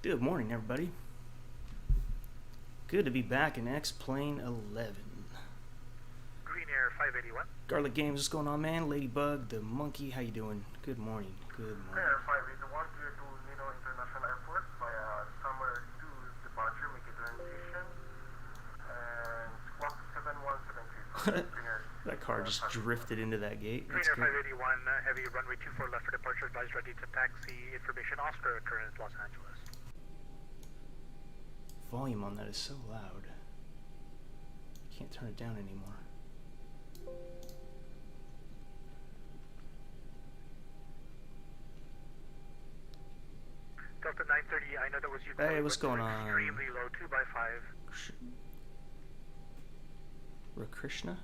Good morning, everybody. Good to be back in X-Plane 11. Green Air 581. Garlic Games, what's going on, man? Ladybug, the monkey, how you doing? Good morning. Good morning. Air 581, clear to Nino International Airport via summer 2 departure, make it transition, and squawk 7173. That car just drifted into that gate. Green Air 581, heavy runway 24 left for departure, advised ready to taxi, information Oscar, current Los Angeles. Volume on that is so loud. Can't turn it down anymore. Delta 930, I know that was you. Hey, what's going on? Extremely low, 2x5. Rakrishna?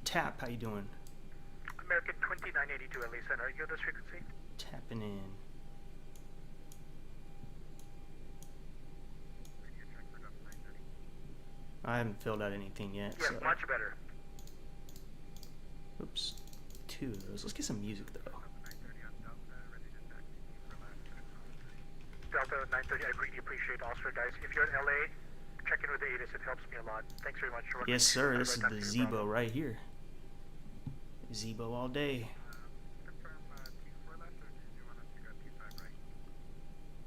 Tap, how you doing? American 2982 LA Center, are you on this frequency? Tapping in. I haven't filled out anything yet. Yeah, so. much better. Oops. 2 of those. Let's get some music, though. Delta 930, I really appreciate Oscar, guys. If you're in LA, check in with the ATIS, it helps me a lot. Thanks very much. Yes, sir. This is the Zibo right here. Zibo all day.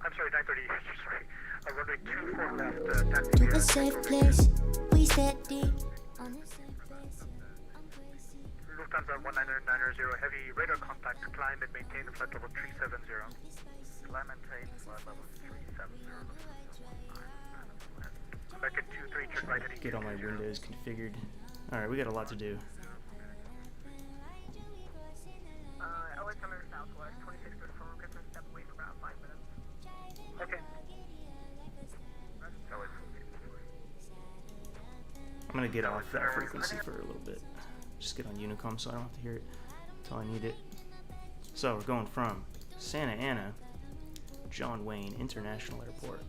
I'm sorry, 930, sorry. Runway 24 left, taxi. To a safe place, we steady on a safe base. I'm crazy. Lufthansa 19990, heavy radar contact, climb and maintain flight level 370. Climb and maintain flight level 370. American 23, turn right heading. Get all my windows configured. Alright, we got a lot to do. LA Center Southwest, 2634, Christmas, step away for about 5 minutes. Okay. I'm gonna get off that frequency for a little bit. Just get on Unicom so I don't have to hear it until I need it. So we're going from Santa Ana, John Wayne International Airport,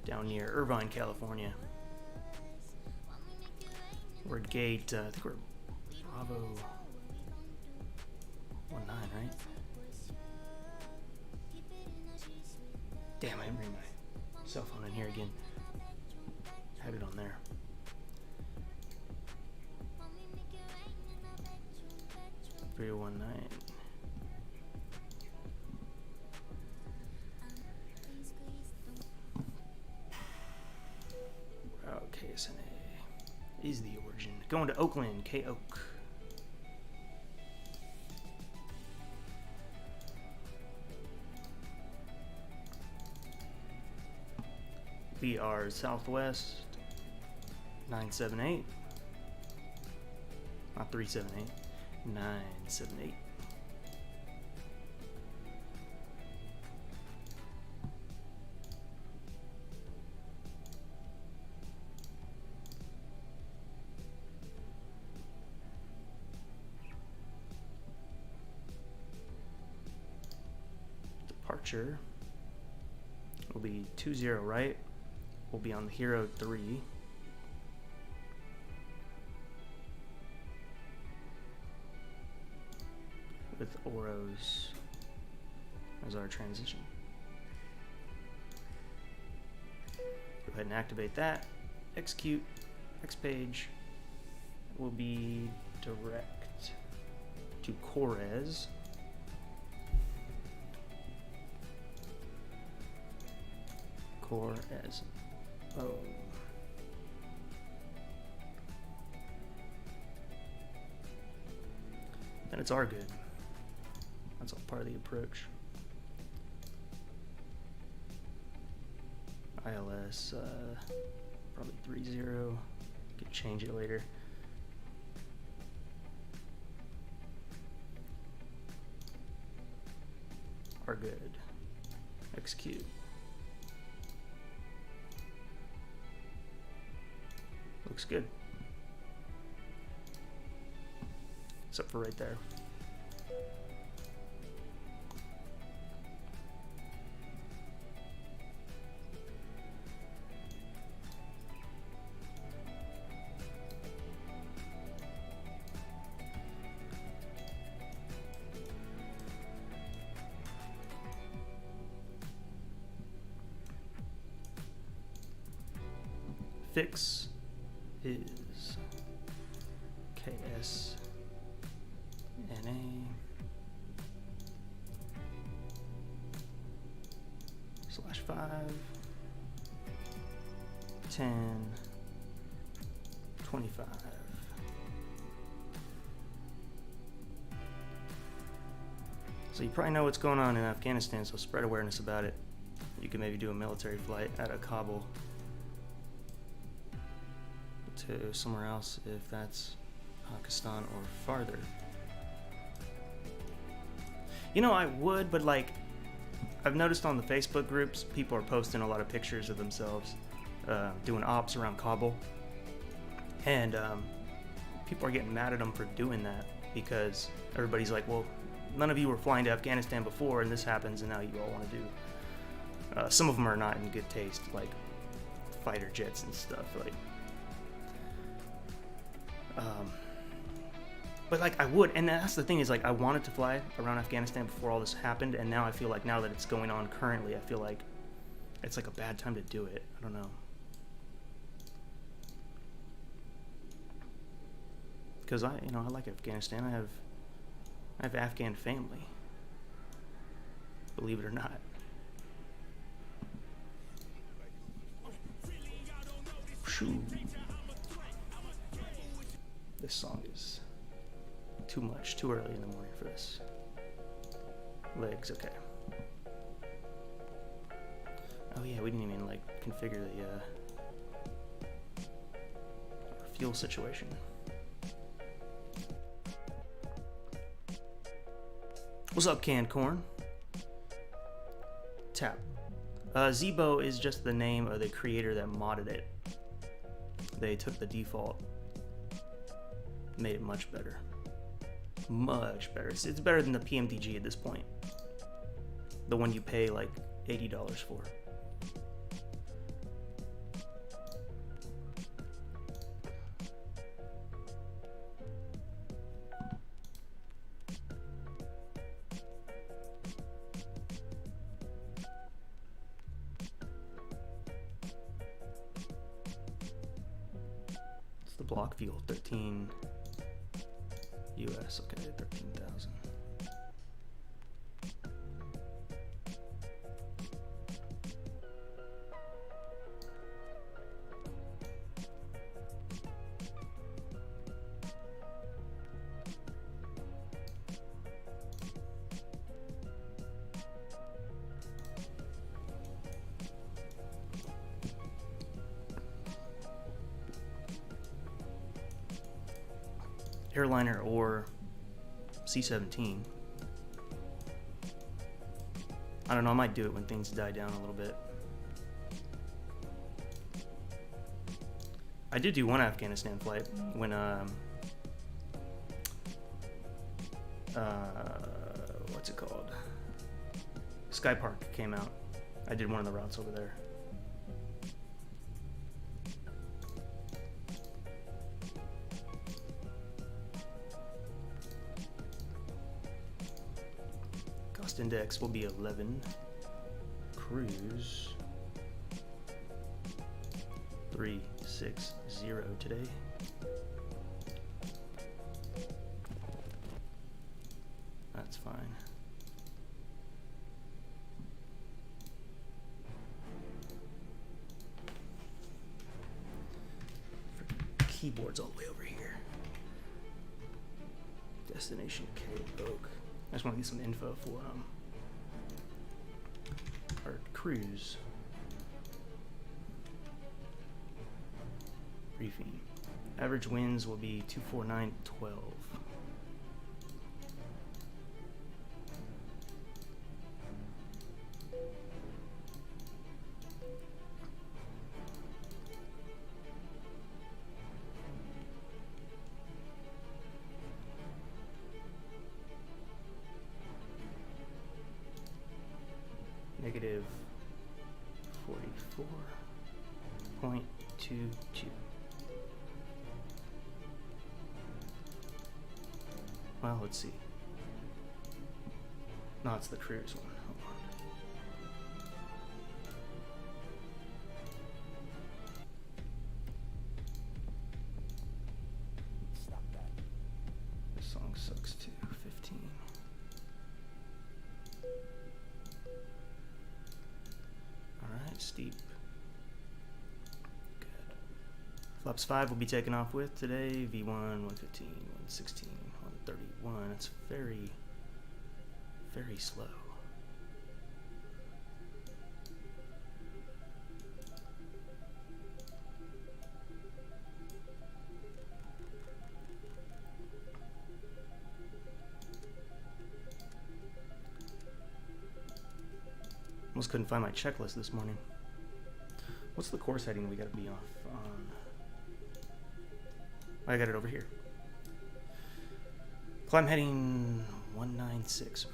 down near Irvine, California. We're at gate, I think we're Bravo 19, right? Damn, I didn't bring my cell phone in here again. Had it on there. Three 19. Route KSNA is the origin. Going to Oakland, KOAK. We are Southwest 978. Not 378. 978. Departure will be 20 right. We'll be on the Hero 3. With Oros as our transition. Go ahead and activate that. Execute. Next page will be direct to Kores. Kores. Oh. And it's our good. That's all part of the approach. ILS, probably 30. Could change it later. Are good. Execute. Looks good. Except for right there. fix is KSNA /5 10 25. So you probably know what's going on in Afghanistan, so spread awareness about it. You can maybe do a military flight out of Kabul to somewhere else if that's Pakistan or farther. You know, I would, but like, I've noticed on the Facebook groups, people are posting a lot of pictures of themselves doing ops around Kabul. And people are getting mad at them for doing that because everybody's like, well, none of you were flying to Afghanistan before and this happens and now you all want to do. Some of them are not in good taste, like fighter jets and stuff. Like, but like I would, and that's the thing is like I wanted to fly around Afghanistan before all this happened, and now I feel like now that it's going on currently, I feel like it's like a bad time to do it. I don't know. Because I like Afghanistan. I have Afghan family. Believe it or not. Shoo. This song is too much, too early in the morning for this. Legs, okay. Oh yeah, we didn't even like configure the fuel situation. What's up, canned corn? Tap. Zibo is just the name of the creator that modded it. They took the default, made it much better. Much better. It's better than the PMDG at this point. The one you pay like $80 for. Block fuel 13 US, okay, 13,000. Airliner or C-17. I don't know, I might do it when things die down a little bit. I did do one Afghanistan flight when what's it called? Sky Park came out. I did one of the routes over there. Index will be 11. Cruise 360 today. That's fine. Keyboard's all the way over here. Destination KOAK. I just want to get some info for our cruise. Briefing. Average winds will be 249.12. Negative 44.22. Well, let's see. No, it's the cruise one. Hold on. steep. Good. Flaps 5 will be taken off with today. V1, 115, 116, 131. That's very, very slow. Almost couldn't find my checklist this morning. What's the course heading we gotta be off on? I got it over here. Climb heading 196.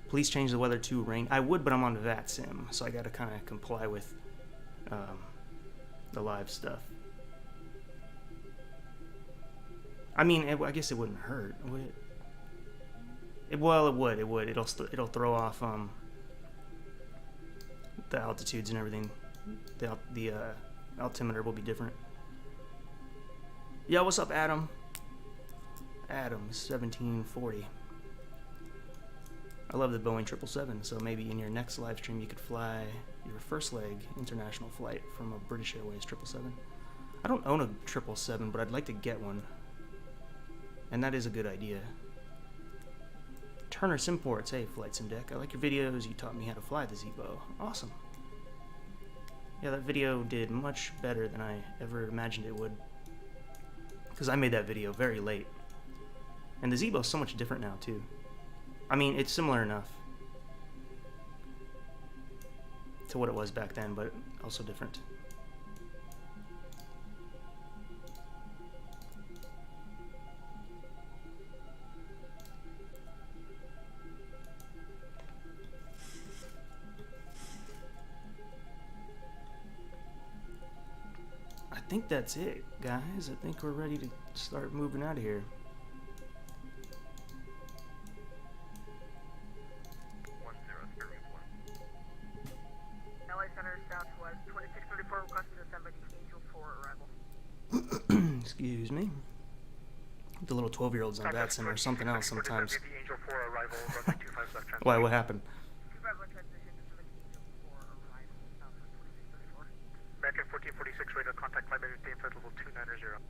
Please change the weather to rain. I would, but I'm on Vatsim, so I gotta kind of comply with the live stuff. I mean, I guess it wouldn't hurt, would it? Well, it would. It would. It'll throw off the altitudes and everything. The altimeter will be different. Yo, what's up, Adam? Adam, 1740. I love the Boeing 777. So maybe in your next live stream you could fly your first leg international flight from a British Airways 777. I don't own a 777, but I'd like to get one, and that is a good idea. Turner Simports, hey FLIGHTSIMDECK, I like your videos, you taught me how to fly the Zibo. Awesome. Yeah, that video did much better than I ever imagined it would, because I made that video very late. And the Zibo's so much different now too. I mean, it's similar enough to what it was back then, but also different. I think that's it, guys. I think we're ready to start moving out of here. LA Center Southwest 2634 requested assembly Angel 4 arrival. Excuse me. The little 12-year-olds on Vatsim or something else sometimes. The Angel 4 arrival, runway 25 left transfer. Why? What happened? Traveler transition to Angel 4 arrival, Southwest 2634. American 1446 radar contact flight maintain flight level 290.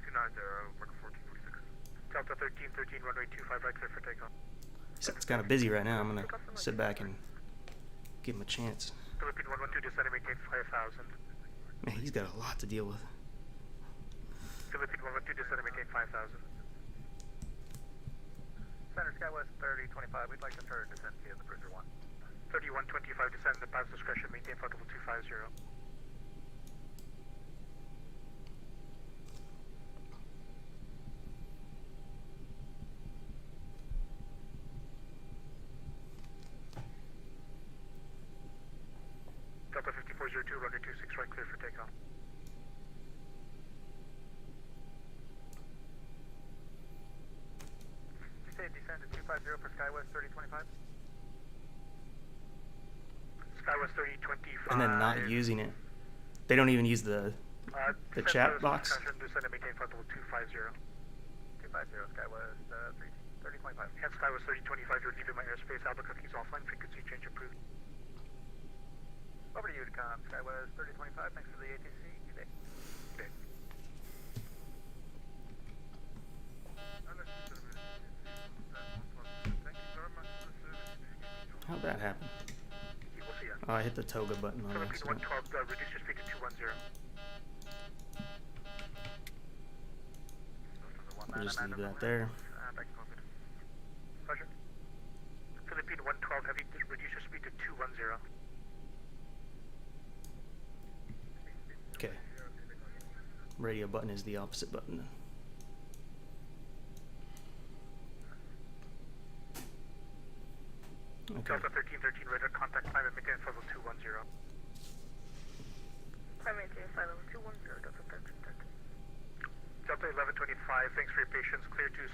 290, American 1446. Delta 1313, runway 25 right clear for takeoff. It's kind of busy right now. I'm gonna sit back and give him a chance. Philippine 112 descending maintain 5000. Man, he's got a lot to deal with. Philippine 112 descending maintain 5000. Center Skywest 3025, we'd like to start a descent via the Bruiser 1. 3125 descend the pilot's discretion, maintain flight level 250. Delta 5402, runway 26 right clear for takeoff. Did you say descend to 250 for Skywest 3025? Skywest 3025. And then not using it. They don't even use the chat box. Descend and maintain flight level 250. 250, Skywest 3025. And Skywest 3025, you're leaving my airspace. Albuquerque's offline, frequency change approved. Over to you to come, Skywest 3025, thanks for the ATC, good day. Okay. How'd that happen? We'll see ya. Oh, I hit the toga button on Philippine accident. 112, reduce your speed to 210. We'll just leave that there. Pleasure. Philippine 112, heavy, reduce your speed to 210. Okay. Radio button is the opposite button. Okay. Delta 1313, radar contact climb and maintain level 210. Climb maintain flight level 210, Delta 1313. Delta 1125, thanks for your patience. Clear to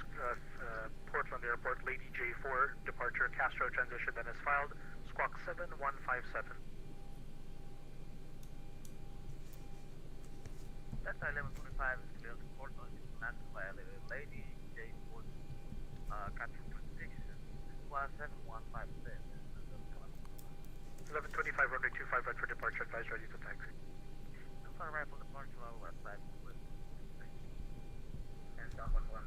Portland Airport, Lady J4, departure, Castro transition, then is filed. Squawk 7157. Delta 1125 is clear to Portland, International by Lady J4, Castro transition, 7157. 1125, runway 25 right for departure, advise ready to taxi. Southbound arrival departure level west side. And Southwest 1,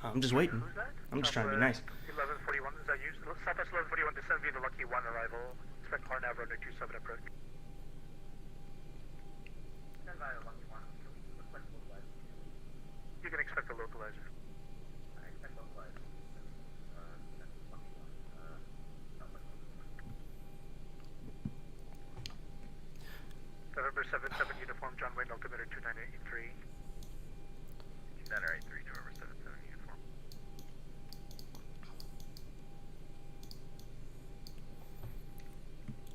I'm just waiting. Who's that? I'm just trying to be nice. 1141, is that you? Southwest 1141, descend via the Lucky 1 arrival. Expect RNAV runway 27 approach. Stand by the Lucky 1. Request localizer. You can expect a localizer. I expect localizer. Lucky 1. Southwest 1. November 77 uniform, John Wayne, altimeter 2983. 2983, November 77 uniform.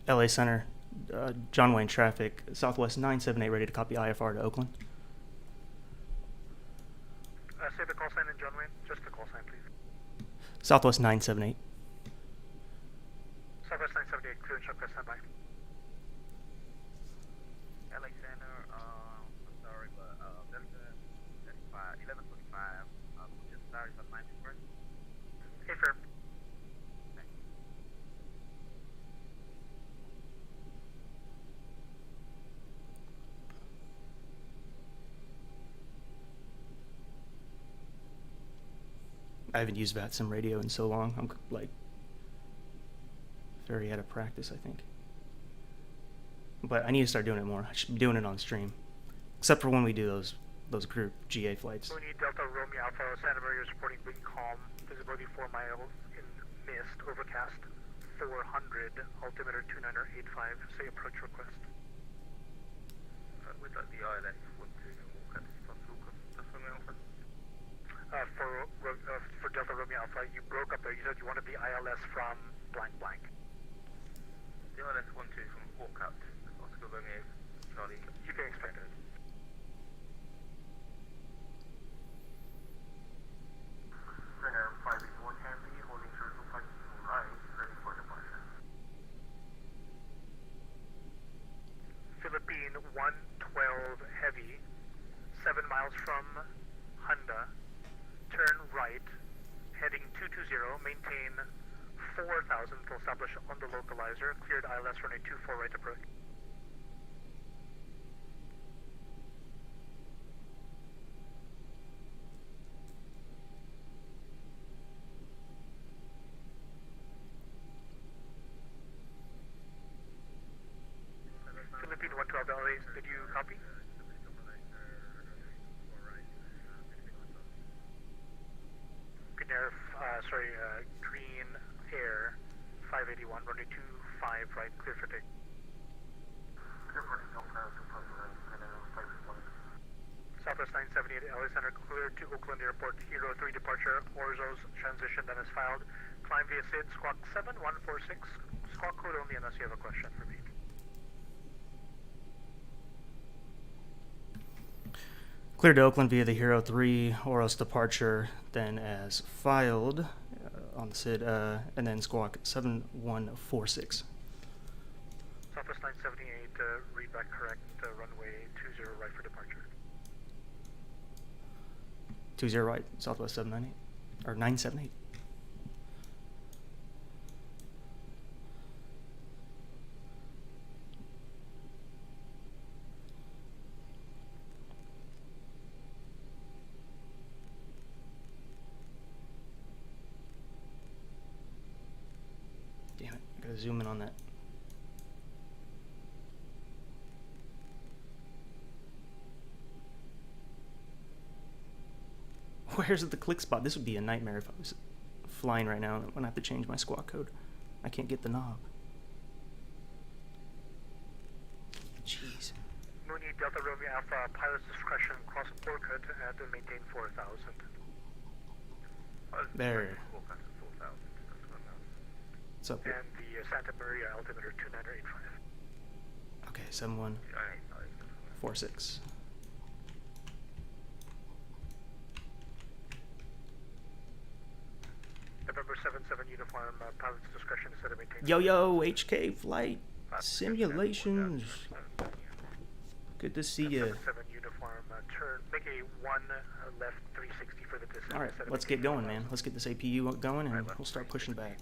LA Center, John Wayne traffic, Southwest 978 ready to copy IFR to Oakland. Say the call sign in John Wayne. Just the call sign, please. Southwest 978. Southwest 978, clear and shut press standby. LA Center, I'm sorry, but there's a 1125, just sorry for 91st. Hey, firm. I haven't used VATSIM radio in so long. I'm like very out of practice, I think. But I need to start doing it more. I should be doing it on stream, except for when we do those group GA flights. Mooney Delta Romeo Alpha, Santa Maria is reporting wind calm, visibility 4 miles in mist, overcast 400, altimeter 2985. Say approach request. We'd like the ILS 1 to walk at this possible. Just for me, Alpha. For Delta Romeo Alpha, you broke up there. You said you wanted the ILS from blank blank. The ILS 1 2 from Oakland, Oscar Romeo, Charlie. You can expect it. Center 581 Heavy, holding short to flight right, ready for departure. Philippine 112 Heavy, 7 miles from Honda. Turn right, heading 220, maintain 4,000 to establish on the localizer. Cleared ILS runway 24 right approach. Philippine 112 LA, did you copy? Green Air 581, runway 25 right, clear for take. Clear for take, Oakland, Center 581. Southwest 978 LA Center, cleared to Oakland Airport, Hero 3 departure, Orzo's transition, then is filed. Climb via SID, squawk 7146, squawk code only unless you have a question for me. Cleared to Oakland via the Hero 3 Oros departure, then as filed on the SID, and then squawk 7146. Southwest 978, read back correct, runway 20 right for departure. 20 right, Southwest 798, or 978. Damn it, I gotta zoom in on that. Where's the click spot? This would be a nightmare if I was flying right now and I have to change my squawk code. I can't get the knob. Jeez. Mooney Delta Romeo Alpha, pilot's discretion, cross Oakland and maintain 4,000. There. What's up here? And the Santa Maria altimeter 2985. Okay, 7146. November 77 uniform, pilot's discretion is set to maintain. Yo, HK flight simulations. Good to see you. 77 uniform, make a 1 left 360 for the distance. All right, let's get going, man. Let's get this APU going, and we'll start pushing back.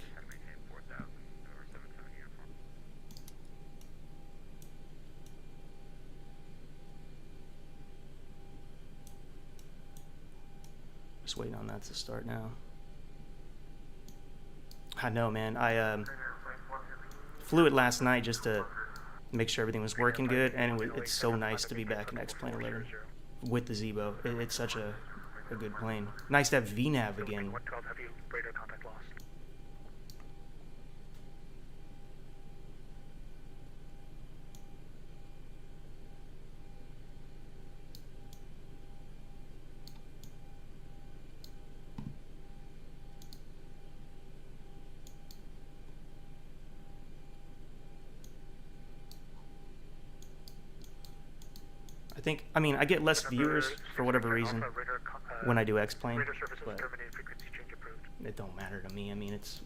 Just waiting on that to start now. I know, man. I flew it last night just to make sure everything was working good, and it's so nice to be back in X-Plane 11 with the Zibo. It's such a good plane. Nice to have VNAV again. 112 heavy radar contact lost. I mean, I get less viewers for whatever reason when I do X-Plane, Radar services but terminated, frequency change approved. it don't matter to me. I mean, it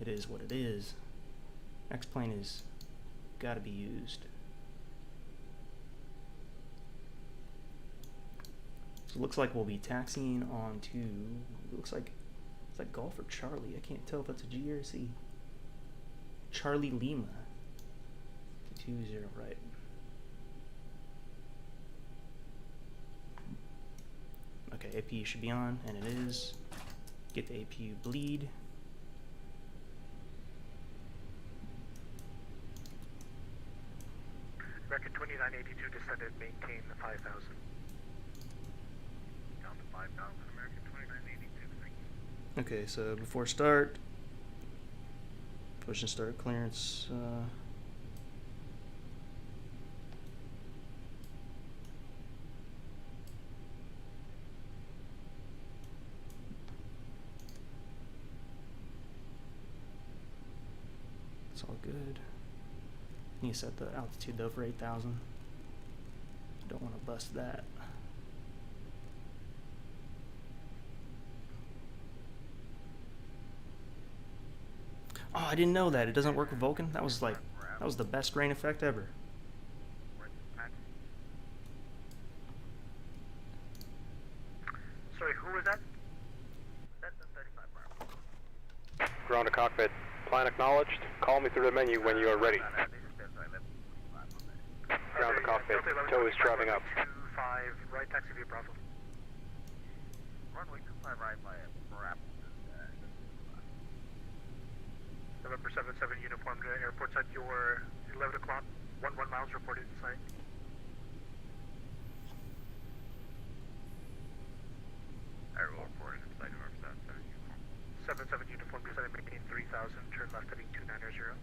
is what it is. X-Plane is gotta be used. So it looks like we'll be taxiing on to, it looks like, it's like Golf or Charlie. I can't tell if that's a G or a C. Charlie Lima. 20 right. Okay, APU should be on, and it is. Get the APU bleed. Record 2982 descended, maintain the 5000. Down to 5,000, American 2982. Thank you. Okay, so before start, push and start clearance. It's all good. Need to set the altitude though for 8,000. Don't want to bust that. Oh, I didn't know that. It doesn't work with Vulcan. That was the best rain effect ever. Sorry, who was that? That's the 35 Bravo. Ground to cockpit. Plan acknowledged. Call me through the menu when you are ready. Ground to cockpit. Tow is traveling up. 25 right, taxi via Bravo. Runway 25 right by Bravo. November 77 uniformed airports at your 11 o'clock, 11 miles reported in sight. Aerial reported in sight of our 77 uniform. 77 uniform descending, maintain 3000, turn left heading 290.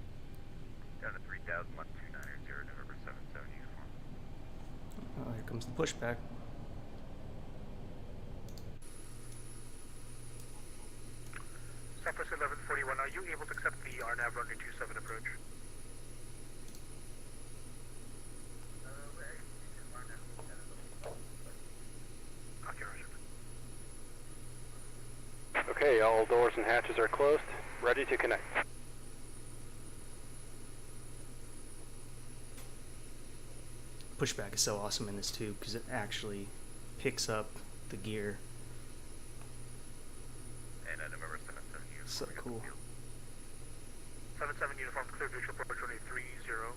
Down to 3,000, 1290, November 77 uniform. Oh, here comes the pushback. Southwest 1141, are you able to accept the RNAV runway 27 approach? Okay, Roger. Okay, all doors and hatches are closed. Ready to connect. Pushback is so awesome in this too because it actually picks up the gear. And November 77 uniform. So cool. 77 uniform, clear visual approach runway 30,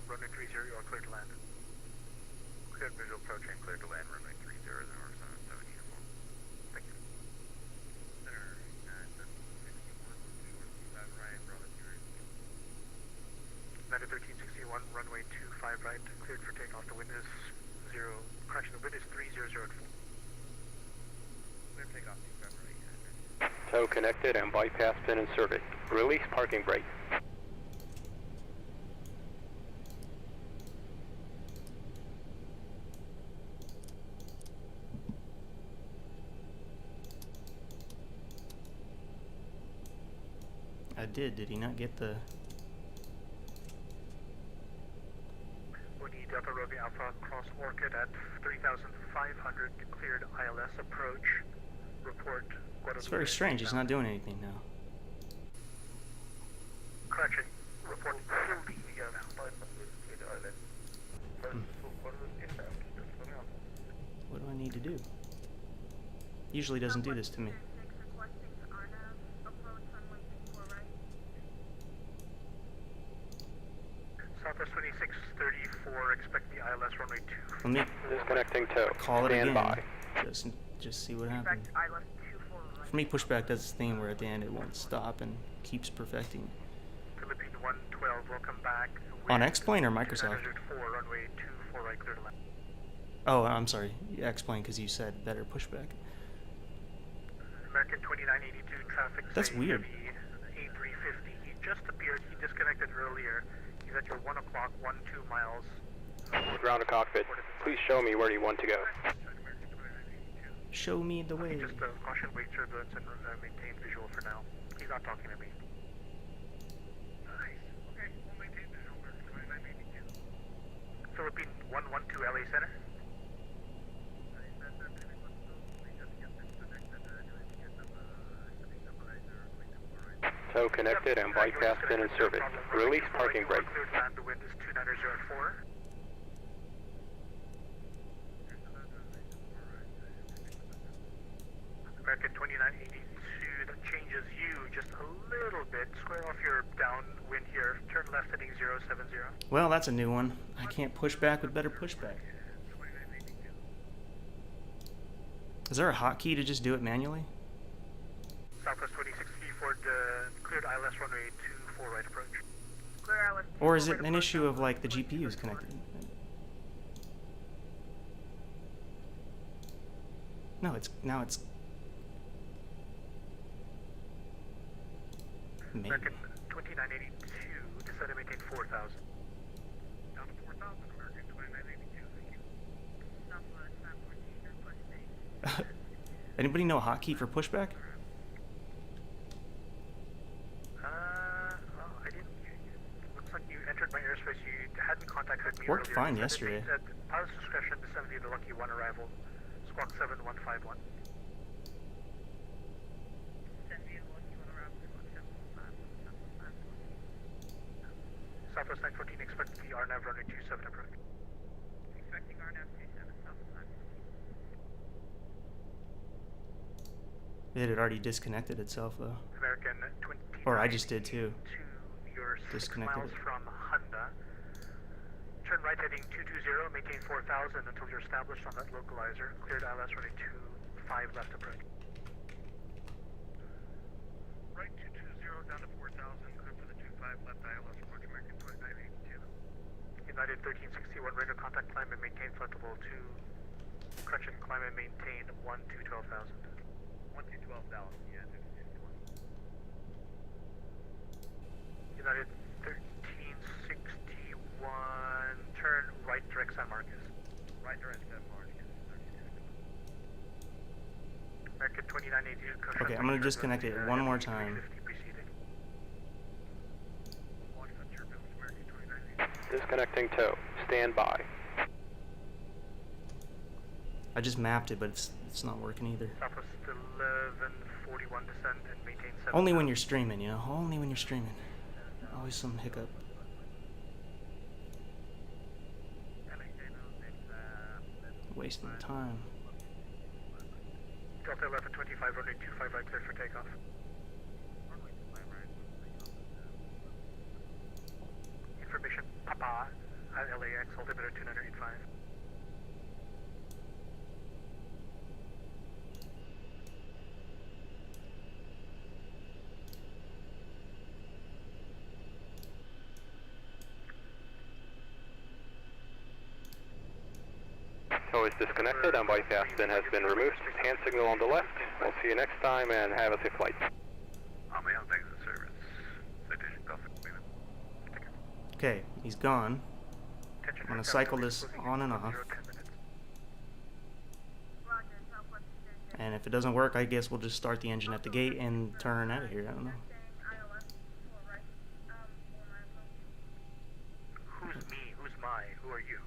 runway 30, you are clear to land. Cleared visual approach and cleared to land, runway 30, November 77 uniform. Thank you. Center 961, right, Bravo 1361, runway 25 right, cleared for takeoff. The wind is 0, correction, the wind is 300 at full. Clear takeoff, November 8. Tow connected and bypass pin inserted. Release parking brake. I did he not get the... Woody Delta Romeo Alpha, cross Orchid at 3,500, cleared ILS approach, report Guadalupe. It's very strange, it's not doing anything now. Correction, report Hildy now. What do I need usually doesn't do this to me. Southwest 2634, expect the ILS runway 2. Let me Disconnecting tow. call it Stand again. by. Just see what happens. For me, pushback does this thing where at the end it won't stop and keeps perfecting. Philippine 112, welcome back. On X-Plane or Microsoft? 4, runway 24 right, clear to land. Oh, I'm sorry. X-Plane, because you said better pushback. American 2982, traffic. That's say weird. heavy, A350. He just appeared. He disconnected earlier. He's at your 1 o'clock, 12 miles. Ground to cockpit. Please show me where you want to go. Show me the way. Just caution wake turbulence and maintain visual for now. He's not talking to me. Nice. Okay, we'll maintain visual. American 2982. Philippine 112, LA Center. Tow connected and bypass been in service. Release parking brake. Cleared land, the wind is 2904. American 2982, that changes you just a little bit. Square off your downwind here. Turn left heading 070. Well, that's a new one. I can't push back with better pushback. Is there a hotkey to just do it manually? Southwest 2634, cleared ILS runway 24 right approach. Clear ILS. Or is it an issue of like the GPU is connected? No, now it's maybe. American 2982, decide to maintain 4,000. Down to 4,000, American 2982, thank you. Southwest 914, request A. Anybody know a hotkey for pushback? Well, I didn't. Looks like you entered my airspace. You hadn't contacted me Worked earlier. fine At yesterday. pilot's discretion, descend via the Lucky 1 arrival. Squawk 7151. Send me a lucky one around 715. Southwest 914, expect the RNAV runway 27 approach. Expecting RNAV 27, Southwest 914. It had already disconnected itself though. American 2982. Or I just did too. You're 6 Disconnected miles it. from Honda. Turn right heading 220, maintain 4,000 until you're established on that localizer. Cleared ILS runway 25 left approach. Right 220 down to 4,000, clear for the 25 left ILS approach American 2982. United 1361, radar contact, climb and maintain flexible 2. Correction, climb and maintain 1 to 12,000. 1 to 12,000, yeah, 51. United 1361, turn right direct San Marcos. Right direct San Marcos. American 2982. Okay, I'm gonna disconnect it one more time. Disconnecting tow. Stand by. I just mapped it, but it's not working either. Southwest 1141, descend and maintain 7. Only when you're streaming, you know. Only when you're streaming. Always some hiccup. Wasting time. Delta 1125, runway 25 right, clear for takeoff. Information, Papa, at LAX, altimeter 2985. Tow is disconnected and bypass bin has been removed. Hand signal on the left. We'll see you next time and have a safe flight. Thanks for service. Citation Gulf Agreement. Okay, he's gone. I'm gonna cycle this on and off. Roger, Southwest 10. And if it doesn't work, I guess we'll just start the engine at the gate and turn out of here. I don't know. ILS 4 right, 4 miles. Who's me? Who's my? Who are you?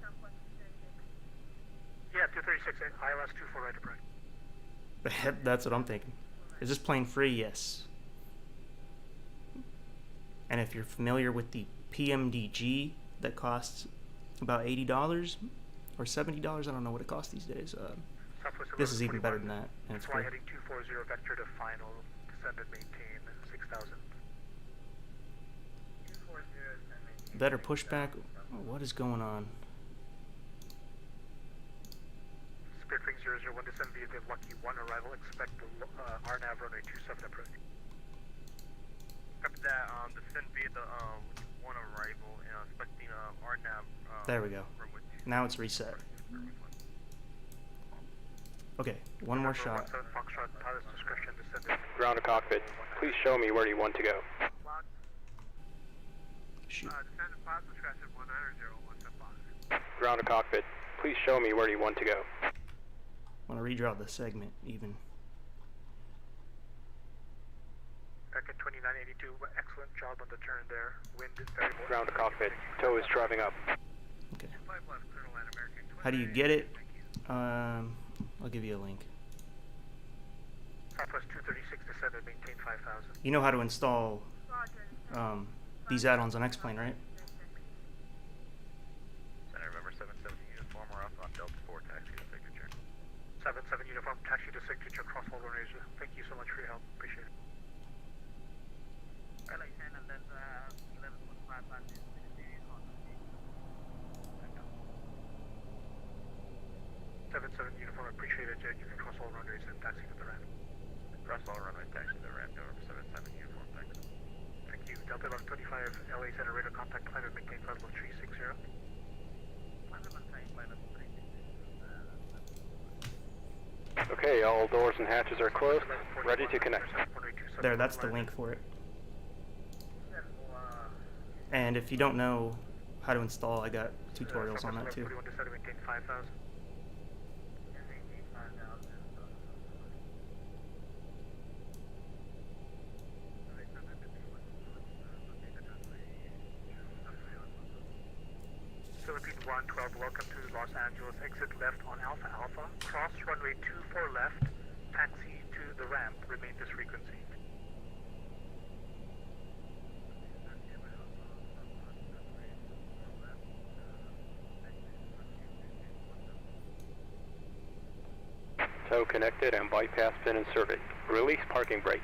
Southwest 36. Yeah, 236, ILS 24 right approach. That's what I'm thinking. Is this plane free? Yes. And if you're familiar with the PMDG that costs about $80 or $70, I don't know what it costs these days. Southwest This is even better than that, and it's Fly free. heading 240 vector to final, descend and maintain 6,000. Better pushback. What is going on? Spirit Ring 001, descend via the Lucky 1 arrival, expect the RNAV runway 27 approach. Copy that, descend via the, one arrival, expecting, RNAV, There we go. runway 2. Now it's reset. Okay, one more shot. Foxtrot, pilot's discretion, descend. Ground to cockpit. Please show me where you want to go. Shoot. Descend to pilot's discretion, 190, Ground to cockpit. Please show me where you want to go. I want to redraw the segment even. American 2982, excellent job on the turn there. Wind is very well. Ground to cockpit. Tow is driving up. Okay. How do you get it? I'll give you a link. Southwest 236, descend and maintain 5,000. You know how to install these add-ons on X-Plane, right? Center November 77 uniform, we're off on Delta 4, taxi to signature. 77 uniform, taxi to signature, cross all runways. Thank you so much for your help. Appreciate it. LA 10 and then 11.5 back to 60 on the 77 uniform, appreciate it. You can cross all runways and taxi to the ramp. Cross all runways, taxi to the ramp, November 77 uniform, thanks. Thank you. Delta 1125, LA Center radar contact, climate maintain flight level 360. Okay, all doors and hatches are closed. Ready to connect. There, that's the link for it. And if you don't know how to install, I got tutorials on that too. 41 descend and maintain 5,000. Philippine 112, welcome to Los Angeles. Exit left on Alpha Alpha. Cross runway 24 left. Taxi to the ramp. Remain this frequency. Tow connected and bypass pin inserted. Release parking brake.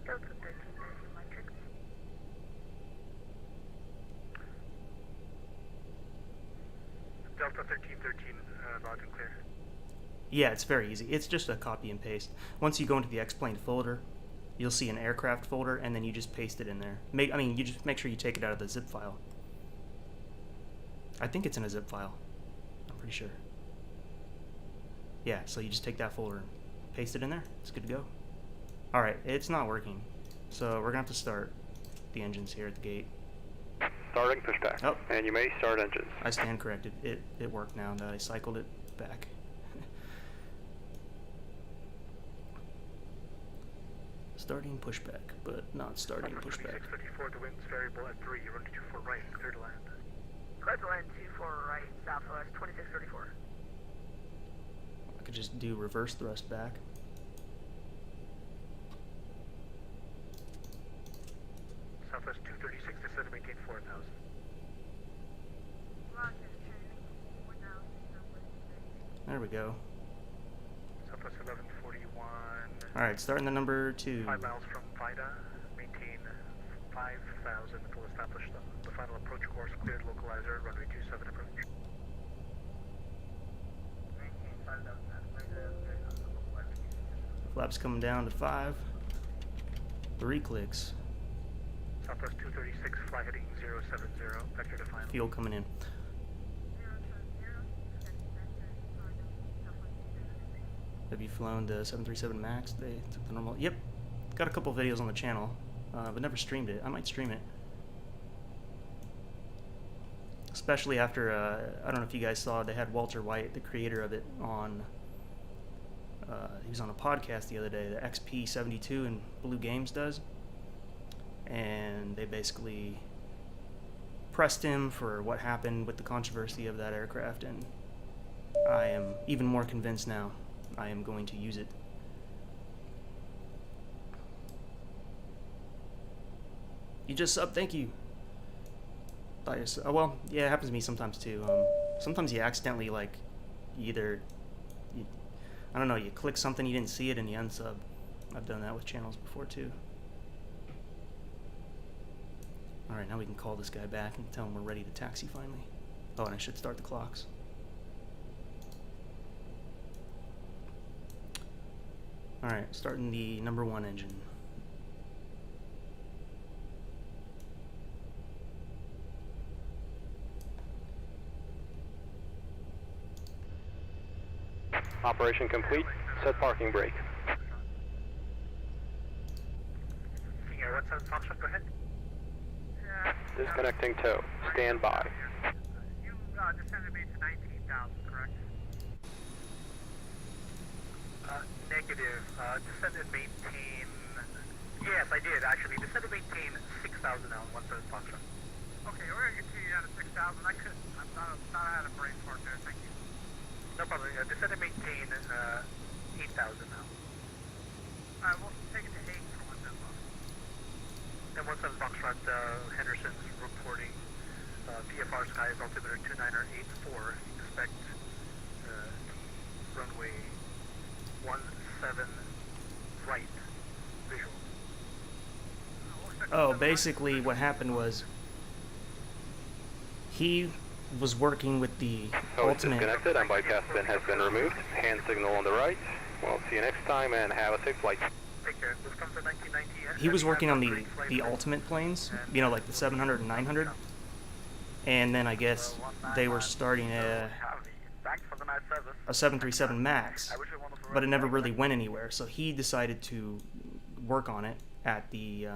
Delta 13, electric. Delta 1313, loud and clear. Yeah, it's very easy. It's just a copy and paste. Once you go into the X-Plane folder, you'll see an aircraft folder, and then you just paste it in there. You just make sure you take it out of the zip file. I think it's in a zip file. I'm pretty sure. Yeah, so you just take that folder and paste it in there. It's good to go. Alright, it's not working. So we're going to have to start the engines here at the gate. Starting pushback. Oh. And you may start engines. I stand corrected. It worked now that I cycled it back. Starting pushback, but not starting pushback. 2634, the wind's variable at 3. You're running 24 right, clear to land. Clear to land 24 right, southwest 2634. I could just do reverse thrust back. Southwest 236, descend and maintain 4,000. There we go. Southwest 1141. Alright, starting the number 2. 5 miles from Vida. Maintain 5,000 until established. The final approach course cleared localizer. Runway 27 approach. Flaps coming down to 5. 3 clicks. Southwest 236, fly heading 070. Vector to final. Fuel coming in. Have you flown the 737 MAX? They took the normal. Yep. Got a couple videos on the channel, but never streamed it. I might stream it. Especially after, I don't know if you guys saw, they had Walter White, the creator of it, on. He was on a podcast the other day, the XP72 and Blue Games does. And they basically pressed him for what happened with the controversy of that aircraft, and I am even more convinced now. I am going to use it. You just sub, thank you. Oh well, yeah, it happens to me sometimes too. Sometimes you accidentally like, I don't know, you click something, you didn't see it, and you unsub. I've done that with channels before too. Alright, now we can call this guy back and tell him we're ready to taxi finally. Oh, and I should start the clocks. Alright, starting the number 1 engine. Operation complete. Set parking brake. Yeah, what's that function? Go ahead. Disconnecting tow. Stand by. You descended me to 19,000, correct? Negative. Descend and maintain. Yes, I did actually. Descend and maintain 6,000 now. What's that function? Okay, we're gonna get you down to 6,000. I couldn't. I thought I had a brain fart there. Thank you. No problem. Descend and maintain 8,000 now. Alright, we'll take it to 8 for 1 then. And once on Foxtrot, Henderson's reporting VFR skies altimeter 2984. Expect runway 17 right visual. Oh, basically what happened was he was working with the Tow is ultimate. disconnected. Bypass bin has been removed. Hand signal on the right. We'll see you next time and have a safe flight. Take care. This comes to 1990. He was working on the ultimate planes, you know, like the 700 and 900. And then I guess they were starting a 737 MAX, but it never really went anywhere. So he decided to work on it at the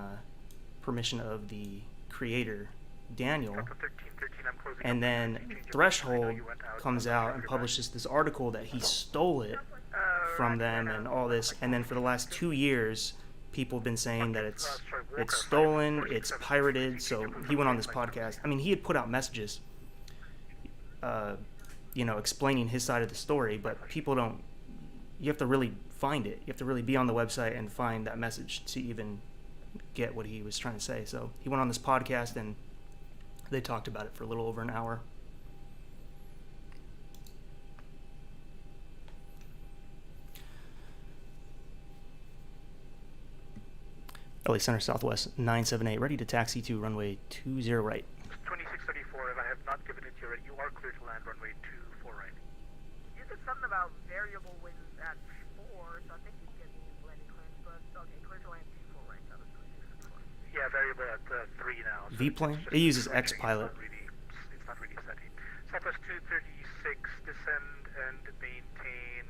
permission of the creator, Daniel. And then Threshold comes out and publishes this article that he stole it from them and all this. And then for the last 2 years, people have been saying that it's stolen, it's pirated. So he went on this podcast. I mean, he had put out messages, you know, explaining his side of the story, but people don't. You have to really find it. You have to really be on the website and find that message to even get what he was trying to say. So he went on this podcast and they talked about it for a little over an hour. LA Center Southwest 978, ready to taxi to runway 20 right. 2634, if I have not given it to you already, you are clear to land runway 24 right. You said something about variable winds at 4, so I think you get me landing clearance, but okay, clear to land 24 right, that was 2634. Yeah, variable at 3 now. So V-plane? It uses X-Pilot. It's not really setting. Southwest 236, descend and maintain.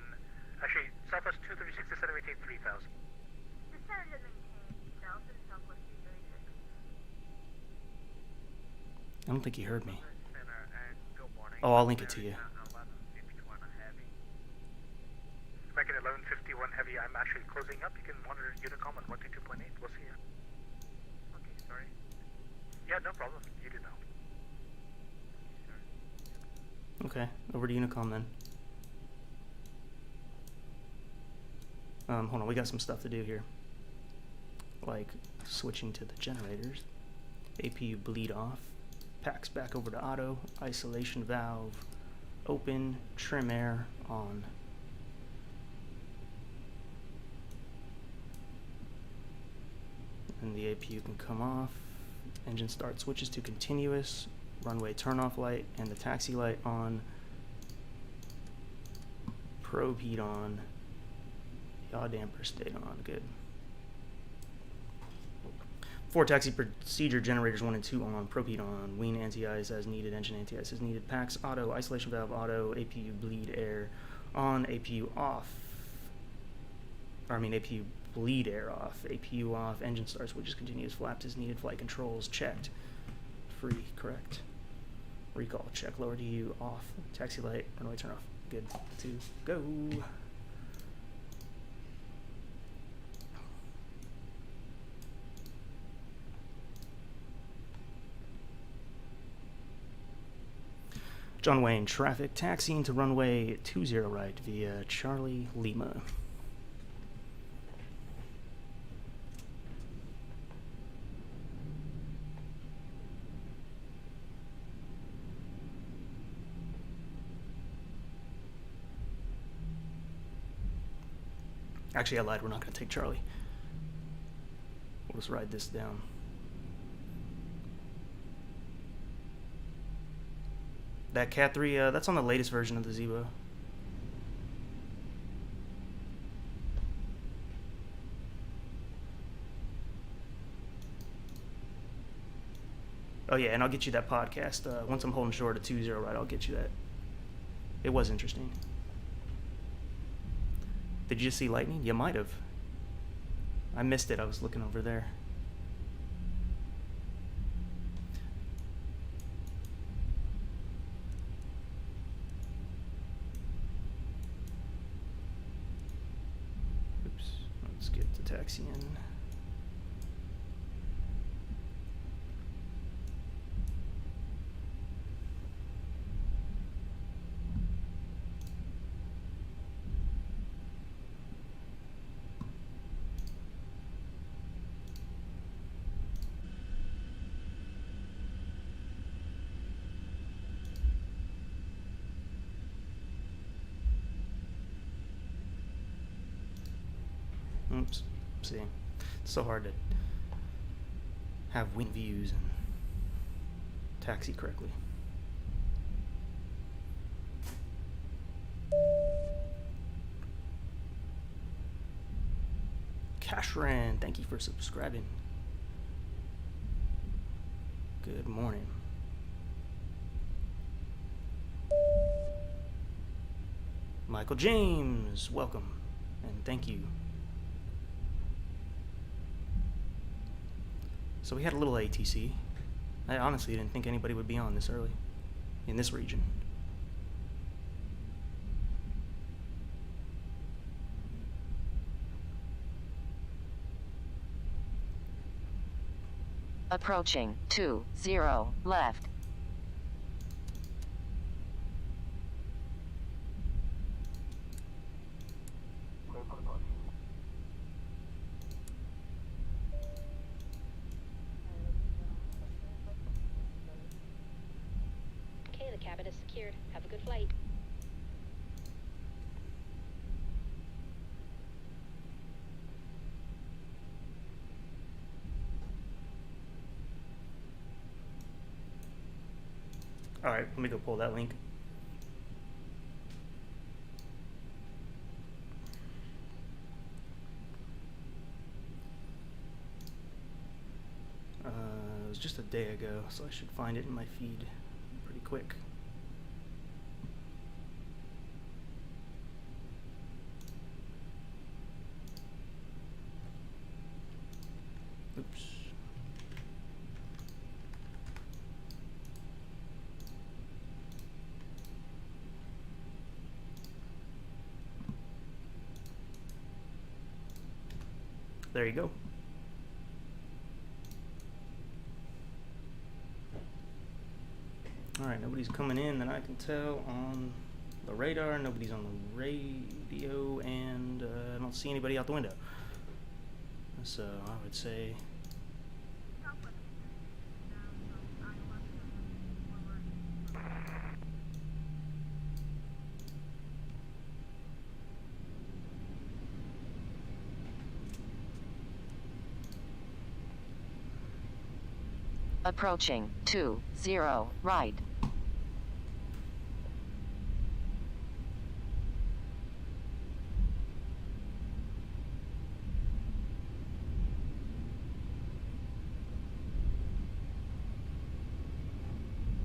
Actually, Southwest 236, descend and maintain 3,000. Descend and maintain 3,000, Southwest 236. I don't think he heard me. Center and good morning. Oh, I'll link it to you. 1151 heavy. Back in 1151 heavy, I'm actually closing up. You can monitor Unicom on 122.8. We'll see you. Okay, sorry. Yeah, no problem. You did know. Okay, over to Unicom then. Hold on, we got some stuff to do here. Like switching to the generators. APU bleed off. Packs back over to auto. Isolation valve open. Trim air on. And the APU can come off. Engine start switches to continuous. Runway turn-off light and the taxi light on. Probe heat on. Yaw damper stayed on. Good. 4 taxi procedure generators 1 and 2 on. Probe heat on. Wing anti-ice as needed. Engine anti-ice as needed. Packs auto. Isolation valve auto. APU bleed air on. APU off. Or I mean APU bleed air off. APU off. Engine start switches continuous. Flaps as needed. Flight controls checked. Free. Correct. Recall check. Lower DU off. Taxi light. Runway turn off. Good to go. John Wayne, traffic, taxiing to runway 20 right via Charlie Lima. Actually, I lied. We're not going to take Charlie. We'll just ride this down. That Cat 3, that's on the latest version of the Zibo. Oh yeah, and I'll get you that podcast. Once I'm holding short at 20 right, I'll get you that. It was interesting. Did you just see lightning? You might have. I missed it. I was looking over there. Oops. Let's get to taxiing. Oops. See, it's so hard to have wind views and taxi correctly. Cashran, thank you for subscribing. Good morning. Michael James, welcome and thank you. So we had a little ATC. I honestly didn't think anybody would be on this early in this region. Approaching 20 left. Okay, the cabin is secured. Have a good flight. Alright, let me go pull that link. It was just a day ago, so I should find it in my feed pretty quick. Oops. There you go. Alright, nobody's coming in that I can tell on the radar, nobody's on the radio, and I don't see anybody out the window. So I would say Approaching 20 right.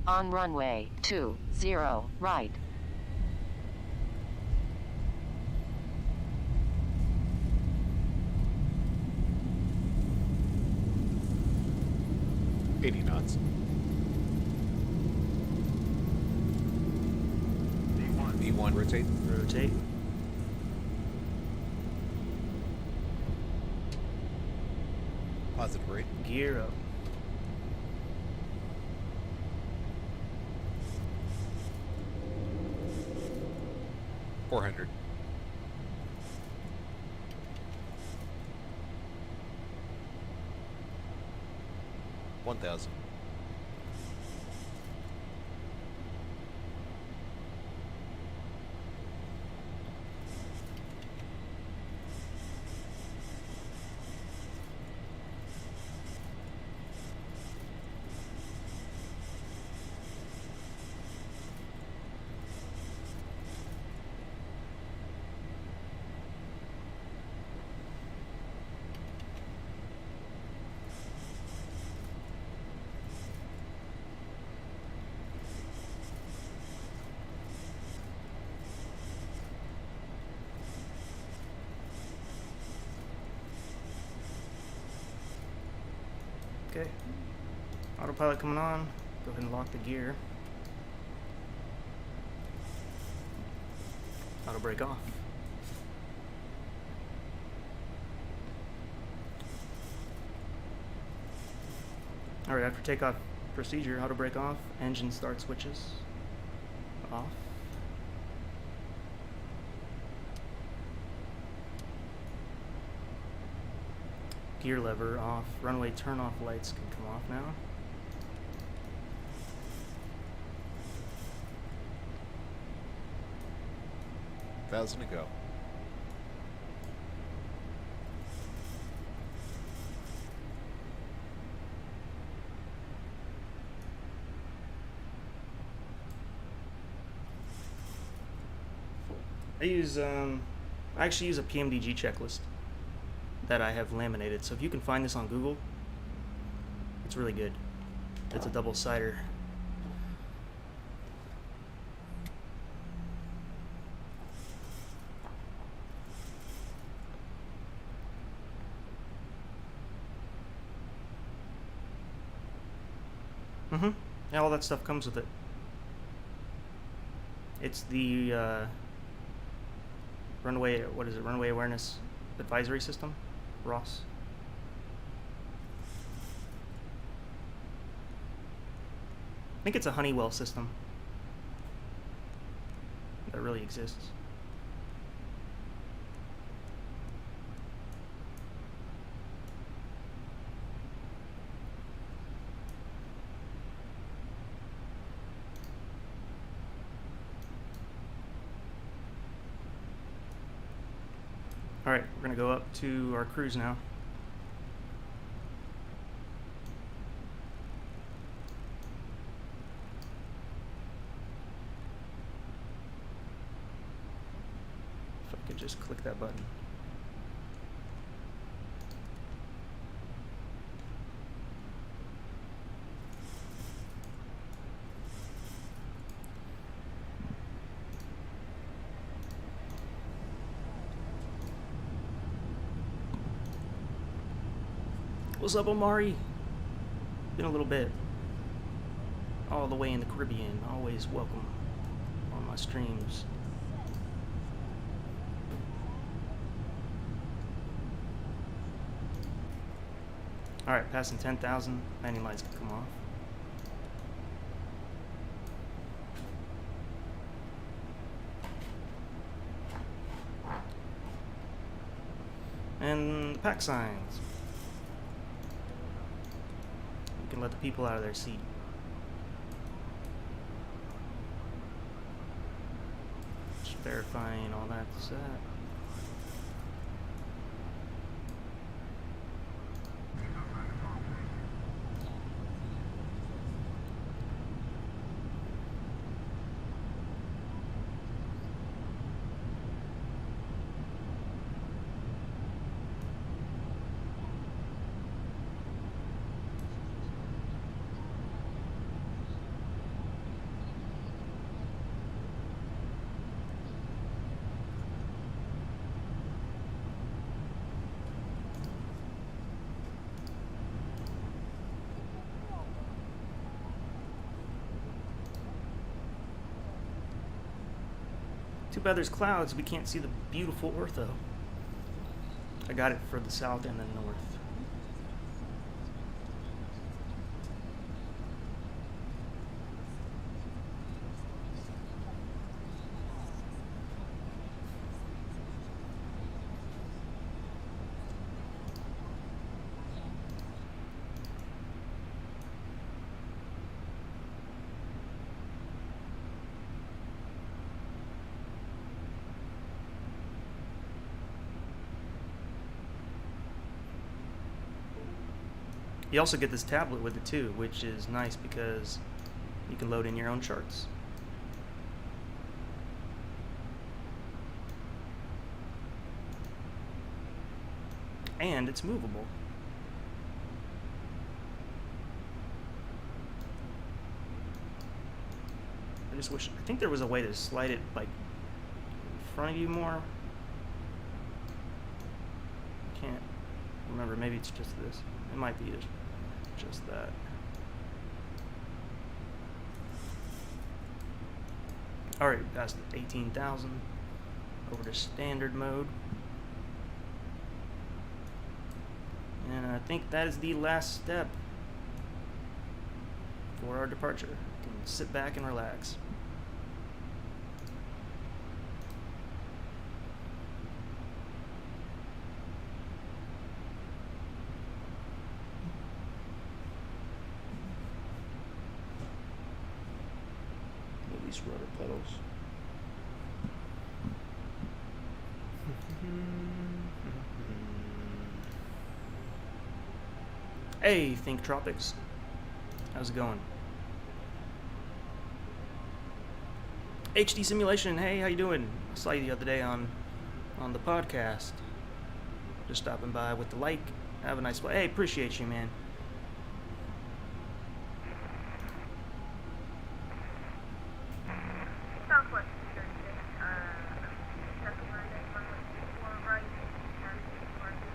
On runway 20 right. Knots. V1 rotate. rotate. Positive rate. Gear up. 400. $1,000. Okay, autopilot coming on. Go ahead and lock the gear. Auto brake off. Alright, after takeoff procedure, auto brake off, engine start switches off. Gear lever off. Runway turn off lights can come off now. $1,000 to go. I actually use a PMDG checklist that I have laminated. So if you can find this on Google, it's really good. It's a double-sider. Yeah, all that stuff comes with it. It's the runway, what is it? Runway Awareness Advisory System, ROS. I think it's a Honeywell system that really exists. Alright, we're going to go up to our cruise now. If I could just click that button. What's up, Omari? Been a little bit. All the way in the Caribbean. Always welcome on my streams. Alright, passing 10,000. Landing lights can come off. And the pack signs. You can let the people out of their seat. Just verifying all that's set. Too bad there's clouds, we can't see the beautiful ortho. I got it for the south and the north. You also get this tablet with it too, which is nice because you can load in your own charts. And it's movable. I just wish, I think there was a way to slide it like in front of you more. Can't remember, maybe it's just this. It might be just that. Alright, past 18,000. Over to standard mode. And I think that is the last step for our departure. You can sit back and relax. These rudder pedals. Hey, Think Tropics. How's it going? HD Simulation, hey, how you doing? I saw you the other day on the podcast. Just stopping by with the like. Have a nice play. Hey, appreciate you, man. Southwest New Jersey, Central Monday, 114 right, and Market.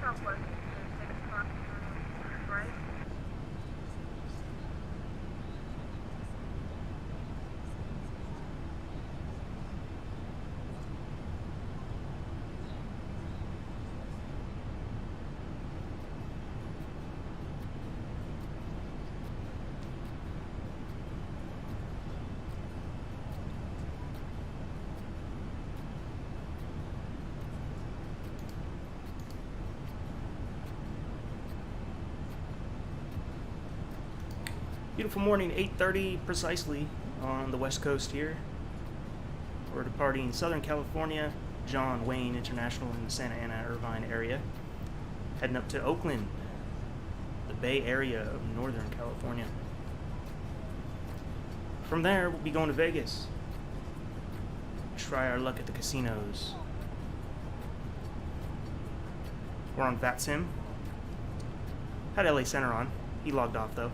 Southwest, 6 o'clock, right. Beautiful morning, 8:30 precisely on the West Coast here. We're departing Southern California, John Wayne International in the Santa Ana, Irvine area. Heading up to Oakland, the Bay Area of Northern California. From there, we'll be going to Vegas. Try our luck at the casinos. We're on Vatsim. Had LA Center on. He logged off though.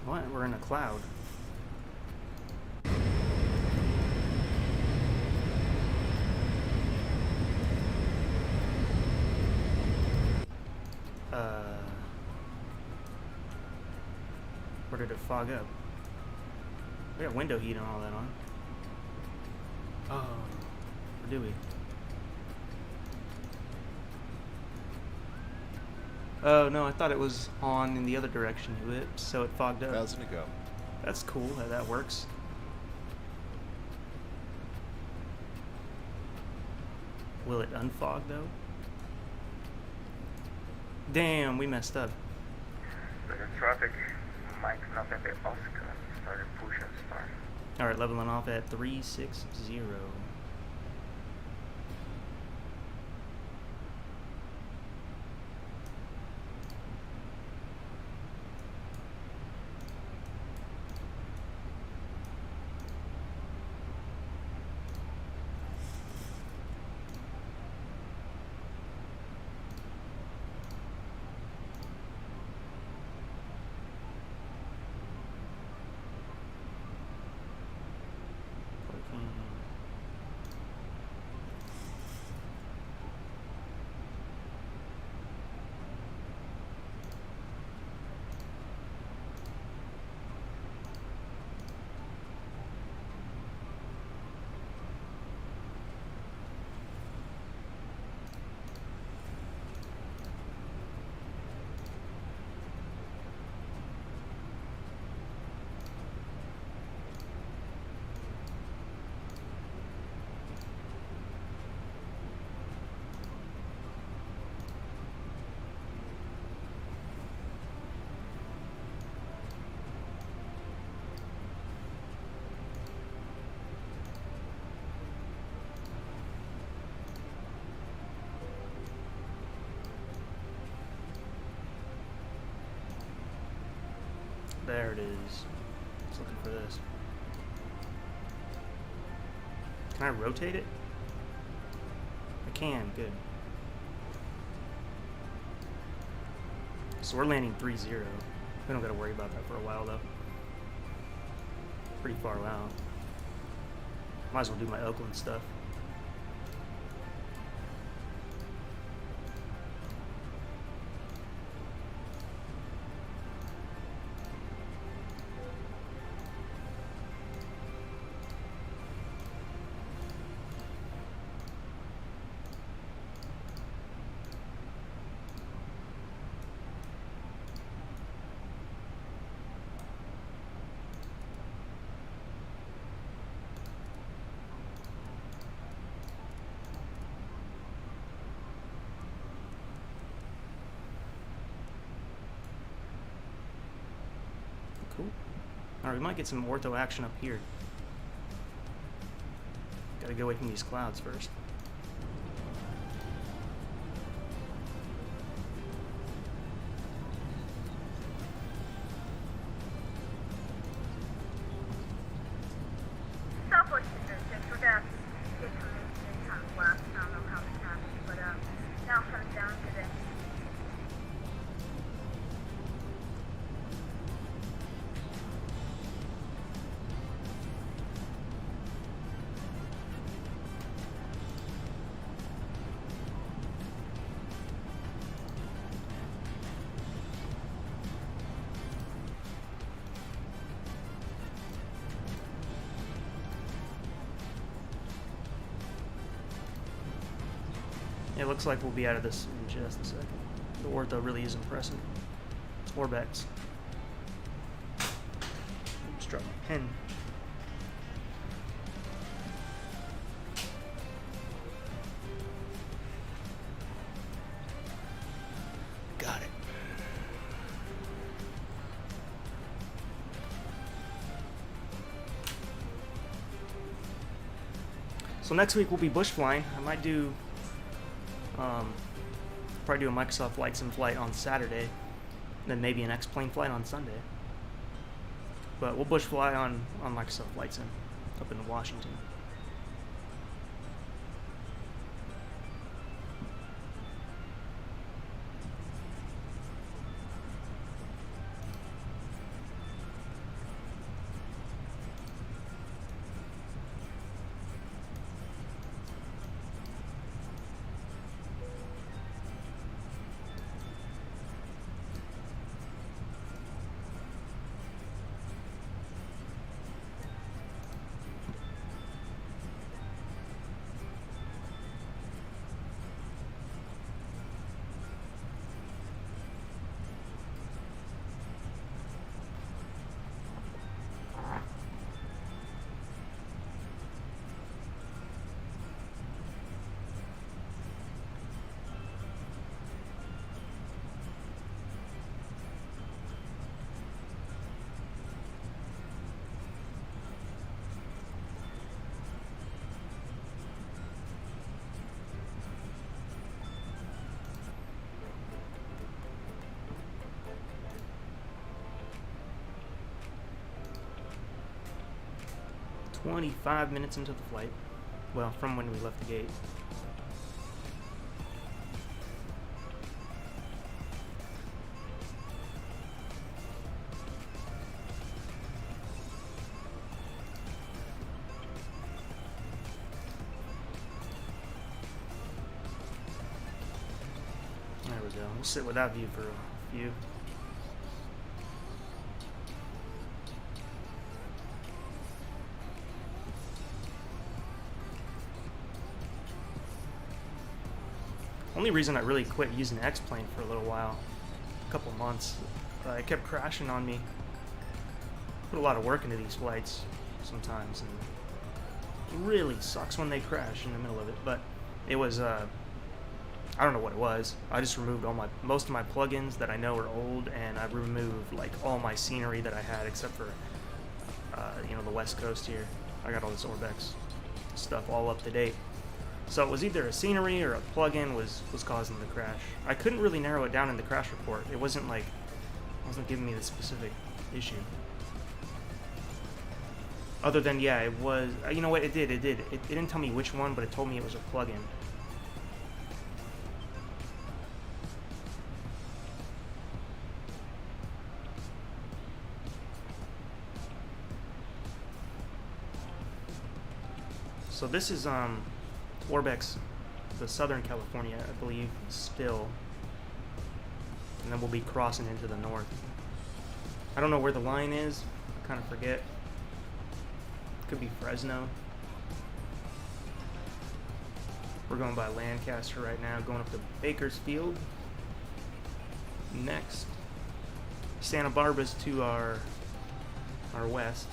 What? We're in a cloud. Where did it fog up? We got window heat and all that on. Oh, or do we? Oh no, I thought it was on in the other direction you whipped, so it fogged up. 1,000 to go. That's cool how that works. Will it unfog though? Damn, we messed up. The traffic might not have been Oscar. Started push and start. Alright, leveling off at 360. There it is. I was looking for this. Can I rotate it? I can, good. So we're landing 3-0. We don't gotta worry about that for a while though. Pretty far out. Might as well do my Oakland stuff. Cool. Alright, we might get some ortho action up here. Gotta get away from these clouds first. Southwest District, we're gonna get some kind of last. I don't know how this happened, but now coming down to the It looks like we'll be out of this in just a second. The ortho really is impressive. Orbx. Oops, dropped my pen. Got it. So next week we'll be bush flying. I might do probably do a Microsoft Flight Sim flight on Saturday, and then maybe an X-plane flight on Sunday. But we'll bush fly on Microsoft Flight Sim up in Washington. 25 minutes into the flight. Well, from when we left the gate. There we go. We'll sit with that view for a few. Only reason I really quit using X-Plane for a little while, a couple months, it kept crashing on me. Put a lot of work into these flights sometimes, and it really sucks when they crash in the middle of it. But it was, I don't know what it was. I just removed most of my plugins that I know are old, and I removed like all my scenery that I had except for, you know, the West Coast here. I got all this Orbx stuff all up to date. So it was either a scenery or a plugin was causing the crash. I couldn't really narrow it down in the crash report. It wasn't giving me the specific issue. Other than, yeah, it was, you know what, it did. It didn't tell me which one, but it told me it was a plugin. So this is, Orbx, the Southern California, I believe, still. And then we'll be crossing into the north. I don't know where the line is. I kind of forget. Could be Fresno. We're going by Lancaster right now, going up to Bakersfield. Next, Santa Barbara's to our west.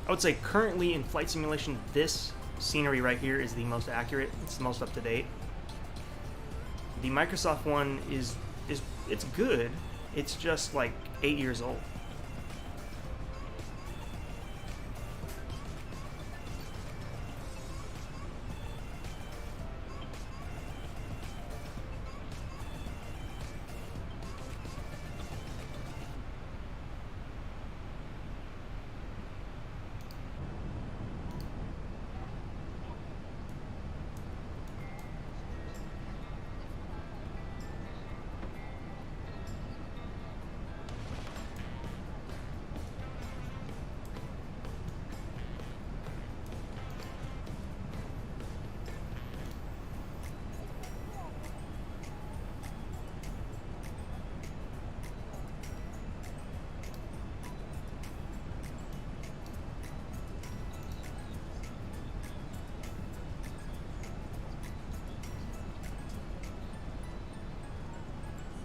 I would say currently in flight simulation, this scenery right here is the most accurate. It's the most up to date. The Microsoft one it's good. It's just like 8 years old.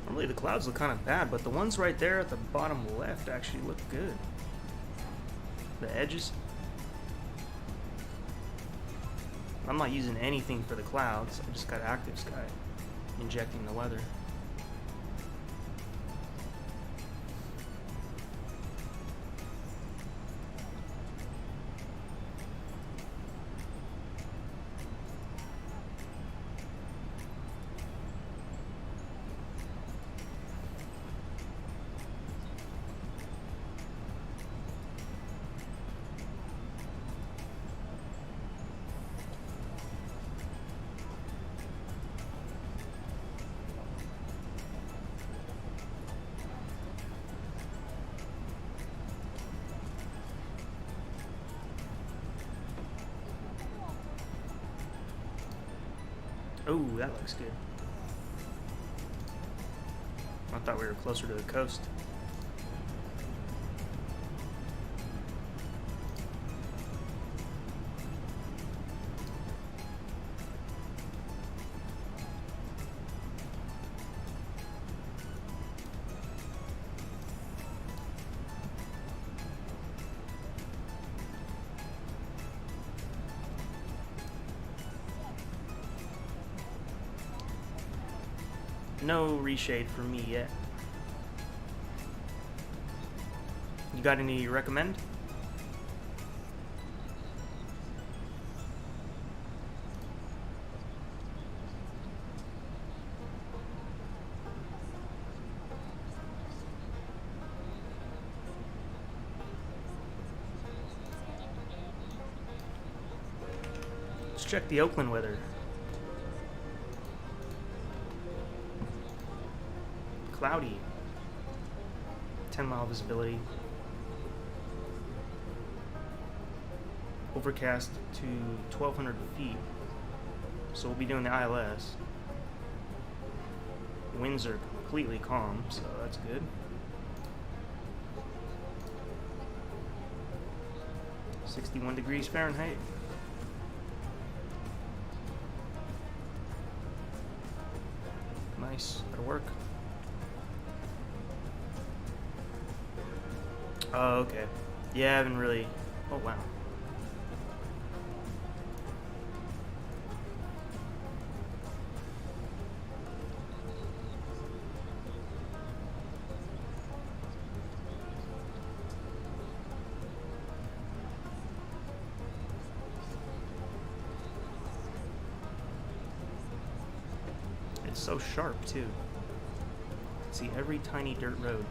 Normally the clouds look kind of bad, but the ones right there at the bottom left actually look good. The edges. I'm not using anything for the clouds. I just got Active Sky injecting the weather. Oh, that looks good. I thought we were closer to the coast. No reshade for me yet. You got any you recommend? check the Oakland weather. Cloudy. 10-mile visibility. Overcast to 1,200 feet. So we'll be doing the ILS. Winds are completely calm, so that's good. .61 degrees Fahrenheit. Nice, that'll work. Oh, okay. Yeah, I haven't really... Oh, wow. It's so sharp, too. See every tiny dirt road.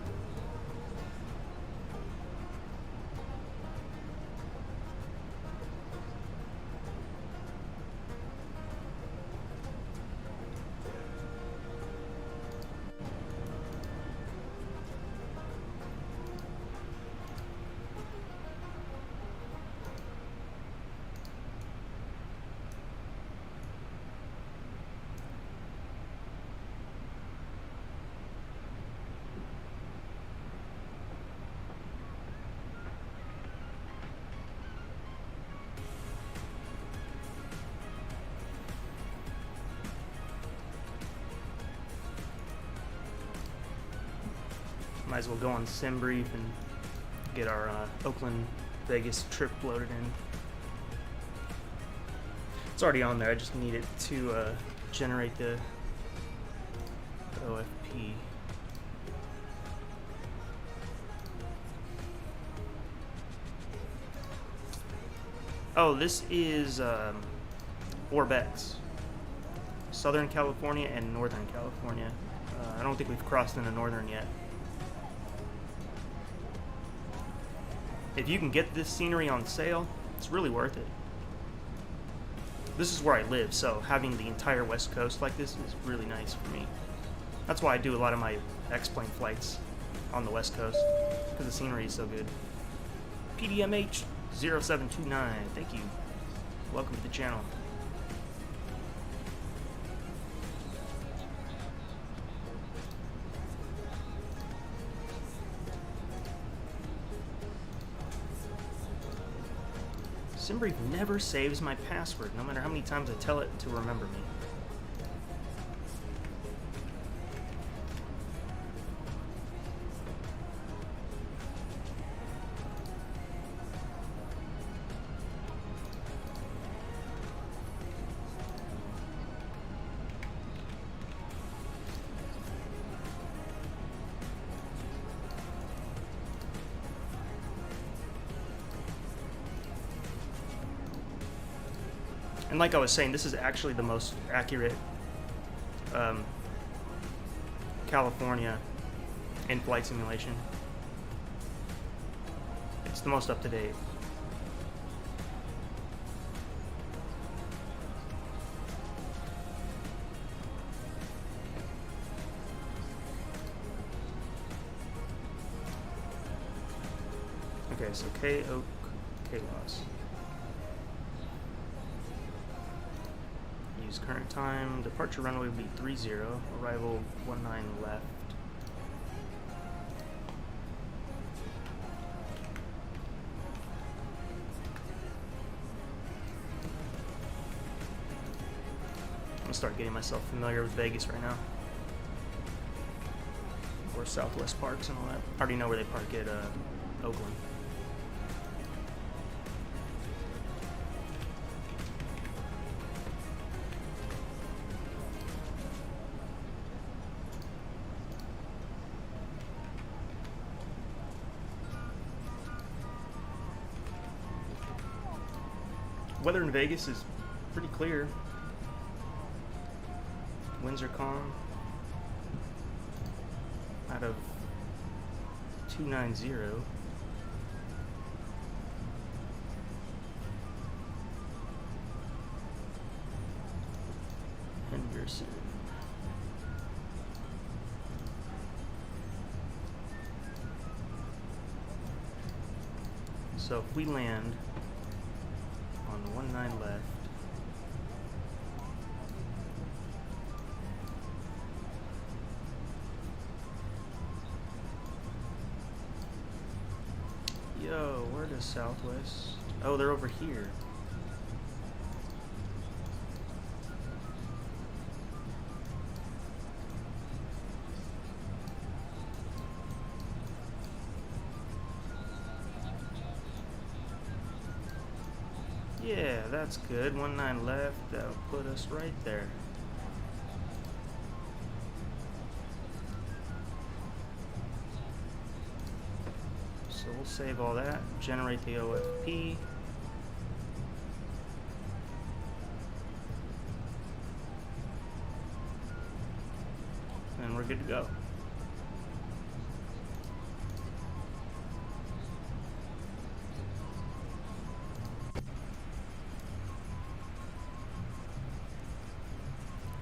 Might as well go on sim brief and get our Oakland Vegas trip loaded in. It's already on there. I just need it to generate the OFP. Oh, this is Orbx. Southern California and Northern California. I don't think we've crossed into Northern yet. If you can get this scenery on sale, it's really worth it. This is where I live, so having the entire West Coast like this is really nice for me. That's why I do a lot of my X-plane flights on the West Coast, because the scenery is so good. PDMH 0729, thank you. Welcome to the channel. SimBrief never saves my password, no matter how many times I tell it to remember me. And like I was saying, this is actually the most accurate California in flight simulation. It's the most up to date. Okay, so KOAK, KLAS. Current time, departure runway would be 30, arrival 19 left. I'm gonna start getting myself familiar with Vegas right now. Or Southwest Parks and all that. I already know where they park at Oakland. Weather in Vegas is pretty clear. Winds are calm. Out of 290. Anderson. So if we land on 19 left, yo, where does Southwest? Oh, they're over here. Yeah, that's good. 19 left. That'll put us right there. So we'll save all that. Generate the OFP. And we're good to go.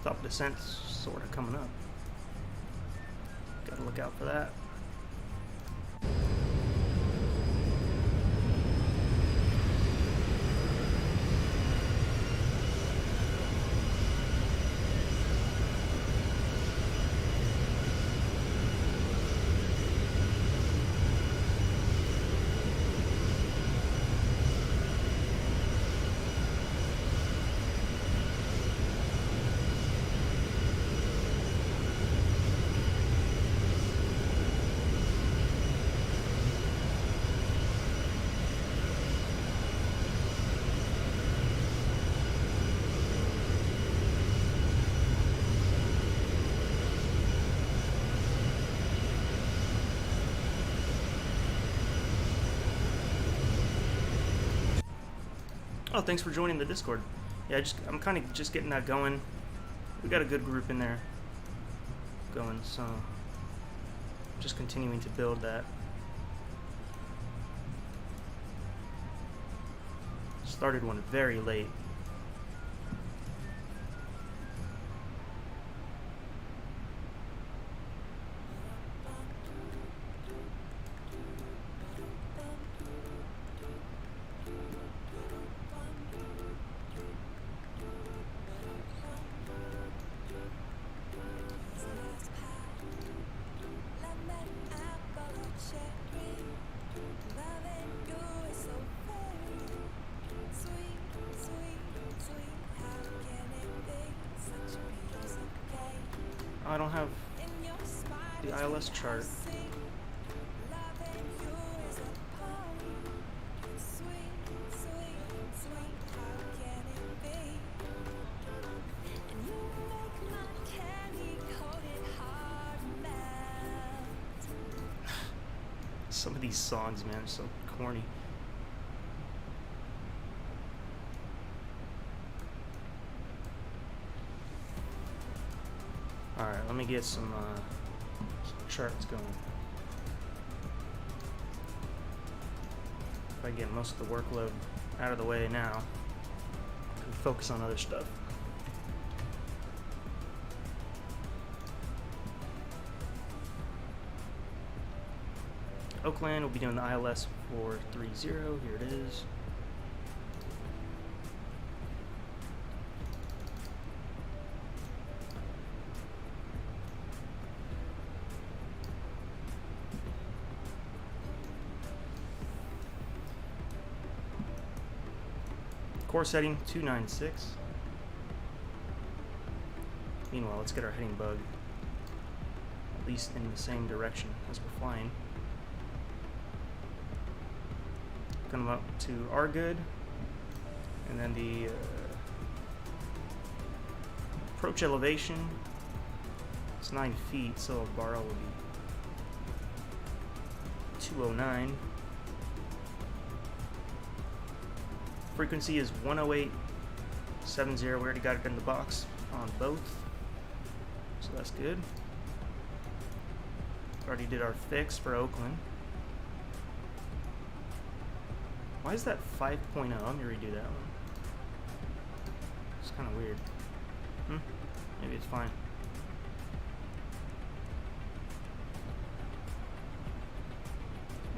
Top descent's sort of coming up. Gotta look out for that. Oh, thanks for joining the Discord. Yeah, I'm kind of just getting that going. We got a good group in there going, so just continuing to build that. Started one very late. I don't have the ILS chart. Some of these songs, man, are so corny. Alright, let me get some charts going. If I get most of the workload out of the way now, I can focus on other stuff. Oakland will be doing the ILS 430. Here it is. Course heading 296. Meanwhile, let's get our heading bug at least in the same direction as we're flying. Come up to our good, and then the approach elevation. It's 9 feet, so a bar will be 209. Frequency is 108.70. We already got it in the box on both, so that's good. Already did our fix for Oakland. Why is that 5.0? Let me redo that one. It's kind of weird. Maybe it's fine.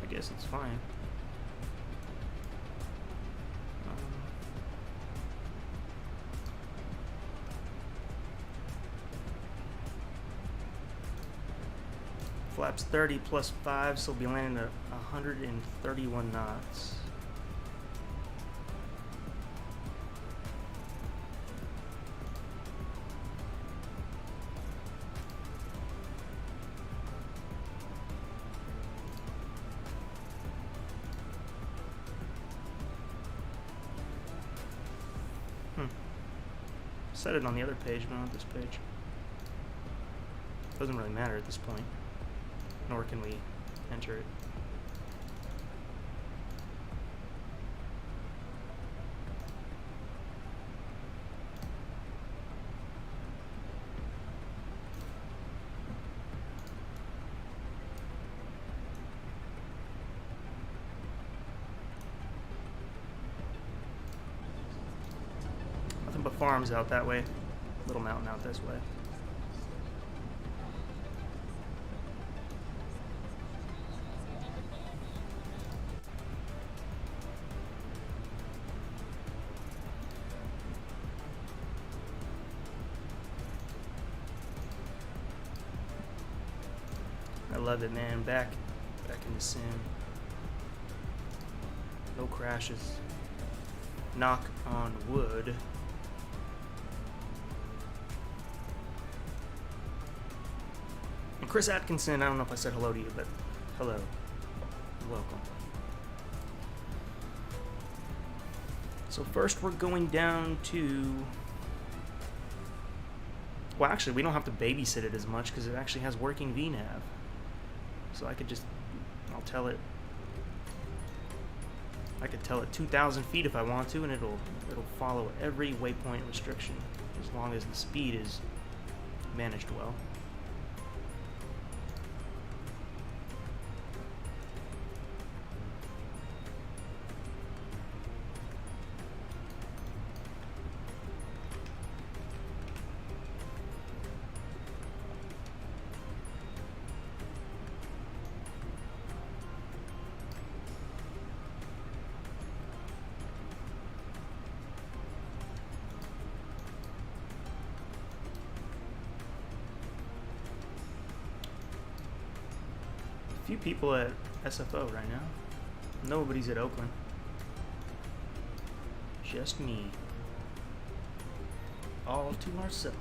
I guess it's fine. Flaps 30 plus 5, so we'll be landing at 131 knots. Set it on the other page, but not this page. Doesn't really matter at this point, nor can we enter it. Nothing but farms out that way. Little mountain out this way. I love it, man. Back in the sim. No crashes. Knock on wood. And Chris Atkinson, I don't know if I said hello to you, but hello. Welcome. So first we're going down to... Well, actually, we don't have to babysit it as much because it actually has working VNav. So I could just... I'll tell it... I could tell it 2,000 feet if I want to, and it'll follow every waypoint restriction as long as the speed is managed well. Few people at SFO right now. Nobody's at Oakland. Just me. All to ourselves.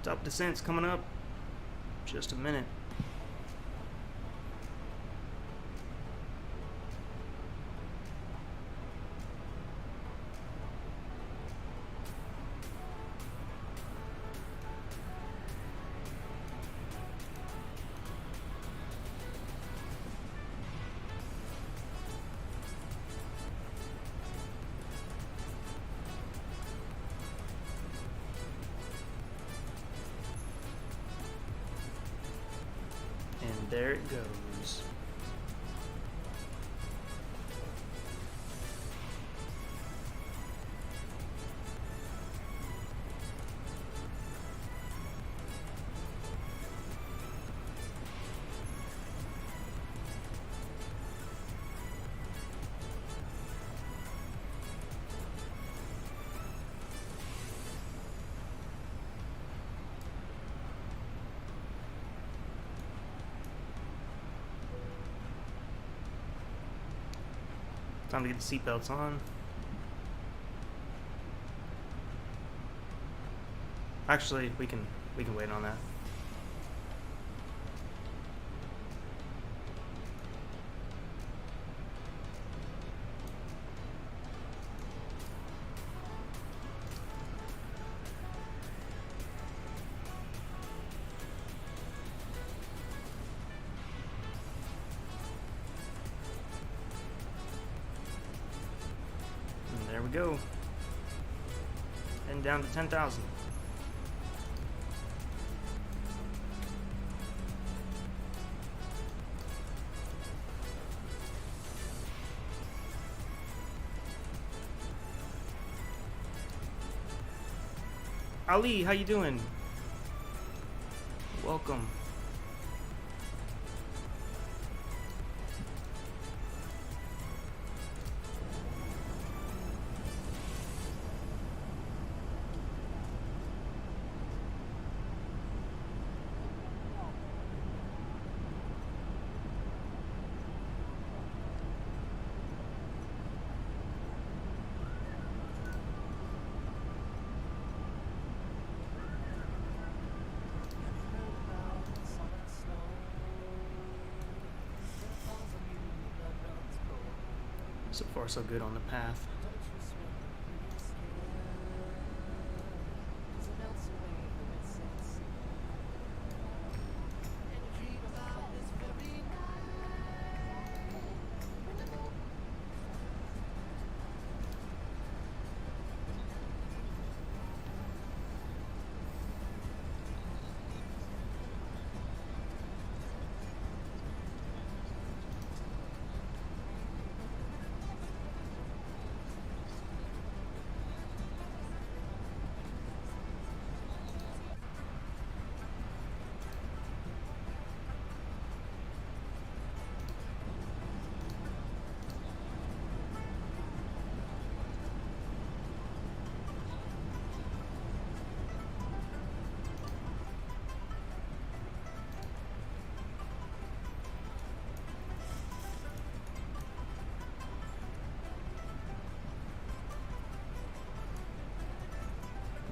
Top descent's coming up. Just a minute. There it goes. Time to get the seatbelts on. Actually, we can wait on that. And there we go. And down to 10,000. Ali, how you doing? Welcome. So far, so good on the path.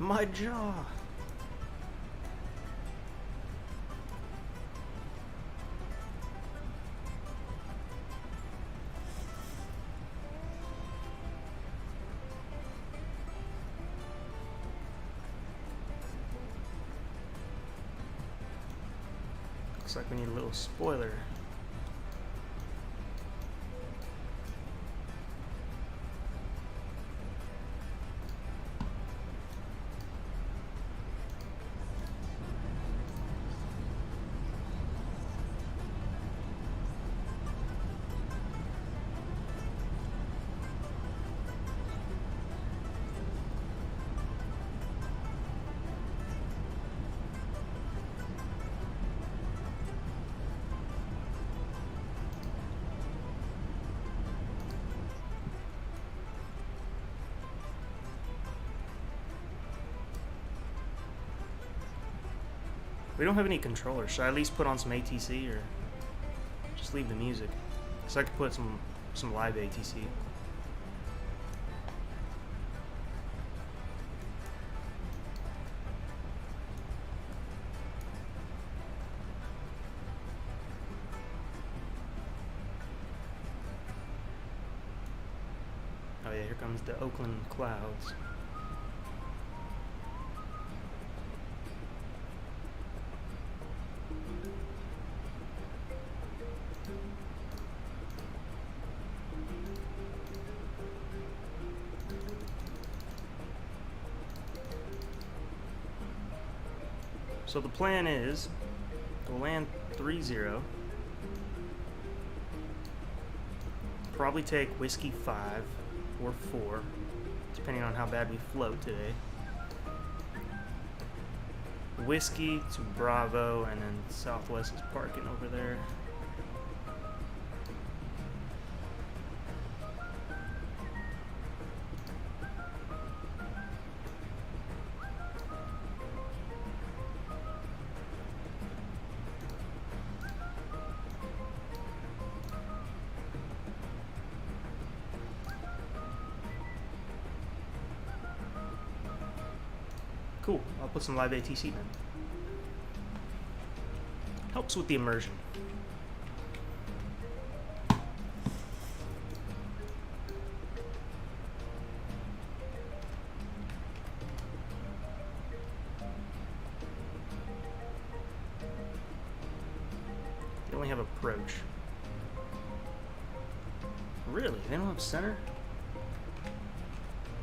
My jaw. Looks like we need a little spoiler. We don't have any controllers. Should I at least put on some ATC or just leave the music? So I could put some live ATC. Oh yeah, here comes the Oakland clouds. So the plan is we'll land 3-0. Probably take Whiskey 5 or 4, depending on how bad we float today. Whiskey to Bravo, and then Southwest is parking over there. Cool. I'll put some live ATC then. Helps with the immersion. They only have approach. Really? They don't have center?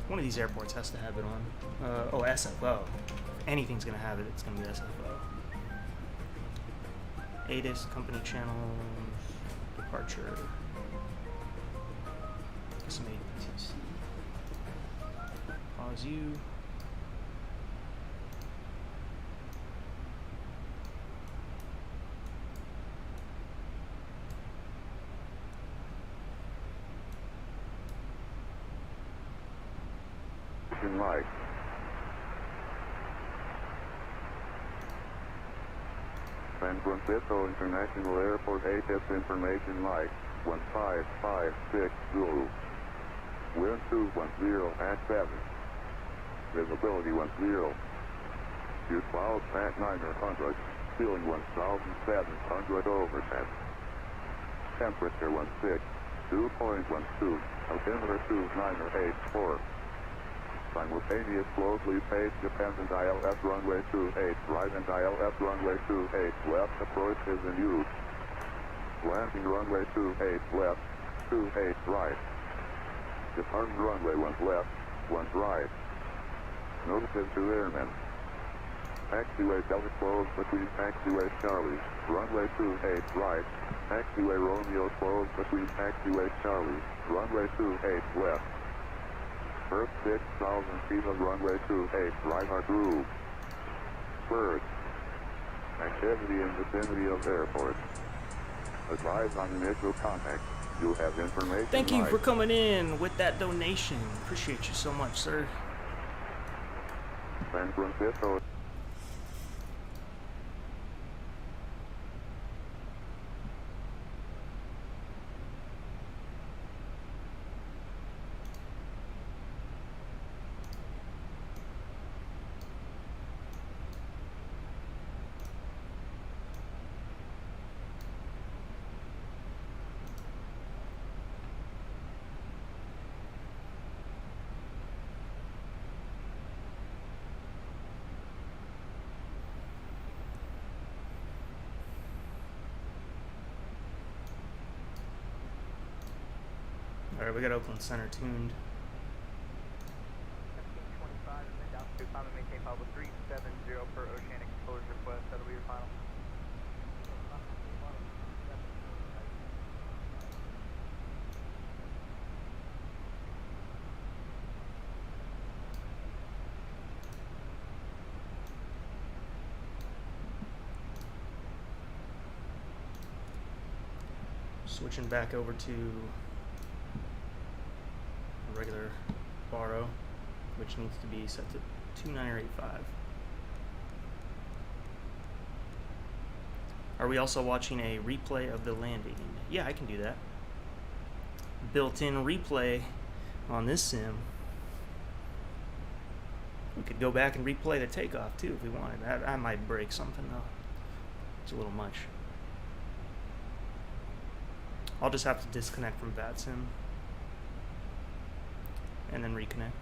One of these airports has to have it on. Oh, SFO. If anything's gonna have it, it's gonna be SFO. ATIS, company channels, departure. Some ATC. Pause you. Light. San Francisco International Airport ATIS information light 15560. Wind 210 at 7. Visibility 10. Use clouds at 900. Ceiling 1700 over 10. Temperature 16. 2.12. Altimeter 2984. Simultaneous closely page dependent ILS runway 28 right and ILS runway 28 left approach is in use. Landing runway 28 left, 28 right. Departing runway 1 left, 1 right. Notices to airmen. Taxiway Delta closed between taxiway Charlie, runway 28 right. Taxiway Romeo closed between taxiway Charlie, runway 28 left. First 6,000 feet of runway 28 right are through. Birds. Activity in vicinity of airport. Advise on initial contact. You have information. Thank you for coming in with that donation. Appreciate you so much, sir. San Francisco. Alright, we got Oakland Center tuned. 1525 and then down to climb and maintain level 370 per oceanic exposure request. That'll be your final. Switching back over to regular borrow, which needs to be set to 2985. Are we also watching a replay of the landing? Yeah, I can do that. Built-in replay on this sim. We could go back and replay the takeoff too if we wanted. I might break something though. It's a little much. I'll just have to disconnect from Vatsim and then reconnect.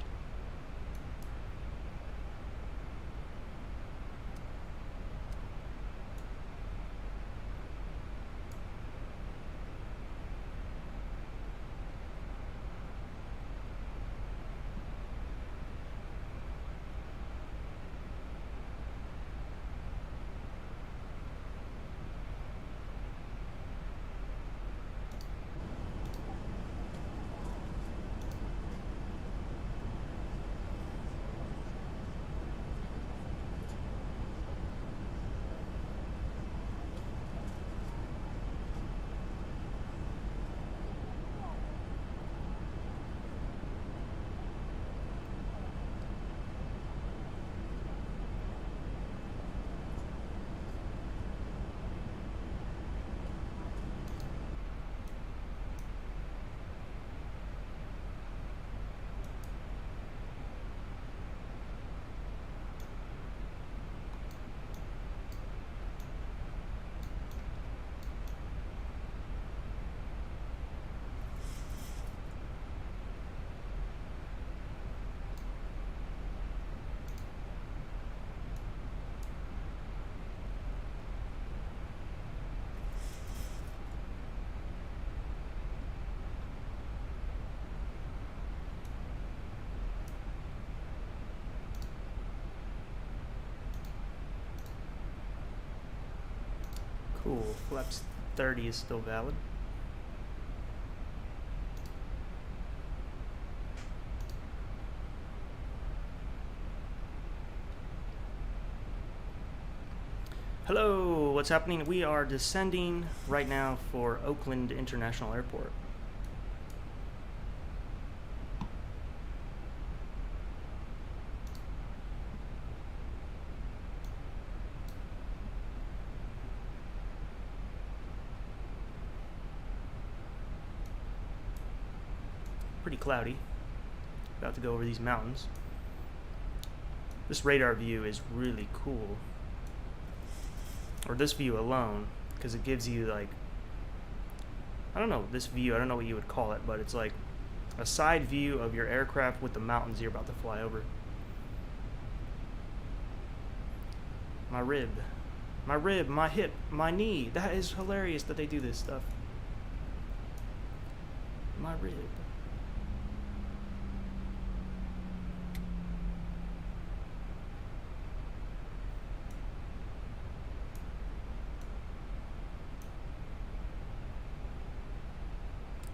Cool. Flaps 30 is still valid. Hello, what's happening? We are descending right now for Oakland International Airport. Pretty cloudy. About to go over these mountains. This radar view is really cool. Or this view alone, because it gives you like, I don't know, this view, I don't know what you would call it, but it's like a side view of your aircraft with the mountains you're about to fly over. My rib, my hip, my knee. That is hilarious that they do this stuff. My rib.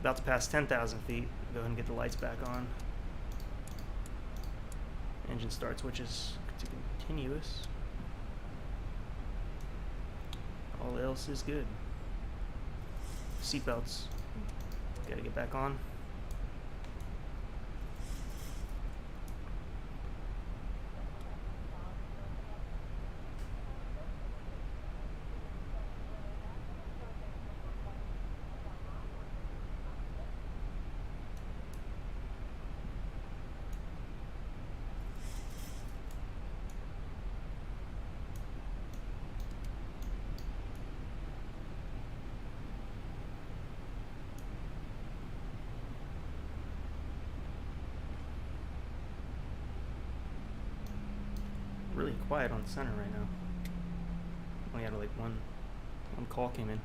About to pass 10,000 feet. Go ahead and get the lights back on. Engine start switch is continuous. All else is good. Seatbelts. Gotta get back on. Really quiet on center right now. Only had like one call came in.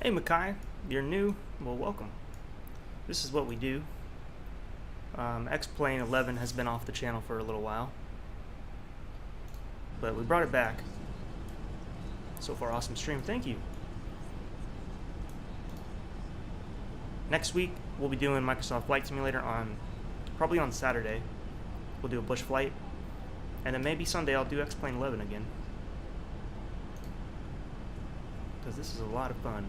Hey Makai, you're new? Well, welcome. This is what we do. X-Plane 11 has been off the channel for a little while, but we brought it back. So far, awesome stream. Thank you. Next week, we'll be doing Microsoft Flight Simulator probably on Saturday. We'll do a bush flight, and then maybe Sunday I'll do X-Plane 11 again, because this is a lot of fun.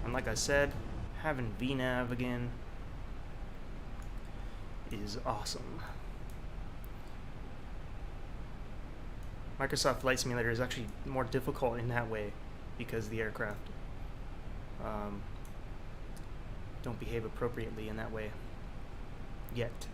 And like I said, having VNav again is awesome. Microsoft Flight Simulator is actually more difficult in that way because the aircraft don't behave appropriately in that way yet.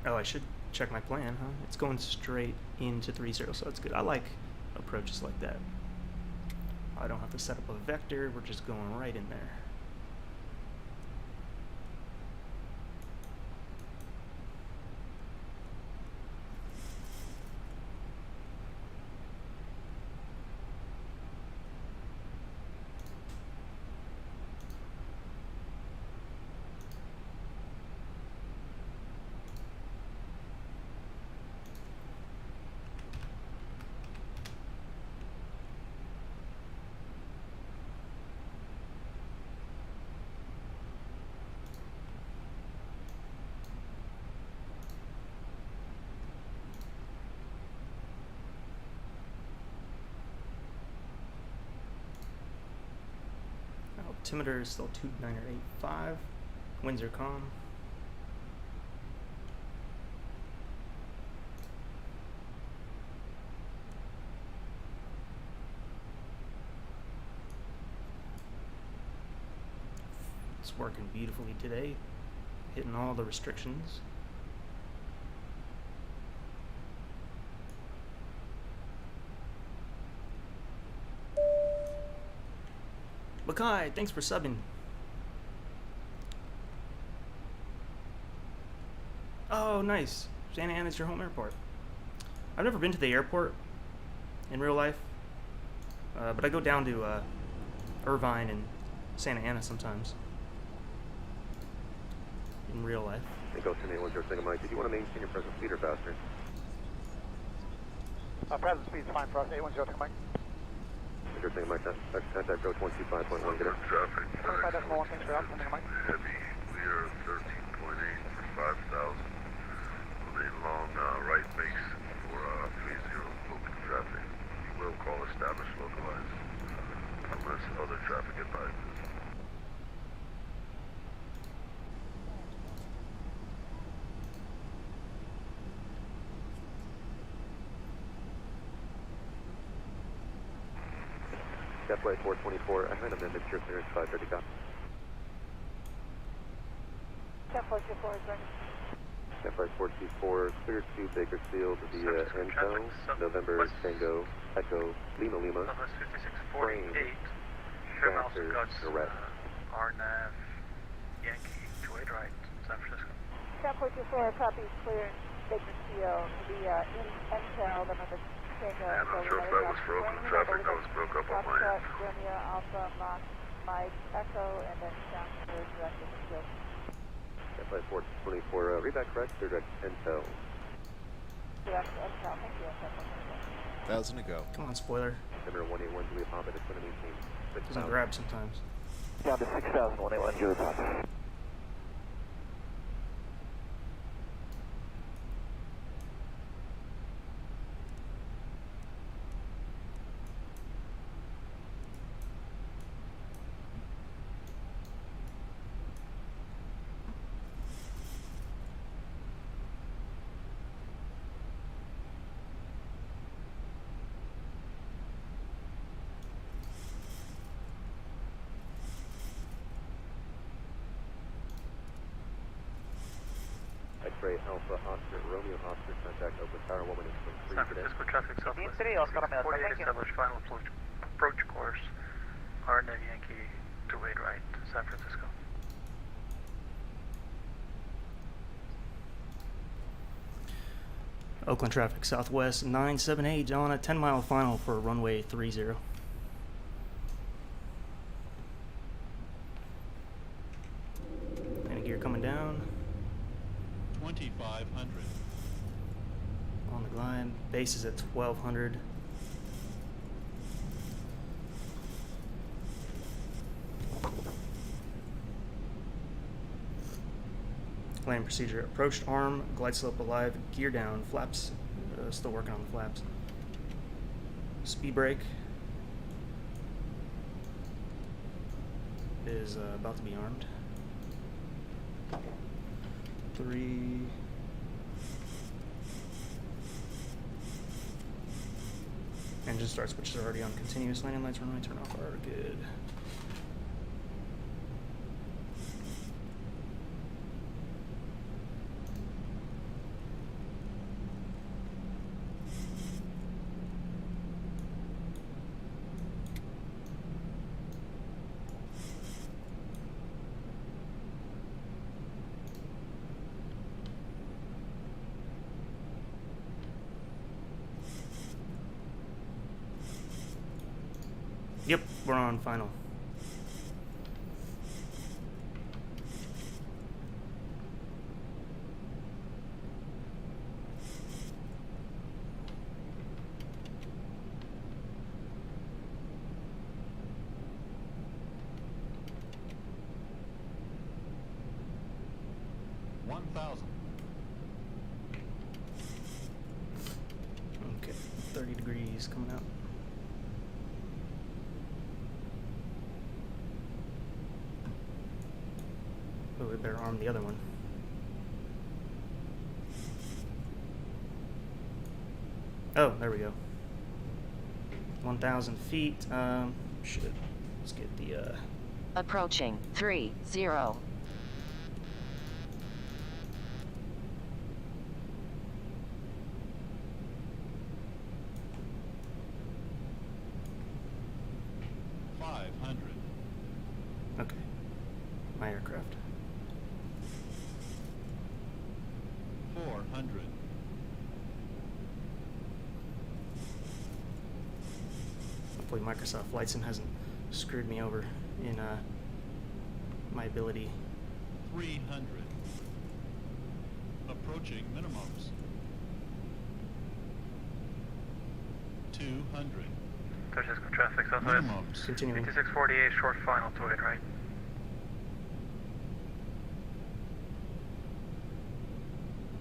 Oh, I should check my plan, huh? It's going straight into 30, so that's good. I like approaches like that. I don't have to set up a vector, we're just going right in there. Altimeter is still 2985. Winds are calm. It's working beautifully today, hitting all the restrictions. Makai, thanks for subbing. Oh, nice. Santa Ana's your home airport. I've never been to the airport in real life, but I go down to Irvine and Santa Ana sometimes. In real life. Go to anyone here saying, Mike, did you want to maintain your present speed or faster? Present speed's fine for us. 810 Mike. You're saying, Mike, contact go 125.1, get it? Traffic. 25.1, thanks for helping, Mike. Heavy, clear 13.8 for 5,000 with a long right base for 30 open traffic. You will call established localized unless other traffic advises. Flight 424, I had a amendment to your clearance 530 copy. 10.24 is ready. Flight 424, clear to Bakersfield via Enzo, November Tango, Echo, Lima Lima. Southwest 5648. Fair Mouse regards RNAV, Yankee, 28 right, San Francisco. 10.24, copy, clear Bakersfield via Intel, November Tango. I'm not sure if that was for Oakland traffic, that was broke up on my end. Romeo, Alpha, Mike, Echo, and then transfer directly to Field. Flight 424, read back correct, direct Intel. Direct Intel, thank you. 1,000 to go. Come on, spoiler. Number 181, Julia Pop, it's going to maintain 6,000. Doesn't grab sometimes. Down to 6,000, 181 Julia Pop. X-ray Alpha Oscar, Romeo Oscar, contact Oakland Tower, woman is from 3 San today. Francisco traffic southwest. City, Oscar, 48 established final approach course. RNAV Yankee, 28 right, San Francisco. Oakland traffic southwest 978 on a 10-mile final for runway 30. Landing gear coming down. 2,500. On the glide. Base is at 1,200. Landing procedure. Approached arm, glide slope alive, gear down, flaps, still working on the flaps. Speed brake is about to be armed. 3. Engine start switches are already on continuous. Landing lights, runway turn off are good. Yep, we're on final. Okay, 30 degrees coming out. Oh, we better arm the other one. Oh, there we go. 1,000 feet. Shit. Let's get the, Approaching 30. 500. Okay. My aircraft. 400. Hopefully Microsoft Flight Sim hasn't screwed me over in my ability. 300. Approaching minimums. 200. Touches traffic southwest. Minimums. Continuing. 5648, short final to it, right?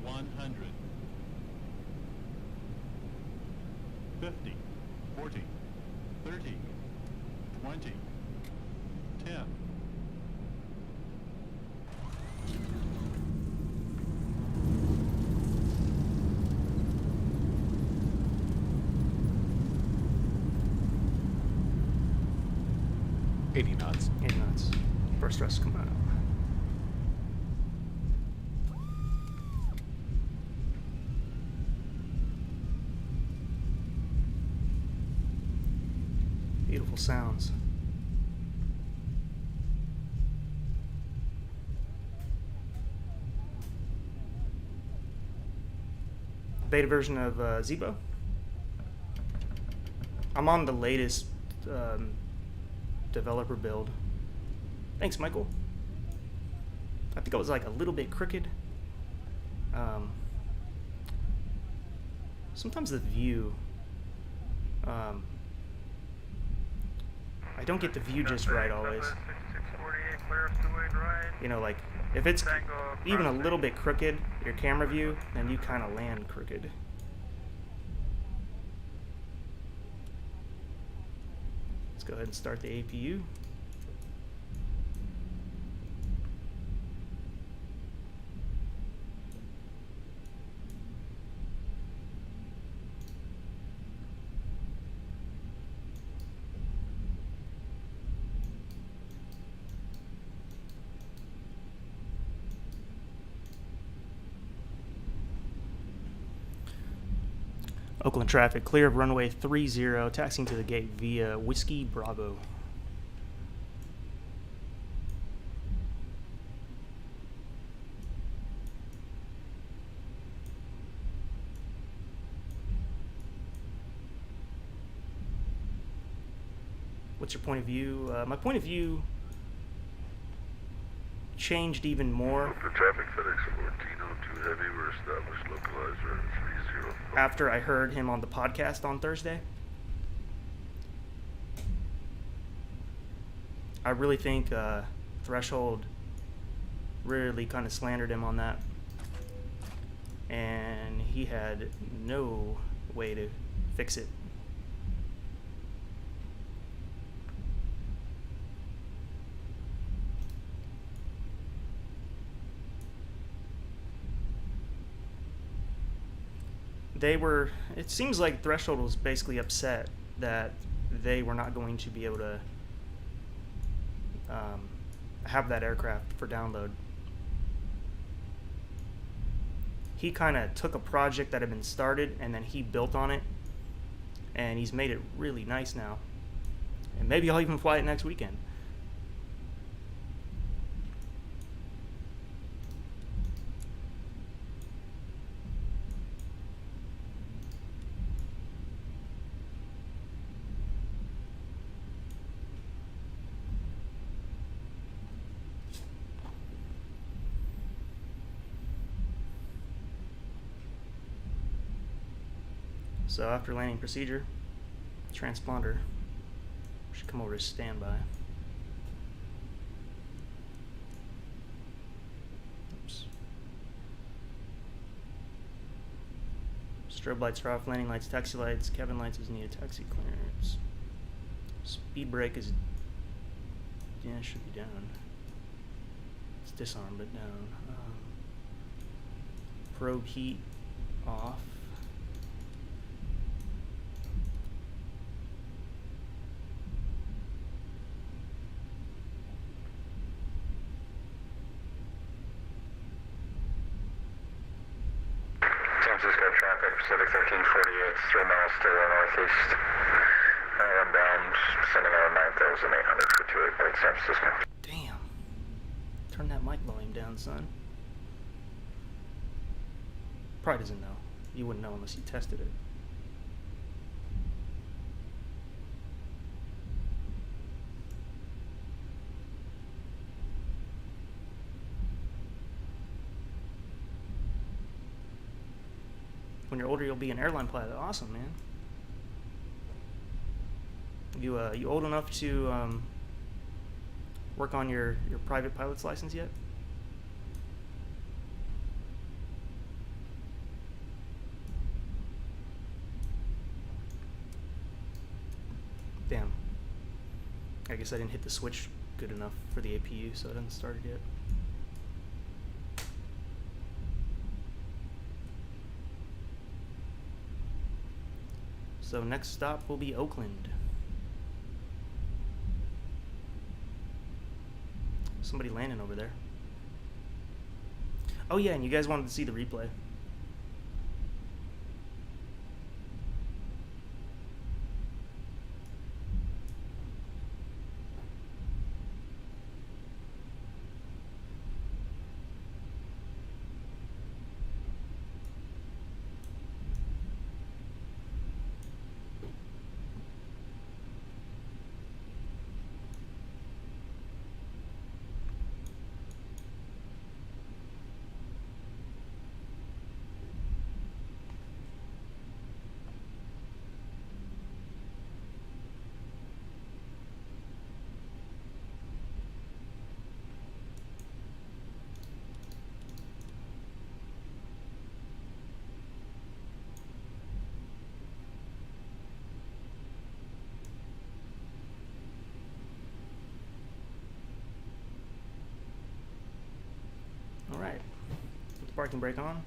100. 50. 40. 30. 20. 10. knots. 80 knots. First thrust come out. Beautiful sounds. Beta version of Zibo. I'm on the latest developer build. Thanks, Michael. I think I was like a little bit crooked. Sometimes the view, I don't get the view just right always. You know, like if it's even a little bit crooked, your camera view, then you kind of land crooked. Let's go ahead and start the APU. Oakland traffic, clear of runway 30, taxiing to the gate via Whiskey Bravo. What's your point of view? My point of view changed even more. The traffic FedEx 1402 heavy, we're established localizer 30. After I heard him on the podcast on Thursday. I really think Threshold really kind of slandered him on that. And he had no way to fix it. It seems like Threshold was basically upset that they were not going to be able to have that aircraft for download. He kind of took a project that had been started and then he built on it, and he's made it really nice now. And maybe I'll even fly it next weekend. So after landing procedure, transponder should come over to standby. Oops. Strobe lights are off, landing lights, taxi lights, cabin lights is needed, taxi clearance. Speed brake is, yeah, it should be down. It's disarmed but down. Probe heat off. San Francisco traffic, Pacific 1348, 3 miles to the northeast. Inbound, sending out 9,800 for 288 San Francisco. Damn. Turn that mic volume down, son. Probably doesn't know. You wouldn't know unless you tested it. When you're older, you'll be an airline pilot. Awesome, man. You old enough to work on your private pilot's license yet? Damn. I guess I didn't hit the switch good enough for the APU, so it hasn't started yet. So next stop will be Oakland. Somebody landing over there. Oh yeah, and you guys wanted to see the replay. Alright, put the parking brake on.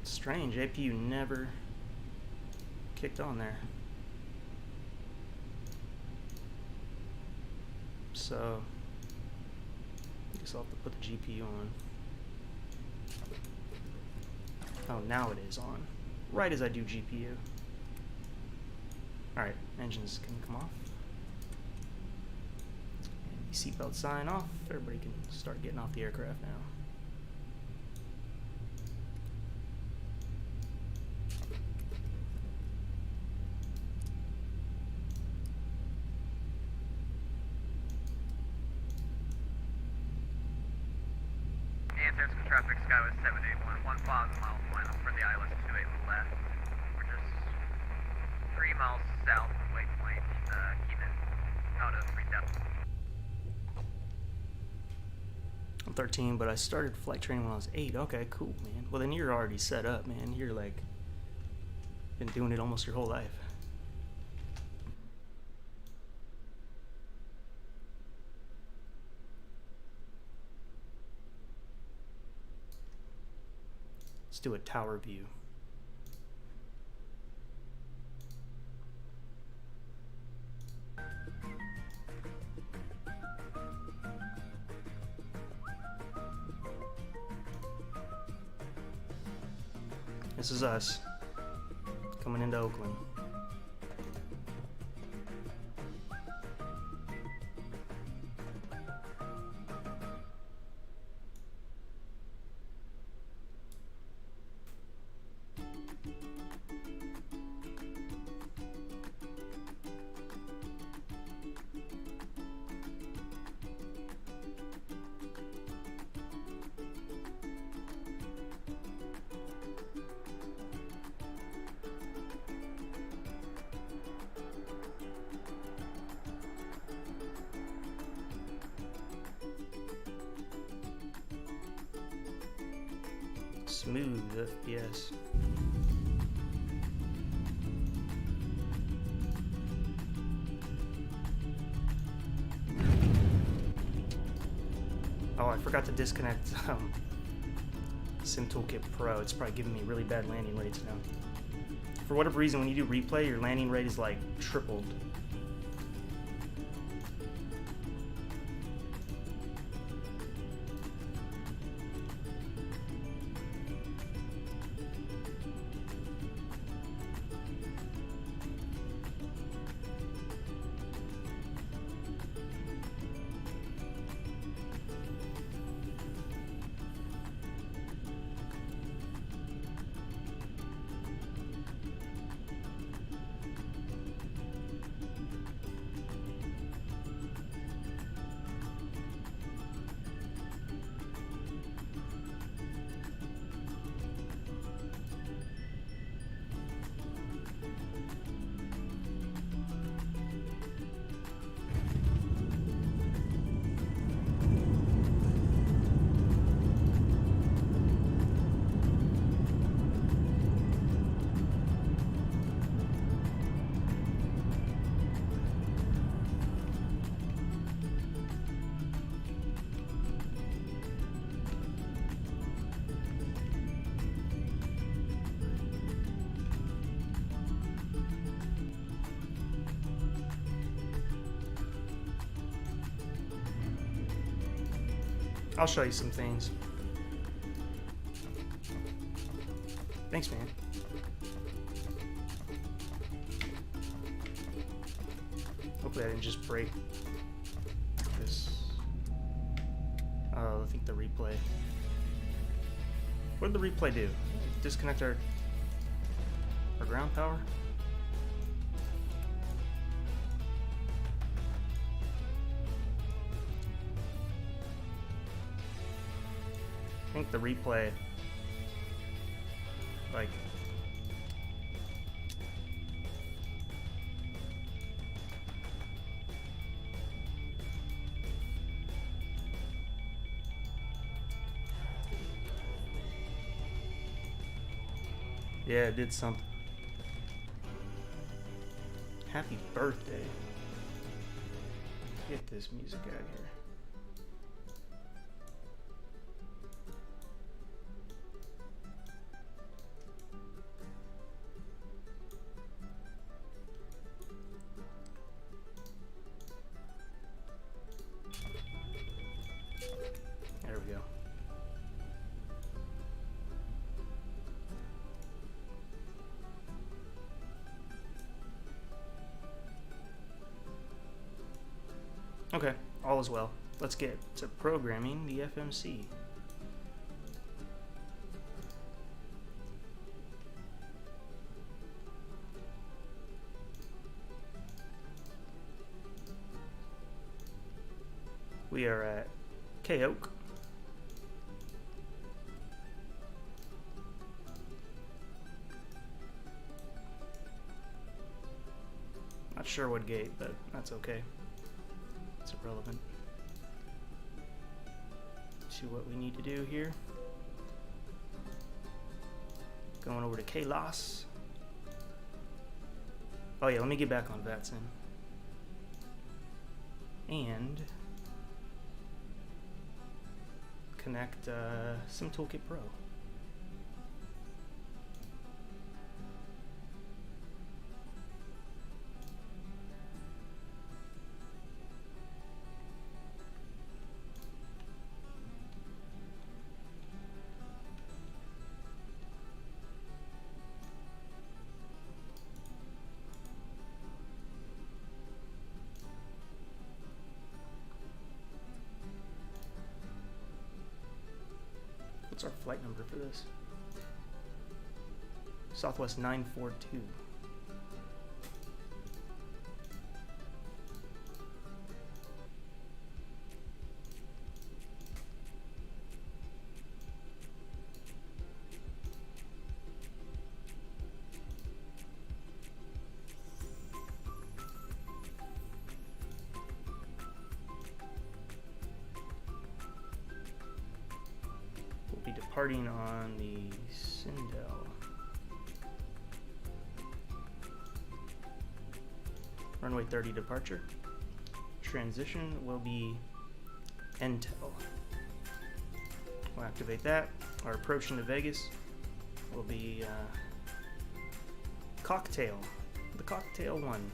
It's strange, APU never kicked on there. So, I guess I'll have to put the GPU on. Oh, now it is on. Right as I do GPU. Alright, engines can come off. Seatbelt sign off. Everybody can start getting off the aircraft now. And San Francisco traffic, Skyway 781, 1 mile final for the ILS 28 left. We're just 3 miles south of waypoint, keeping out of 3,000. I'm 13, but I started flight training when I was 8. Okay, cool, man. Well, then you're already set up, man. You're like, been doing it almost your whole life. Let's do a tower view. This is us coming into Oakland. Smooth FPS. Oh, I forgot to disconnect Sim Toolkit Pro. It's probably giving me really bad landing rates now. For whatever reason, when you do replay, your landing rate is like tripled. I'll show you some things. Thanks, man. Hopefully I didn't just break this. Oh, I think the replay. What did the replay do? Disconnect our ground power? I think the replay, like, yeah, it did something. Happy birthday. Get this music out of here. There we go. Okay, all is well. Let's get to programming the FMC. We are at KOAK. Not sure what gate, but that's okay. It's irrelevant to what we need to do here. Going over to KLAS. Oh yeah, let me get back on Vatsim. And connect Sim Toolkit Pro. What's our flight number for this? Southwest 942. departing on the Sindel. Runway 30 departure. Transition will be Intel. We'll activate that. Our approach into Vegas will be Cocktail. The Cocktail 1.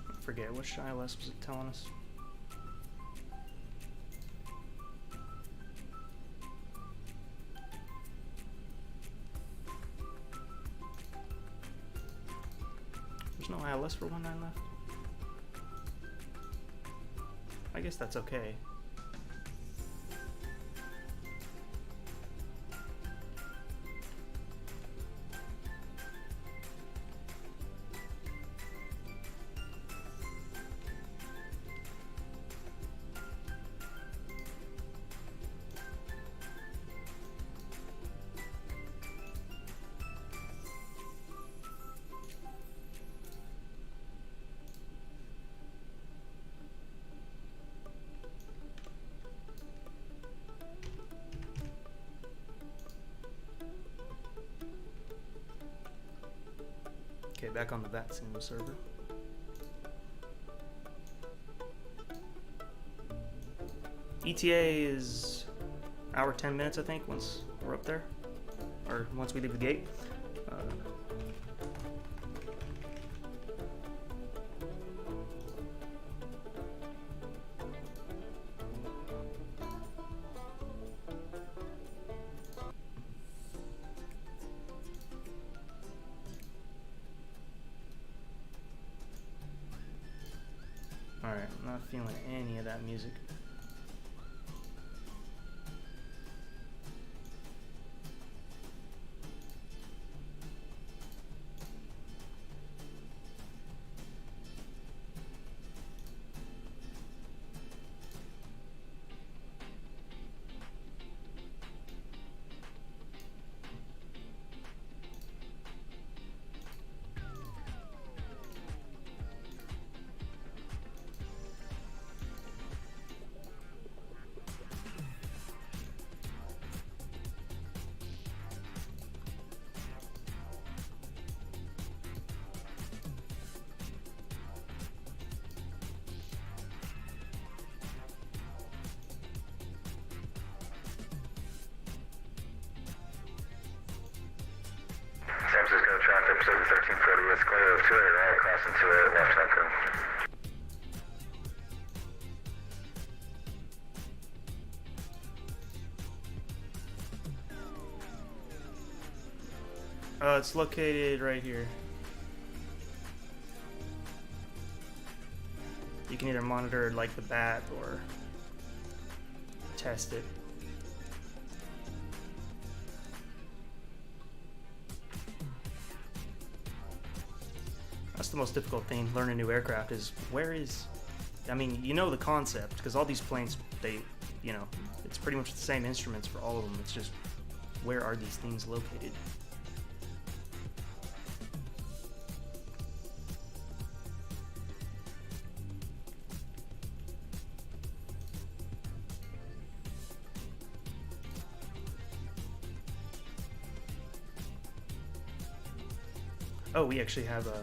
I forget which ILS was it telling us? There's no ILS for 19 left. I guess that's okay. Okay, back on the Vatsim server. ETA is hour 10 minutes, I think, once we're up there, or once we leave the gate. Alright, I'm not feeling any of that music. San Francisco traffic, Pacific 1340 is clear of 200 right, crossing to it, left hand turn. It's located right here. You can either monitor like the bat or test it. That's the most difficult thing learning a new aircraft is where is, I mean, you know the concept because all these planes, they, you know, it's pretty much the same instruments for all of them. It's just where are these things located? Oh, we actually have a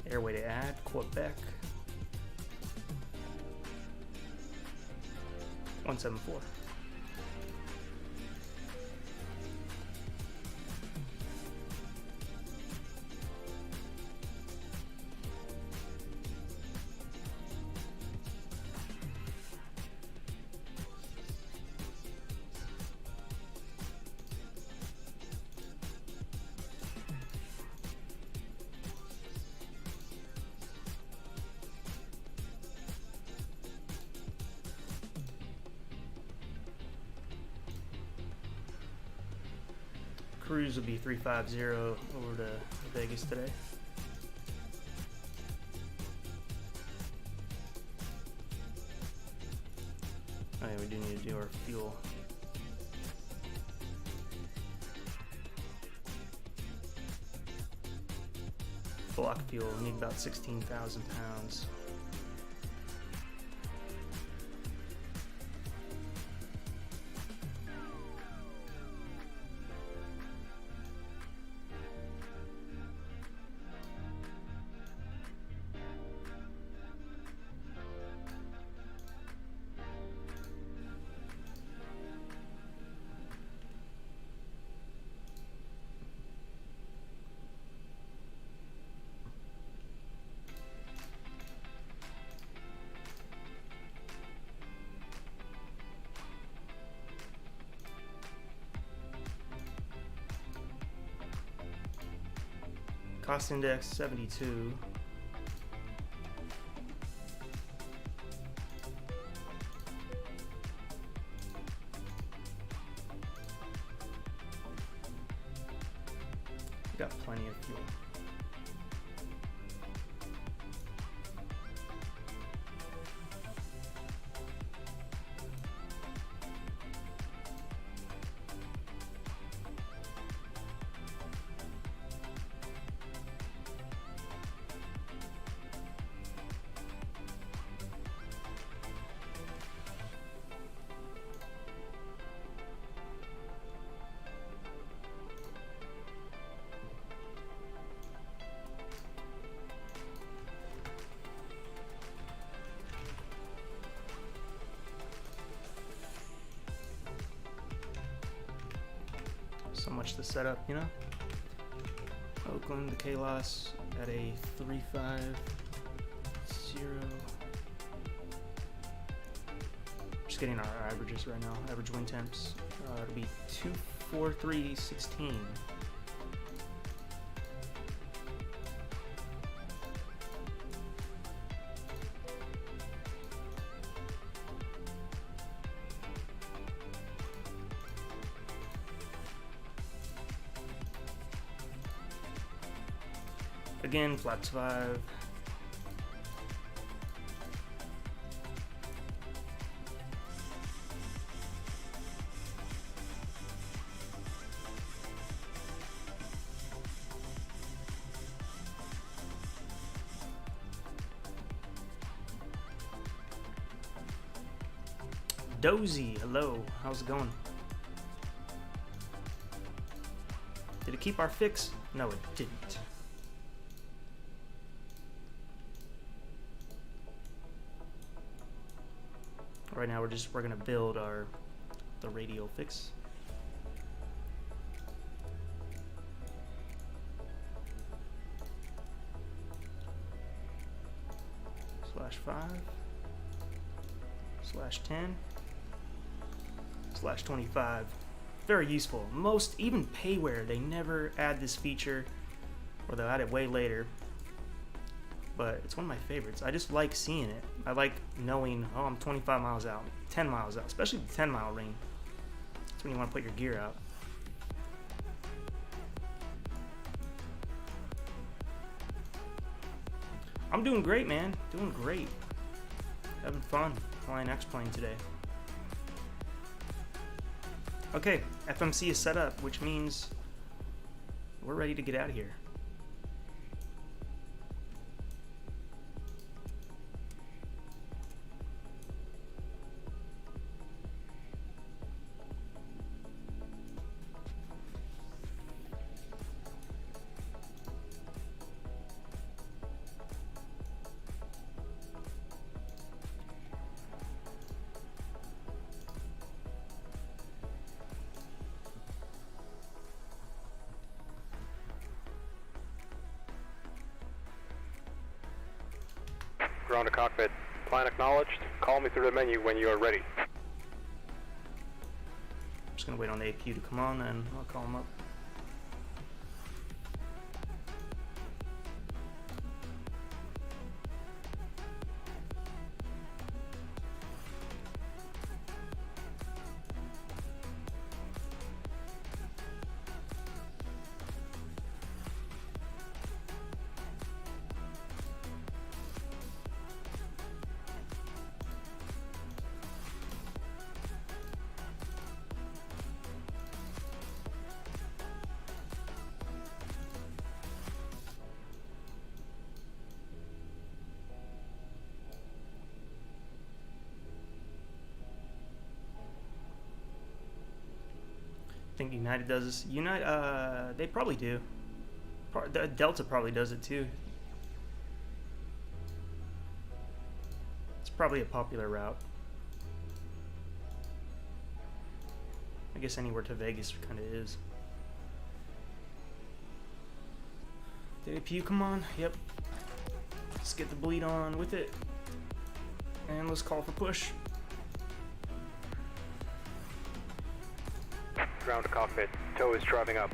airway to add, Quebec 174. Cruise will be 350 over to Vegas today. Oh yeah, we do need to do our fuel. block fuel. I need about 16,000 pounds. Cost index 72. Got plenty of fuel. So much to set up, you know? Oakland, the KLAS at a 350. Just getting our averages right now. Average wind temps. It'll be 243.16. Again, flaps 5. Dozy, hello, how's it going? Did it keep our fix? No, it didn't. Right now we're gonna build the radial fix. /5 /10 /25. Very useful. Most, even payware, they never add this feature, or they'll add it way later. But it's one of my favorites. I just like seeing it. I like knowing, oh, I'm 25 miles out, 10 miles out, especially the 10-mile ring. That's when you want to put your gear out. I'm doing great, man. Doing great. Having fun flying X-Plane today. Okay, FMC is set up, which means we're ready to get out of here. Ground to cockpit. Plan acknowledged. Call me through the menu when you are ready. I'm just gonna wait on the APU to come on, and I'll call him up. think United does this. They probably do. Delta probably does it too. It's probably a popular route. I guess anywhere to Vegas kind of is. DAPU, come on. Yep. Let's get the bleed on with it. And let's call for push. Ground to cockpit. Tow is driving up.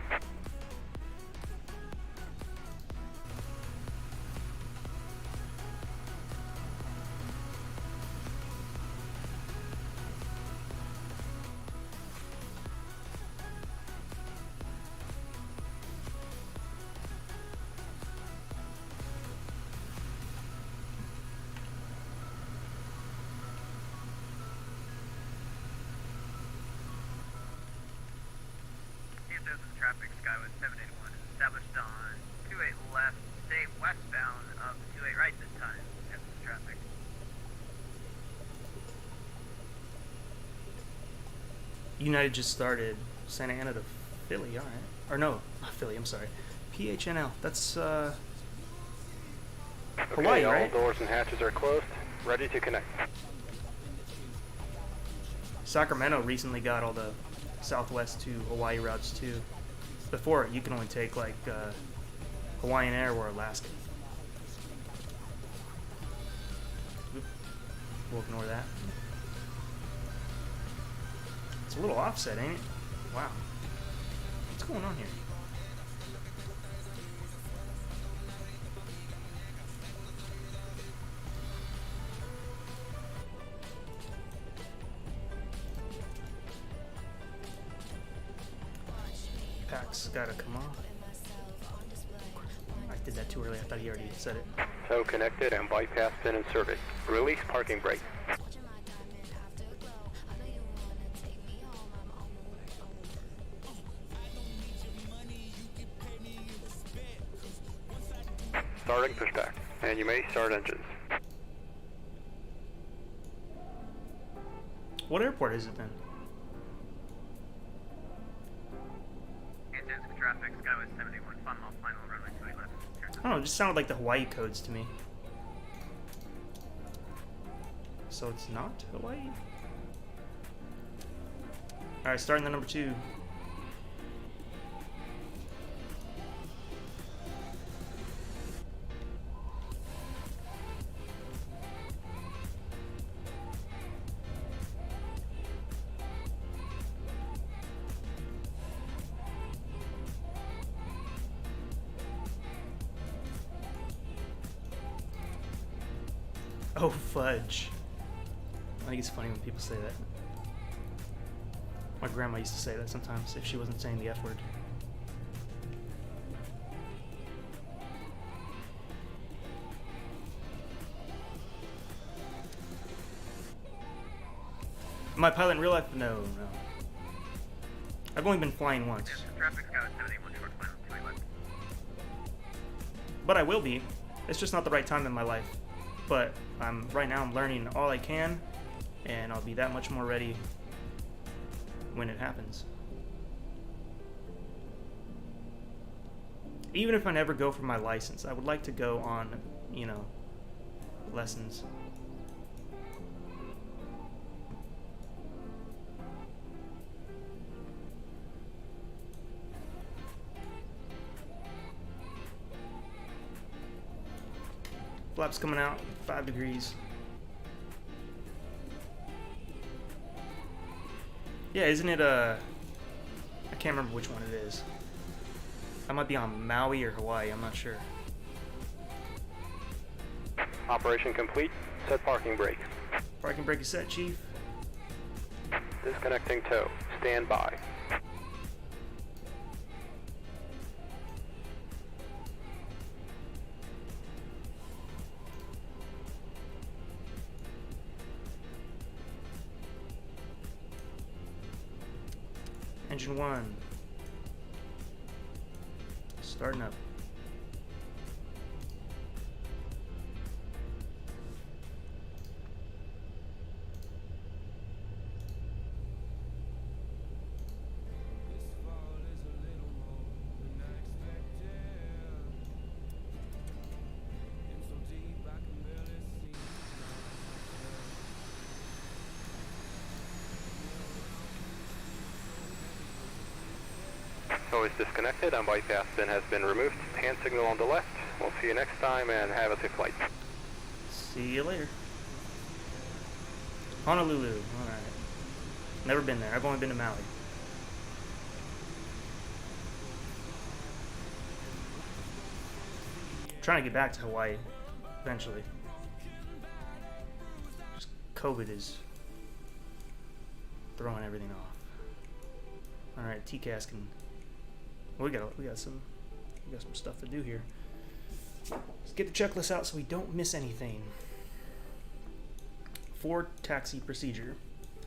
There's some traffic, Skyway 781 is established on 28 left, stay westbound up 28 right this time. There's some traffic. United just started Santa Ana to Philly, alright. Or no, not Philly, I'm sorry. PHNL, that's Hawaii, all right? doors and hatches are closed, ready to connect. Sacramento recently got all the Southwest to Hawaii routes too. Before, you can only take like Hawaiian Air or Alaska. Oop. We'll ignore that. It's a little offset, ain't it? Wow. What's going on here? Pack's gotta come off. I did that too early. I thought he already said it. Tow connected and bypass pin in service. Release parking brake. Starting pushback, and you may start engines. What airport is it then? Traffic, Skyway 71, final runway 28 left. I don't know, it just sounded like the Hawaii codes to me. So it's not Hawaii? Alright, starting the number 2. Oh, fudge. I think it's funny when people say that. My grandma used to say that sometimes if she wasn't saying the F word. Am I pilot in real life? No. I've only been flying once. Traffic, Skyway 71, short final 28 left. But I will be. It's just not the right time in my life. But right now I'm learning all I can, and I'll be that much more ready when it happens. Even if I never go for my license, I would like to go on, lessons. Flaps coming out, 5 degrees. Yeah, isn't it I can't remember which one it is. I might be on Maui or Hawaii, I'm not sure. Operation complete. Set parking brake. Parking brake is set, Chief. Disconnecting tow. Stand by. Engine 1. Starting up. echo is disconnected and bypass bin has been removed. Hand signal on the left. We'll see you next time and have a safe flight. See you later. Honolulu. Alright. Never been there. I've only been to Maui. I'm trying to get back to Hawaii eventually. Just COVID is throwing everything off. Alright, TCAS can... We got some stuff to do here. Let's get the checklist out so we don't miss anything. 4 taxi procedure.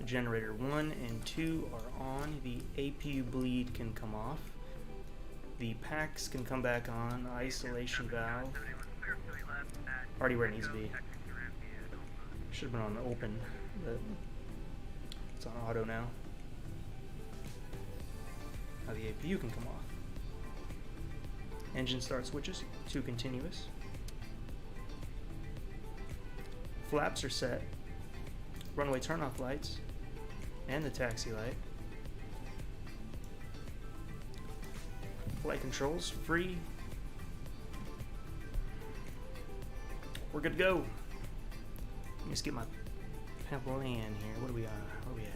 Generator 1 and 2 are on. The APU bleed can come off. The packs can come back on. Isolation valve. Already where it needs to be. Should have been on open, but it's on auto now. Now the APU can come off. Engine start switches, 2 continuous. Flaps are set. Runway turnoff lights and the taxi light. Flight controls free. We're good to go. Let me just get my pamphlet in here. What do we got? Where we at?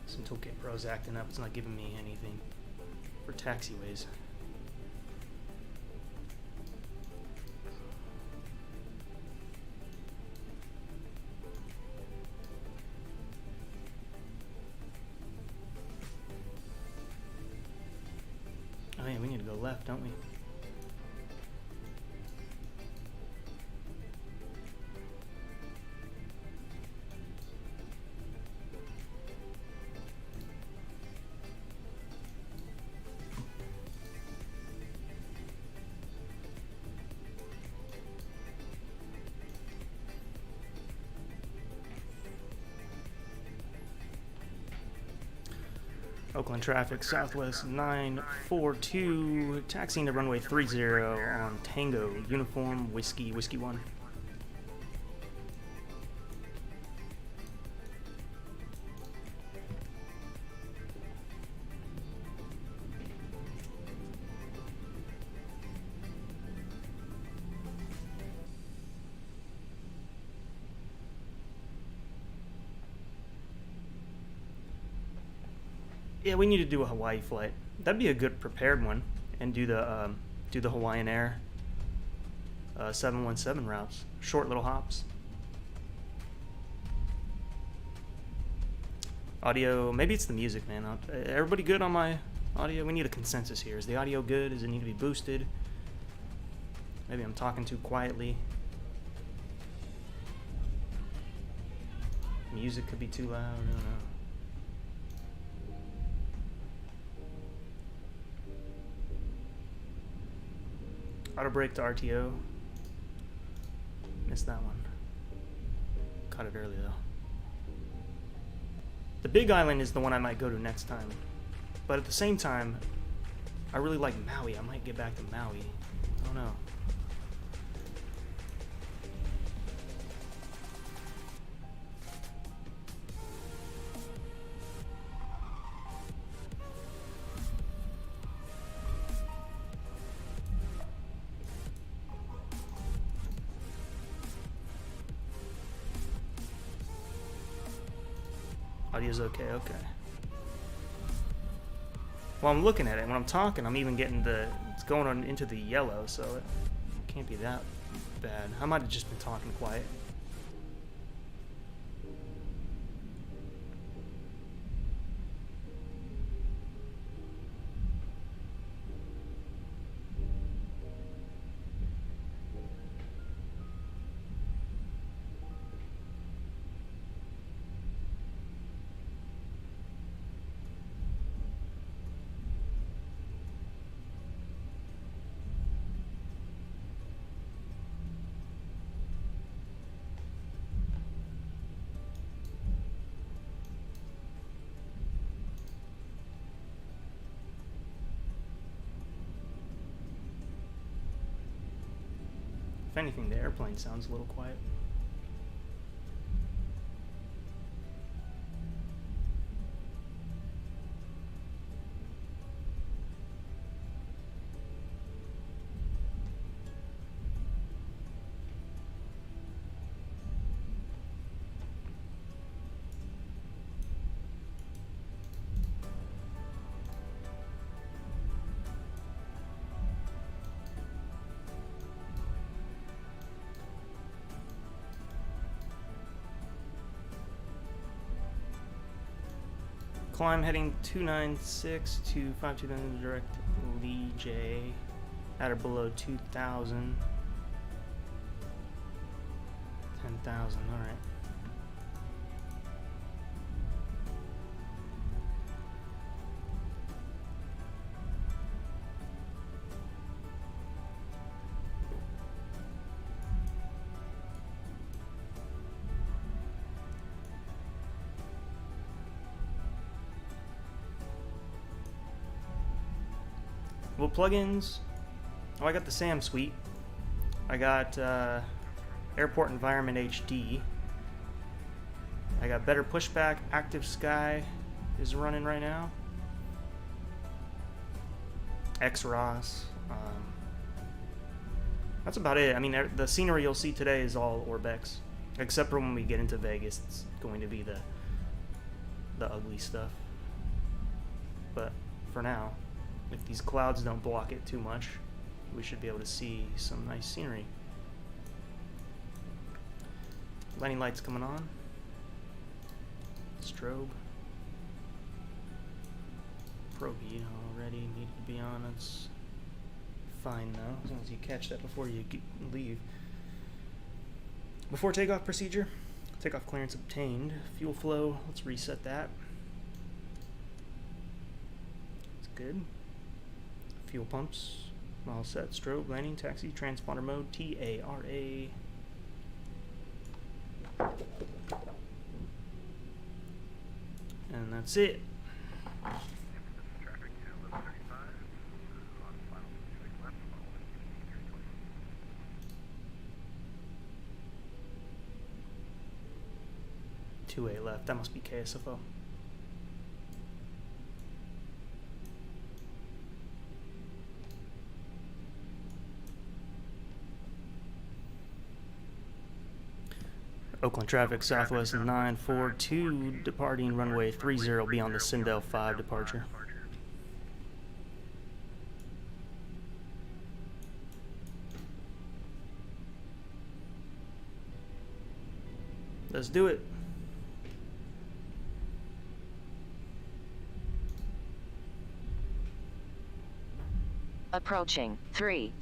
Some Toolkit Pro's acting up. It's not giving me anything for taxiways. Oh yeah, we need to go left, don't we? Oakland traffic, Southwest 942, taxiing to runway 30 on Tango, uniform, Whiskey 1. Yeah, we need to do a Hawaii flight. That'd be a good prepared one, and do the Hawaiian Air 717 routes, short little hops. Audio, maybe it's the music, man. Everybody good on my audio? We need a consensus here. Is the audio good? Does it need to be boosted? Maybe I'm talking too quietly. Music could be too loud. I don't know. Auto brake to RTO. Missed that one. Caught it early though. The Big Island is the one I might go to next time. But at the same time, I really like Maui. I might get back to Maui. I don't know. Audio's okay. Well, I'm looking at it. When I'm talking, I'm even getting it's going on into the yellow, so it can't be that bad. I might have just been talking quiet. If anything, the airplane sounds a little quiet. Climb heading 296 to 529 direct Lee J at or below 2,000. 10,000, alright. Well, plugins. Oh, I got the SAM suite. I got Airport Environment HD. I got Better Pushback. Active Sky is running right now. XROS. That's about it. I mean, the scenery you'll see today is all Orbx, except for when we get into Vegas. It's going to be the ugly stuff. But for now, if these clouds don't block it too much, we should be able to see some nice scenery. Landing lights coming on. Strobe. Probe already needed to be on. It's fine though, as long as you catch that before you leave. Before takeoff procedure, takeoff clearance obtained. Fuel flow, let's reset that. That's good. Fuel pumps, all set. Strobe, landing, taxi, transponder mode, TARA. And that's it. Traffic to 1135 on final Pacific left, following 2A left, that must be KSFO. Oakland traffic, Southwest 942, departing runway 30 beyond the Sindel 5 departure. Let's do it. Approaching 30.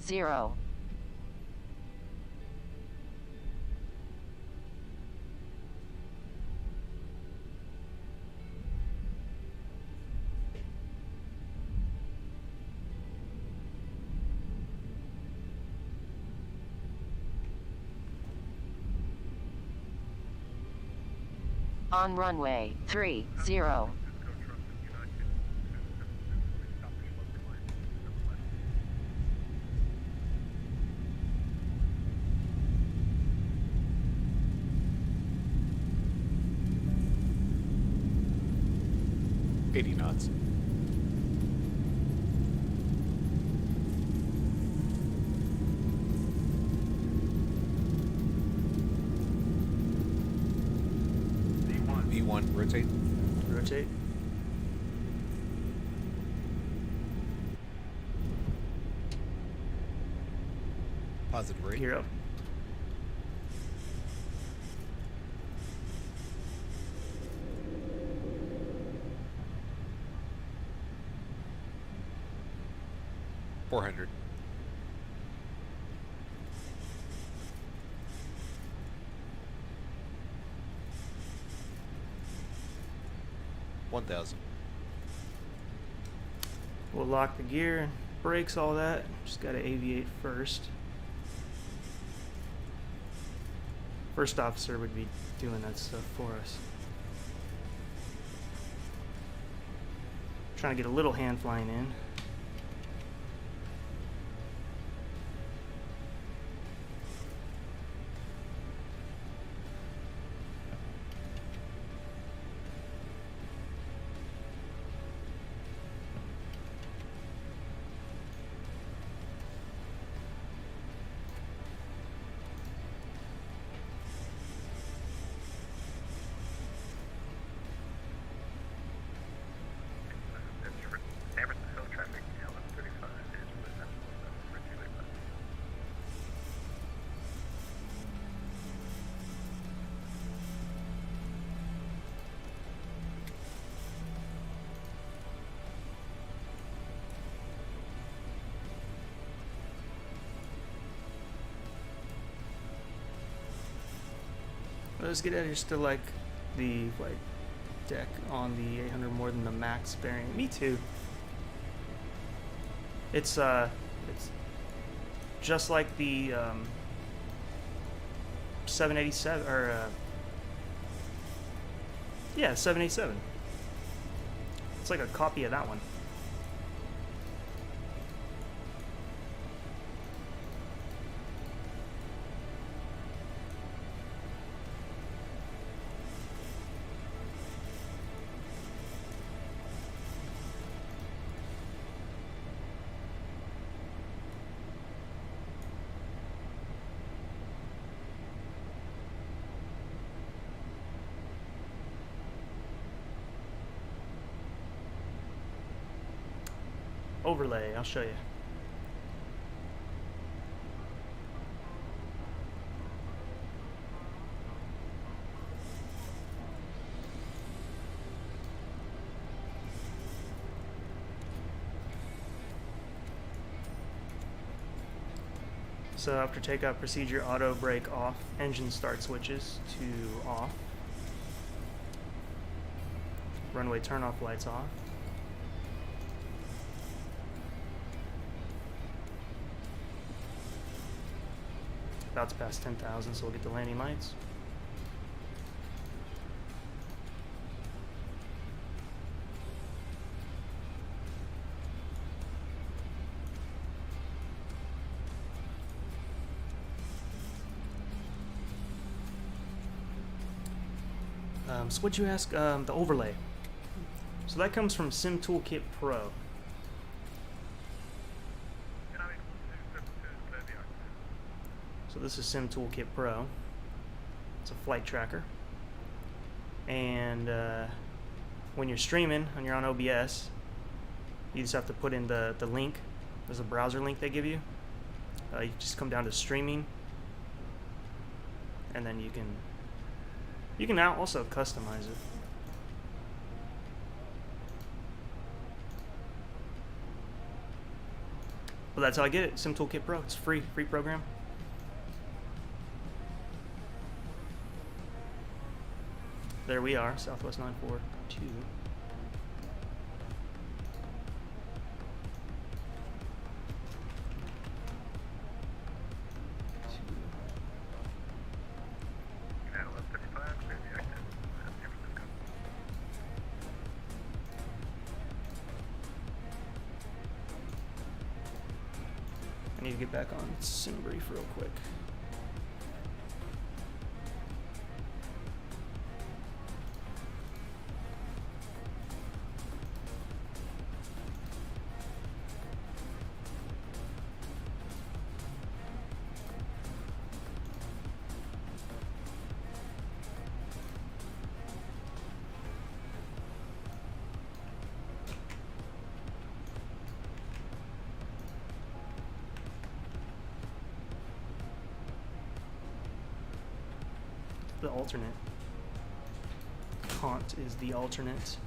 On runway 30. knots. V1, rotate. Rotate. Positive rate. Gear up. $400. $1,000. We'll lock the gear, brakes, all that. Just gotta aviate first. First officer would be doing that stuff for us. Trying to get a little hand flying in. Let's get out of here. Still like the flight deck on the 800 more than the max variant. Me too. It's just like the 787 or yeah, 787. It's like a copy of that one. Overlay, I'll show you. So after takeoff procedure, auto brake off, engine start switches to off, runway turn off lights off. About to pass 10,000, so we'll get the landing lights. So what'd you ask? The overlay. So that comes from Sim Toolkit Pro. So this is Sim Toolkit Pro. It's a flight tracker. And when you're streaming and you're on OBS, you just have to put in the link. There's a browser link they give you. You just come down to streaming, and then you can now also customize it. But that's how I get it. Sim Toolkit Pro. It's free program. There we are, Southwest 942. I need to get back on SimBrief real quick. The alternate. Kant is the alternate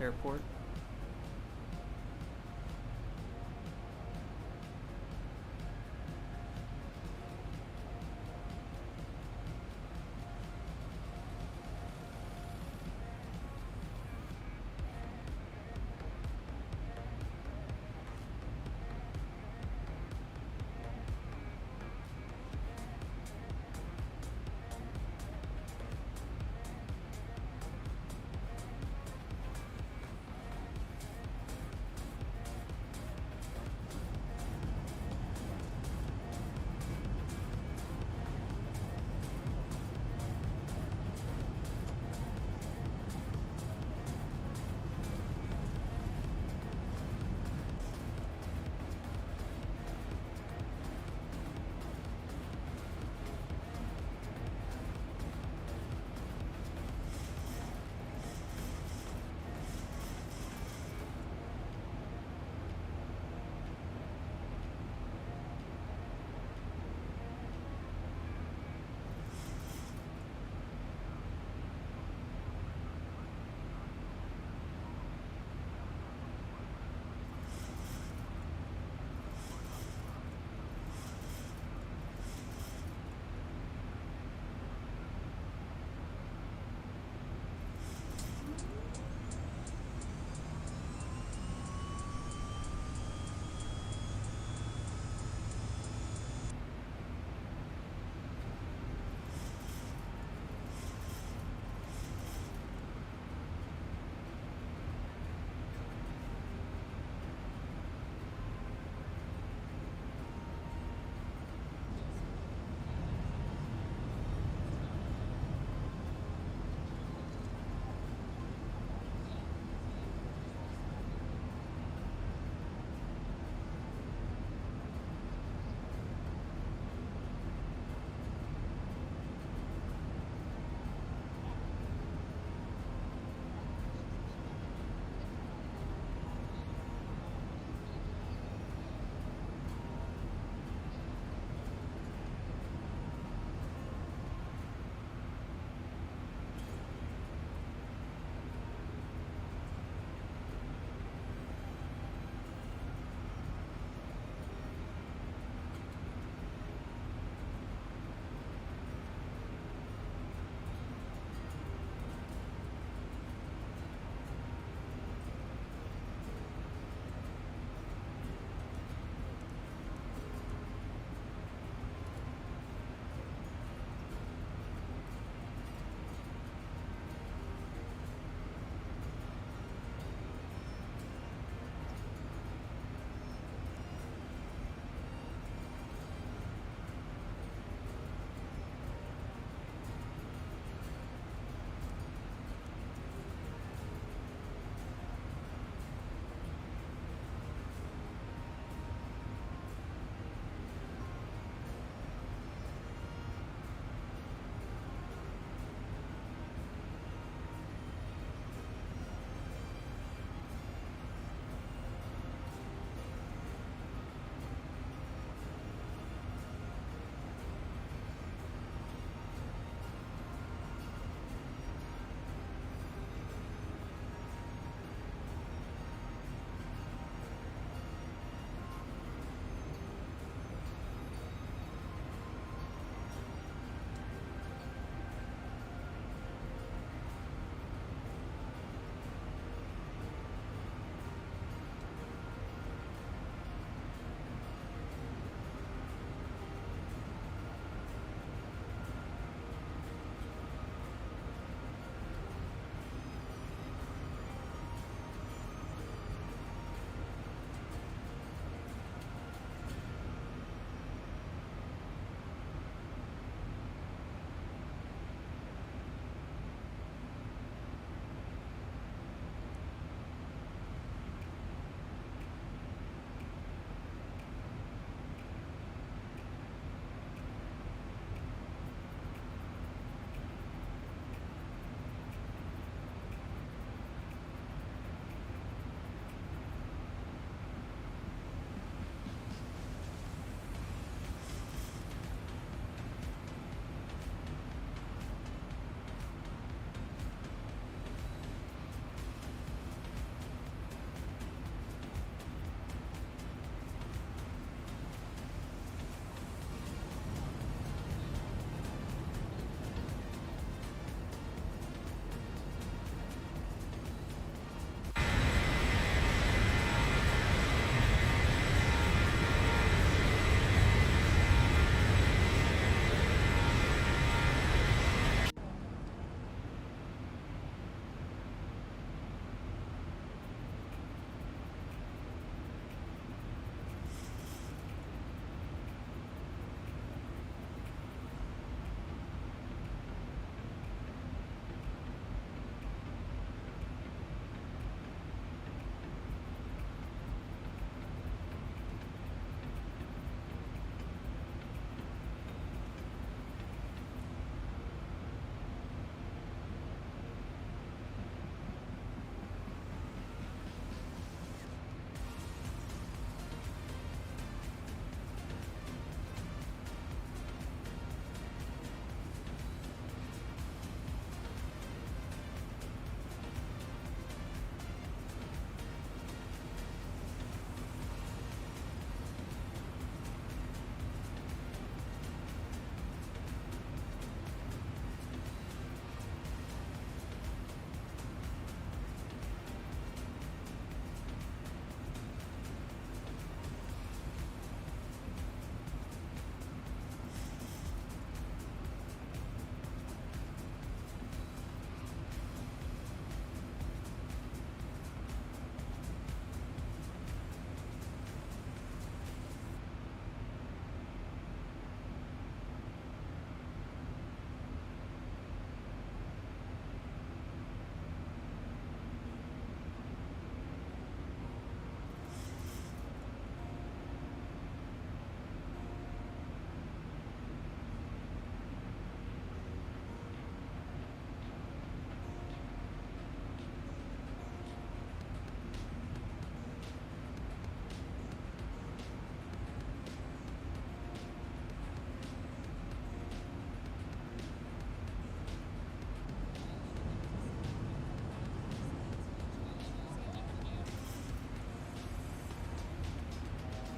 airport.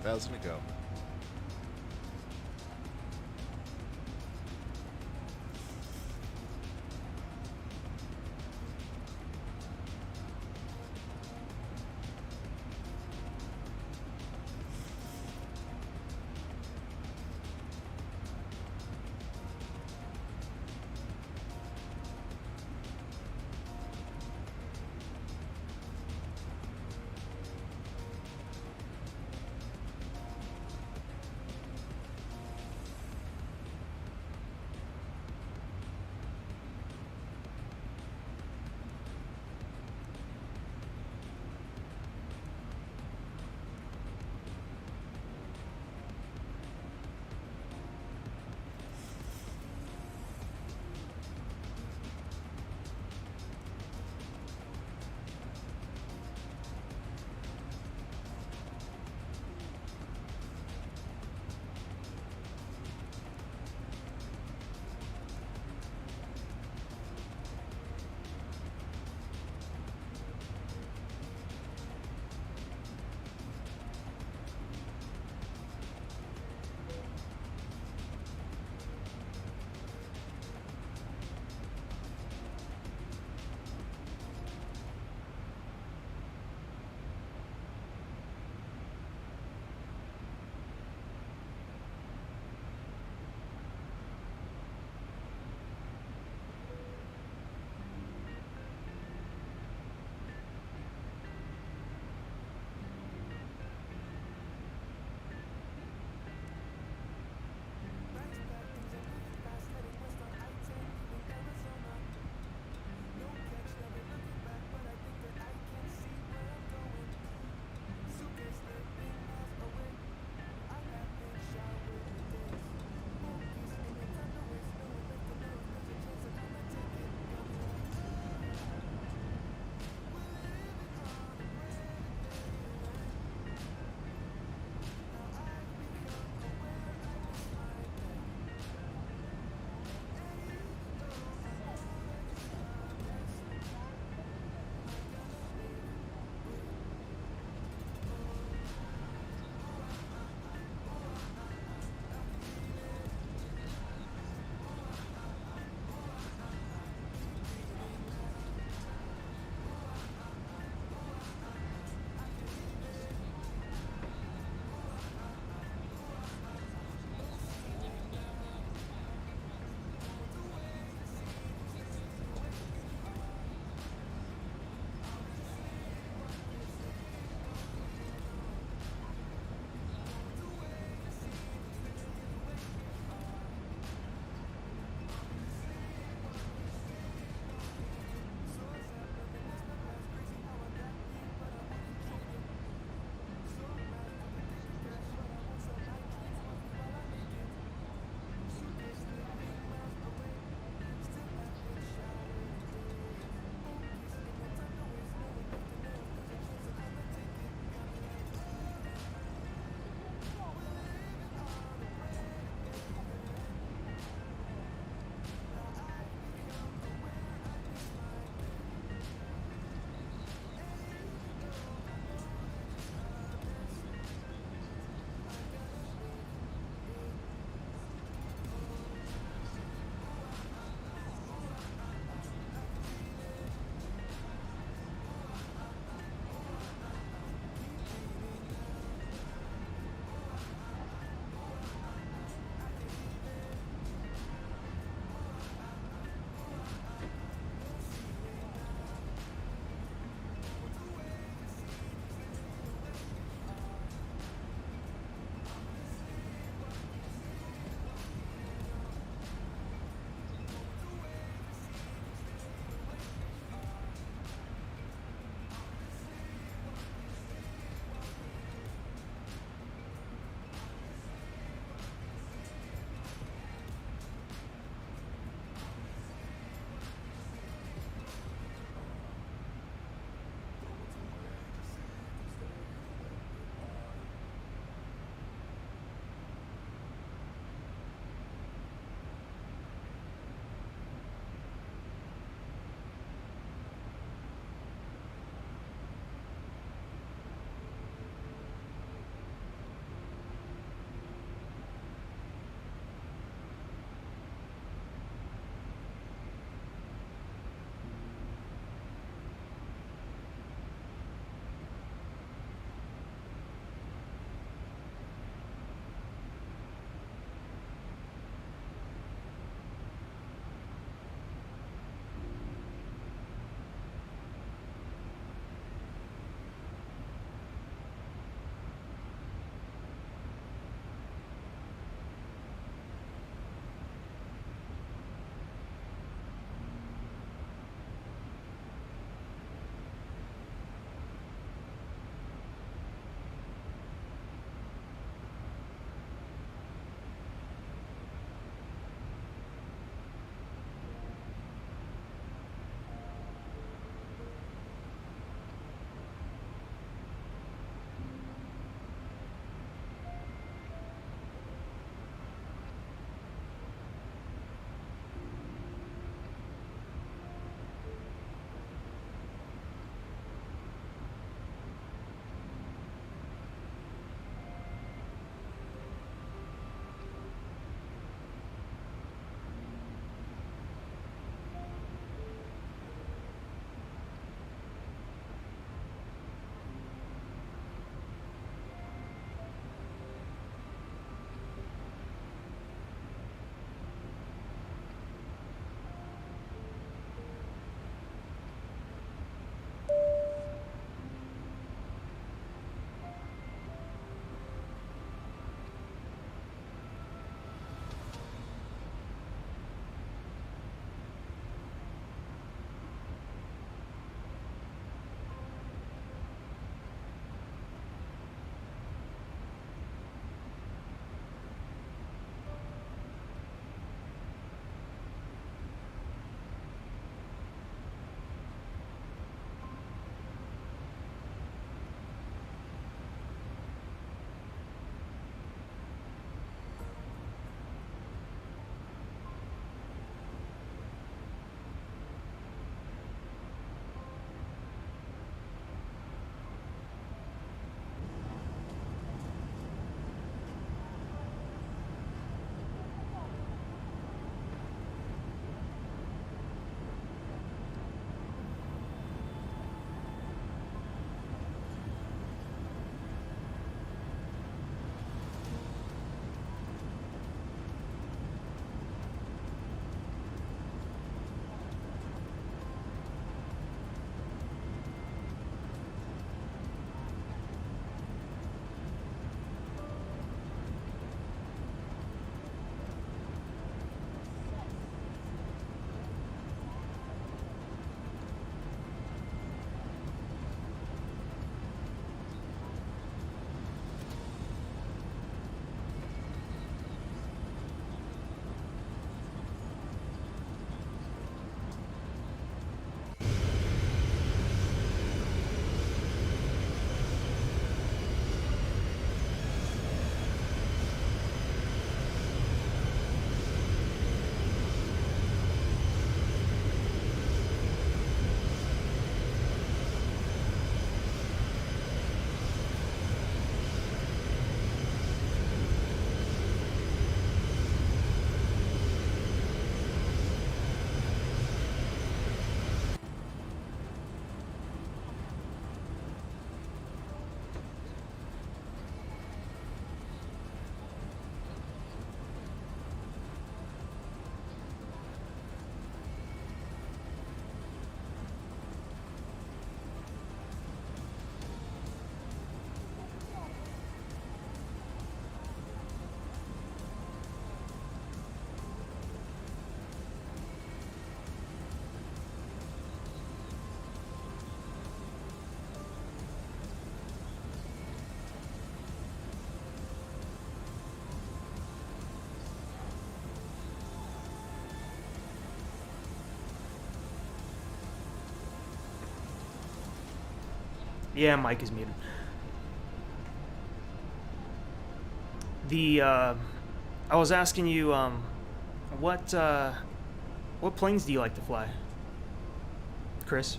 1,000 to go. Yeah, mic is muted. I was asking you, what planes do you like to fly? Chris?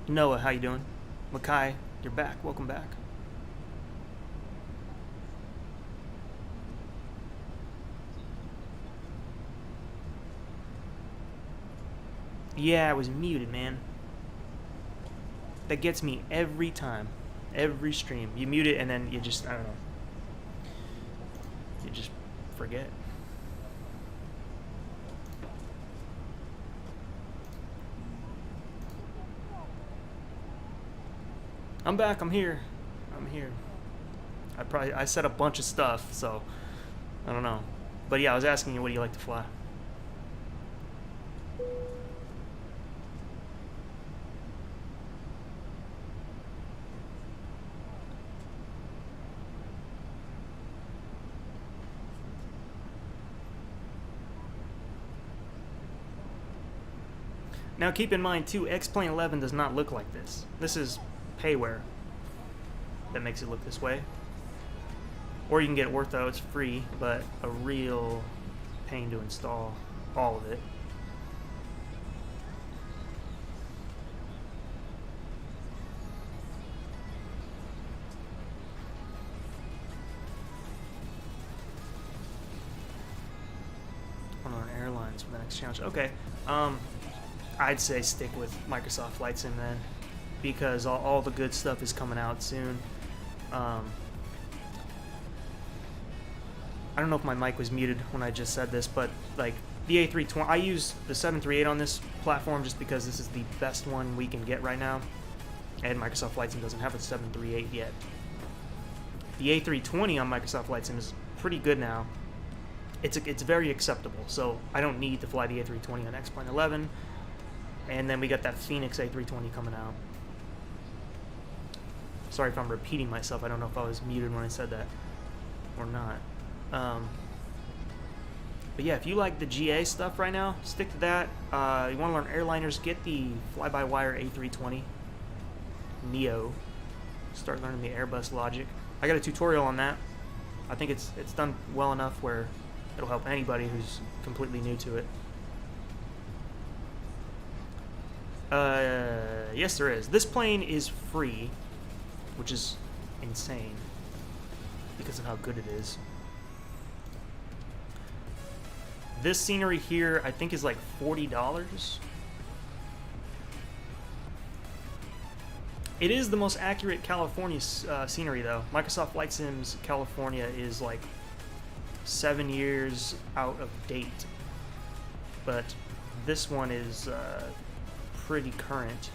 Noah, how you doing? Makai, you're back. Welcome back. Yeah, I was muted, man. That gets me every time. Every stream. You mute it and then you just, I don't know. You just forget. I'm back, I'm here. I'm here. I said a bunch of stuff, so I don't know. But yeah, I was asking you, what do you like to fly? Now keep in mind too, X-Plane 11 does not look like this. This is payware that makes it look this way. Or you can get Ortho, it's free, but a real pain to install all of it. On airlines for the next challenge. Okay. I'd say stick with Microsoft Flight Sim then, because all the good stuff is coming out soon. I don't know if my mic was muted when I just said this, but like the A320, I use the 738 on this platform just because this is the best one we can get right now, and Microsoft Flight Sim doesn't have a 738 yet. The A320 on Microsoft Flight Sim is pretty good now. It's very acceptable, so I don't need to fly the A320 on X-Plane 11. And then we got that Phoenix A320 coming out. Sorry if I'm repeating myself. I don't know if I was muted when I said that or not. But yeah, if you like the GA stuff right now, stick to that. You want to learn airliners, get the fly-by-wire A320 Neo. Start learning the Airbus logic. I got a tutorial on that. I think it's done well enough where it'll help anybody who's completely new to it. Yes, there is. This plane is free, which is insane because of how good it is. This scenery here, I think, is like $40. It is the most accurate California scenery, though. Microsoft Flight Sim's California is like 7 years out of date, but this one is pretty current.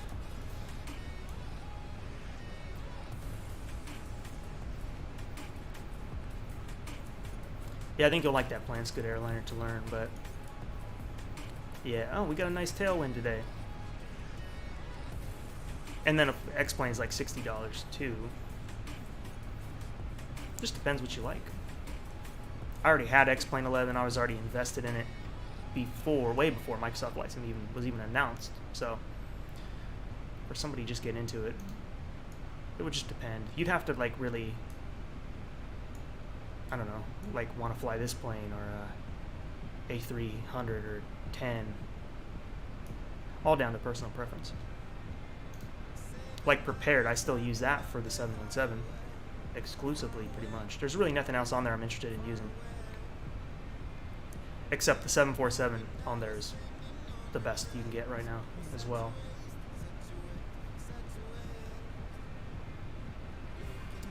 Yeah, I think you'll like that plan. It's a good airliner to learn, but yeah. Oh, we got a nice tailwind today. And then X-Plane's like $60 too. Just depends what you like. I already had X-Plane 11. I was already invested in it way before Microsoft Flight Sim was even announced. So for somebody just get into it, it would just depend. You'd have to like really, I don't know, like want to fly this plane or A300 or 10. All down to personal preference. Like Prepared, I still use that for the 717 exclusively, pretty much. There's really nothing else on there I'm interested in using. Except the 747 on there is the best you can get right now as well.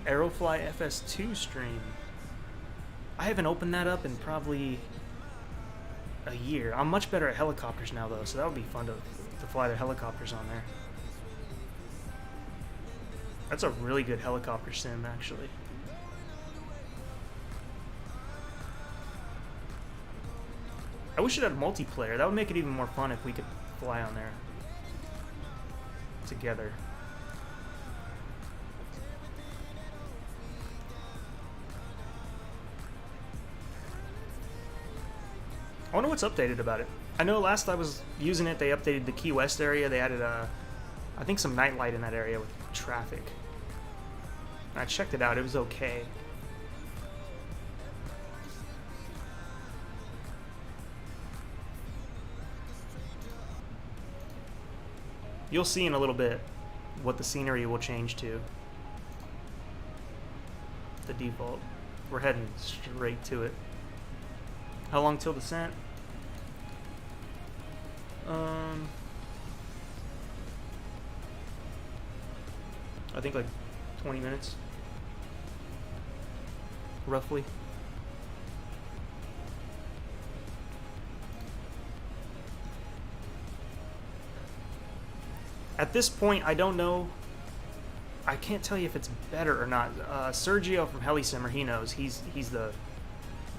Aerofly FS2 stream. I haven't opened that up in probably a year. I'm much better at helicopters now, though, so that would be fun to fly the helicopters on there. That's a really good helicopter sim, actually. I wish it had multiplayer. That would make it even more fun if we could fly on there together. I wonder what's updated about it. I know last I was using it, they updated the Key West area. They added, I think, some nightlight in that area, which traffic. I checked it out, it was okay. You'll see in a little bit what the scenery will change to. The default. We're heading straight to it. How long till descent? I think like 20 minutes. Roughly. At this point, I don't know. I can't tell you if it's better or not. Sergio from HeliSimmer, he knows. He's the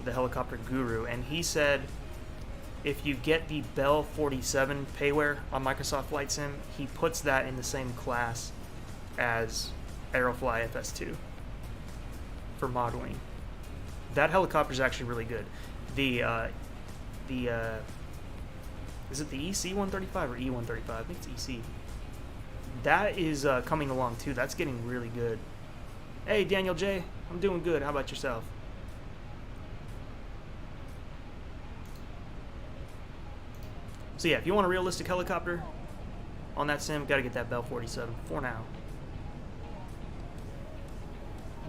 helicopter guru, and he said if you get the Bell 47 payware on Microsoft Flight Sim, he puts that in the same class as Aerofly FS2 for modeling. That helicopter is actually really good. Is it the EC-135 or E-135? I think it's EC. That is coming along too. That's getting really good. Hey, Daniel J. I'm doing good. How about yourself? So yeah, if you want a realistic helicopter on that sim, gotta get that Bell 47 for now.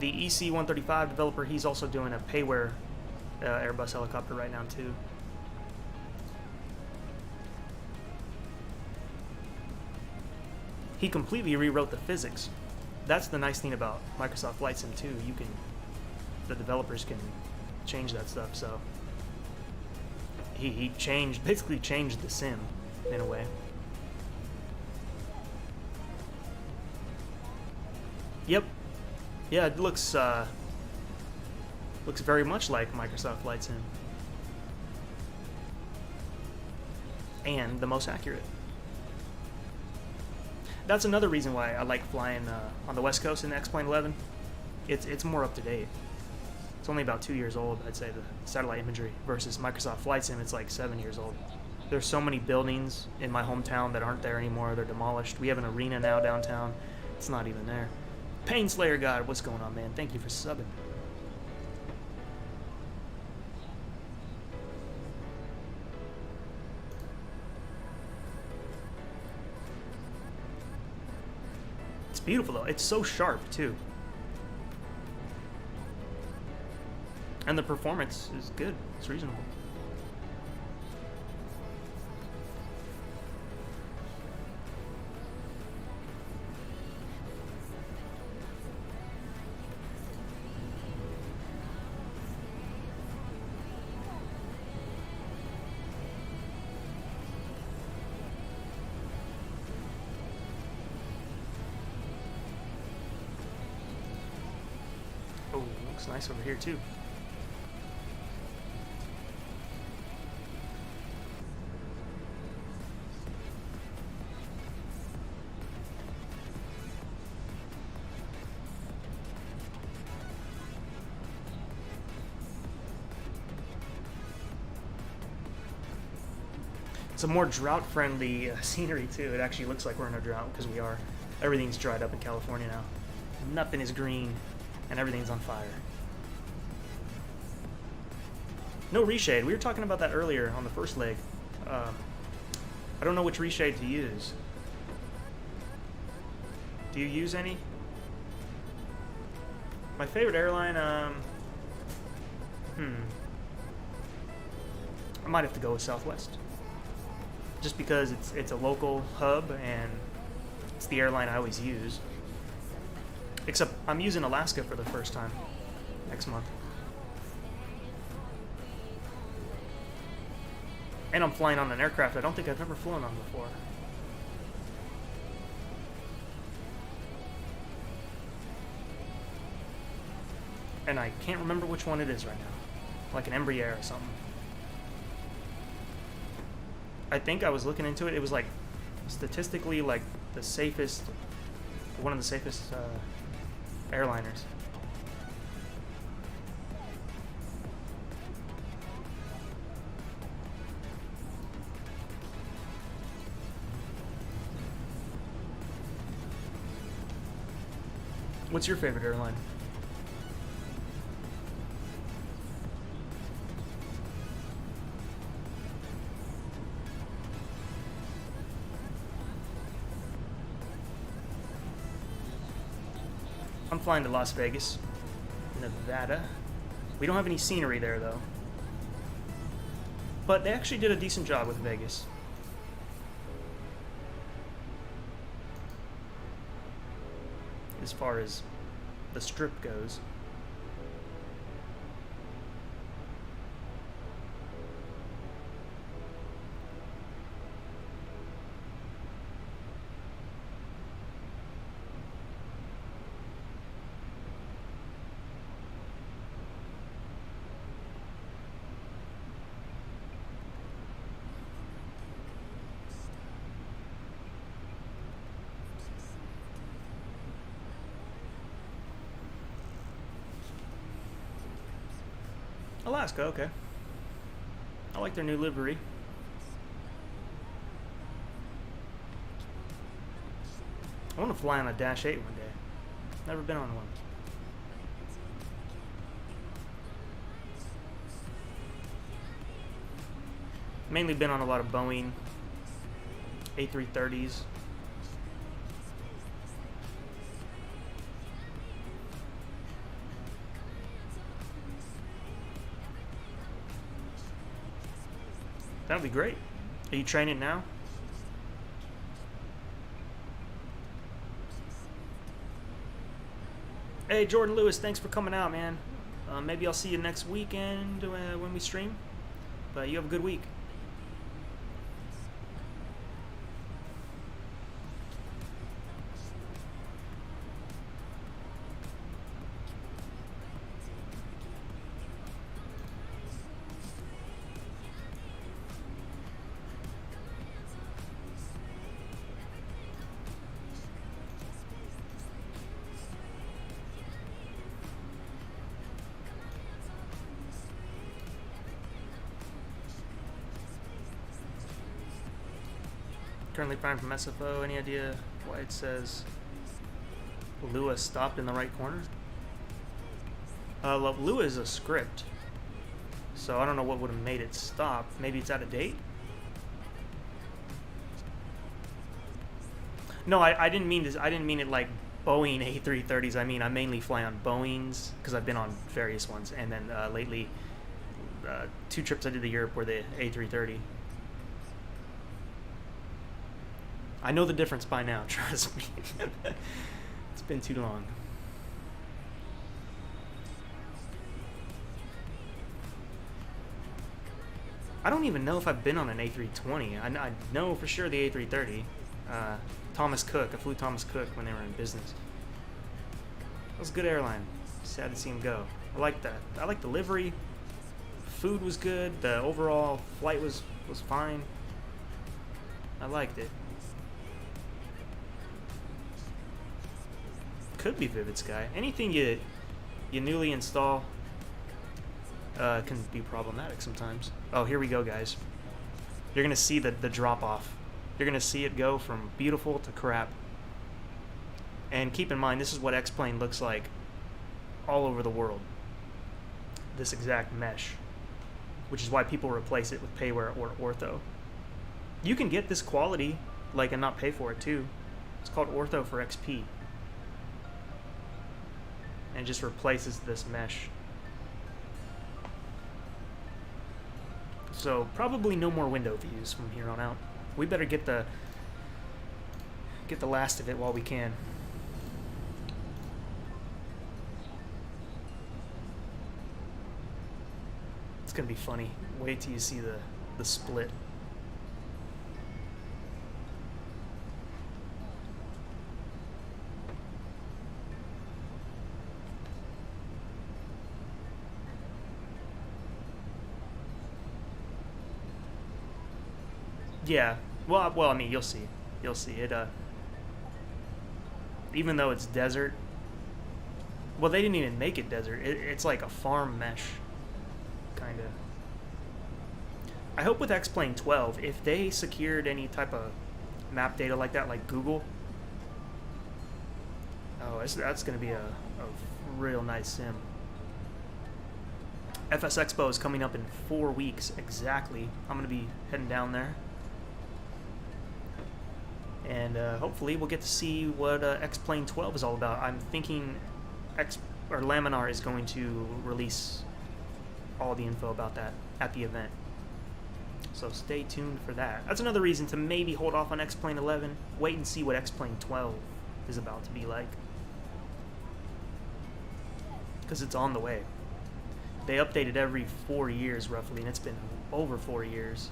The EC-135 developer, he's also doing a payware Airbus helicopter right now too. He completely rewrote the physics. That's the nice thing about Microsoft Flight Sim 2. The developers can change that stuff. So he basically changed the sim in a way. Yep. Yeah, it looks very much like Microsoft Flight Sim, and the most accurate. That's another reason why I like flying on the West Coast in the X-Plane 11. It's more up to date. It's only about 2 years old, I'd say, the satellite imagery, versus Microsoft Flight Sim, it's like 7 years old. There's so many buildings in my hometown that aren't there anymore. They're demolished. We have an arena now downtown. It's not even there. Pain Slayer God, what's going on, man? Thank you for subbing. It's beautiful though. It's so sharp too. And the performance is good. It's reasonable. Oh, looks nice over here too. It's a more drought-friendly scenery too. It actually looks like we're in a drought because we are. Everything's dried up in California now. Nothing is green, and everything's on fire. No reshade. We were talking about that earlier on the first leg. I don't know which reshade to use. Do you use any? My favorite airline, I might have to go with Southwest. Just because it's a local hub and it's the airline I always use. Except I'm using Alaska for the first time next month. And I'm flying on an aircraft I don't think I've ever flown on before. And I can't remember which one it is right now. Like an Embraer or something. I think I was looking into it. It was like statistically like the safest, one of the safest airliners. What's your favorite airline? I'm flying to Las Vegas, Nevada. We don't have any scenery there though. But they actually did a decent job with Vegas. As far as the strip goes. Alaska, okay. I like their new livery. I want to fly on a Dash 8 one day. Never been on one. Mainly been on a lot of Boeing A330s. That'd be great. Are you training now? Hey, Jordan Lewis, thanks for coming out, man. Maybe I'll see you next weekend when we stream. But you have a good week. Currently flying from SFO. Any idea why it says Lua stopped in the right corner? Lua is a script, so I don't know what would have made it stop. Maybe it's out of date? No, I didn't mean this. I didn't mean it like Boeing A330s. I mean I mainly fly on Boeings because I've been on various ones, and then lately 2 trips I did to Europe were the A330. I know the difference by now, trust me. It's been too long. I don't even know if I've been on an A320. I know for sure the A330. Thomas Cook. I flew Thomas Cook when they were in business. That was a good airline. Sad to see him go. I like that. I like the livery. Food was good. The overall flight was fine. I liked it. Could be Vivid Sky. Anything you newly install can be problematic sometimes. Oh, here we go, guys. You're gonna see the drop off. You're gonna see it go from beautiful to crap. And keep in mind, this is what X-Plane looks like all over the world. This exact mesh, which is why people replace it with Payware or Ortho. You can get this quality, like, and not pay for it too. It's called Ortho for XP. And just replaces this mesh. So probably no more window views from here on out. We better get the last of it while we can. It's gonna be funny. Wait till you see the split. Yeah, well, I mean, you'll see it. Even though it's desert, well, they didn't even make it desert. It's like a farm mesh, kind of. I hope with X-Plane 12, if they secured any type of map data like that, like Google, Oh, that's going to be a real nice sim. FS Expo is coming up in 4 weeks exactly. I'm going to be heading down there. And hopefully we'll get to see what X-Plane 12 is all about. I'm thinking Laminar is going to release all the info about that at the event. So stay tuned for that. That's another reason to maybe hold off on X-Plane 11. Wait and see what X-Plane 12 is about to be like. Because it's on the way. They update it every 4 years roughly, and it's been over 4 years.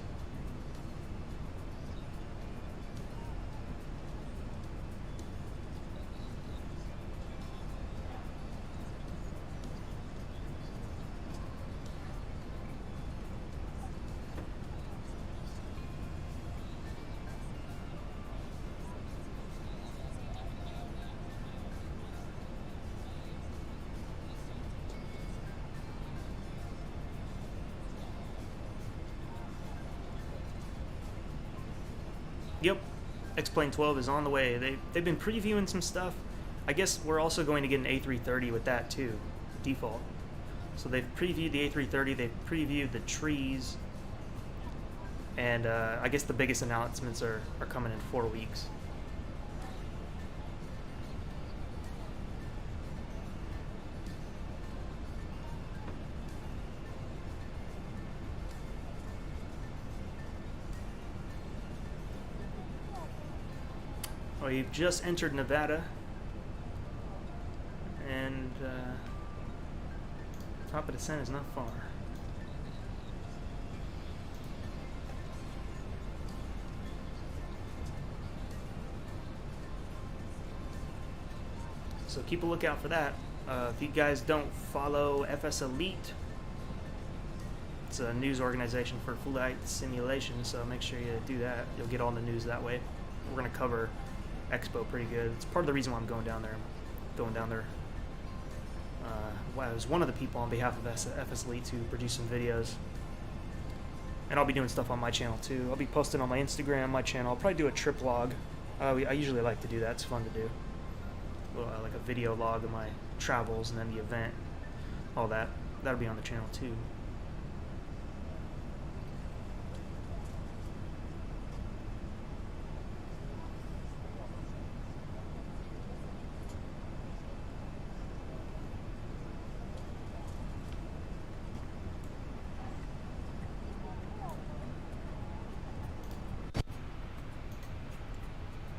Yep, X-Plane 12 is on the way. They've been previewing some stuff. I guess we're also going to get an A330 with that too, default. So they've previewed the A330, they've previewed the trees, and I guess the biggest announcements are coming in 4 weeks. Well, you've just entered Nevada, and top of descent is not far. So keep a lookout for that. If you guys don't follow FSElite, it's a news organization for flight simulation, so make sure you do that. You'll get all the news that way. We're going to cover Expo pretty good. It's part of the reason why I'm going down there. I was one of the people on behalf of FSElite to produce some videos, and I'll be doing stuff on my channel too. I'll be posting on my Instagram, my channel. I'll probably do a trip log. I usually like to do that. It's fun to do. Like a video log of my travels and then the event, all that. That'll be on the channel too.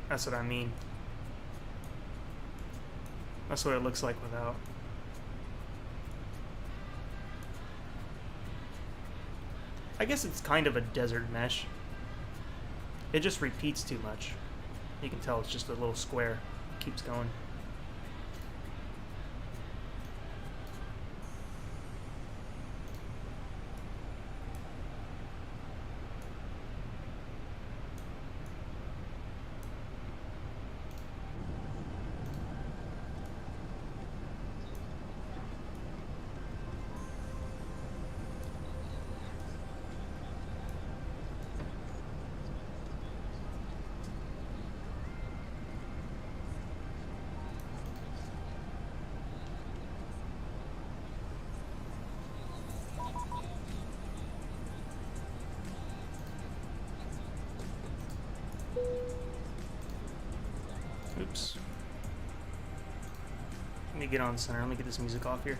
That's what I mean. That's what it looks like without. I guess it's kind of a desert mesh. It just repeats too much. You can tell it's just a little square. It keeps going. Oops. Let me get on center. Let me get this music off here.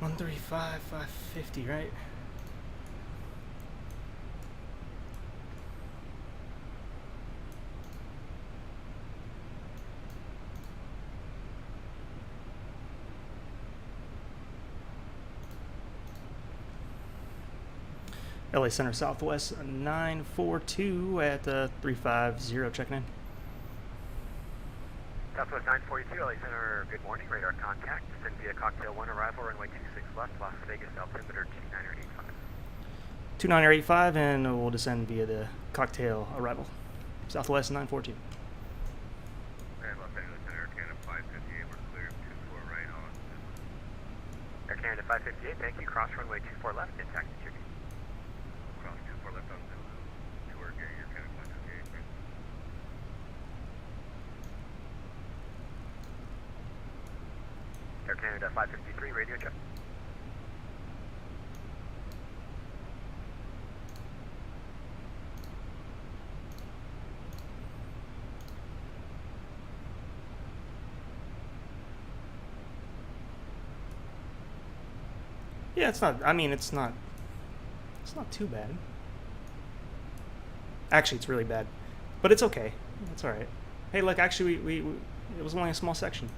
$135, $550, right? LA Center Southwest 942 at 350, checking in. Southwest 942, LA Center, good morning. Radar contact. Descend via Cocktail 1 arrival, runway 26 left, Las Vegas, altimeter 2985. 2985, and we'll descend via the Cocktail arrival. Southwest 942. And Los Angeles Center, Canada 558, we're clear, 24 right on. Air Canada 558, thank you. Cross runway 24 left, intact security. Cross 24 left on Zulu, to work Air Canada 558, great. Air Canada 553, radio check. Yeah, it's not, I mean, it's not too bad. Actually, it's really bad. But it's okay. It's alright. Hey, look, actually, we it was only a small section.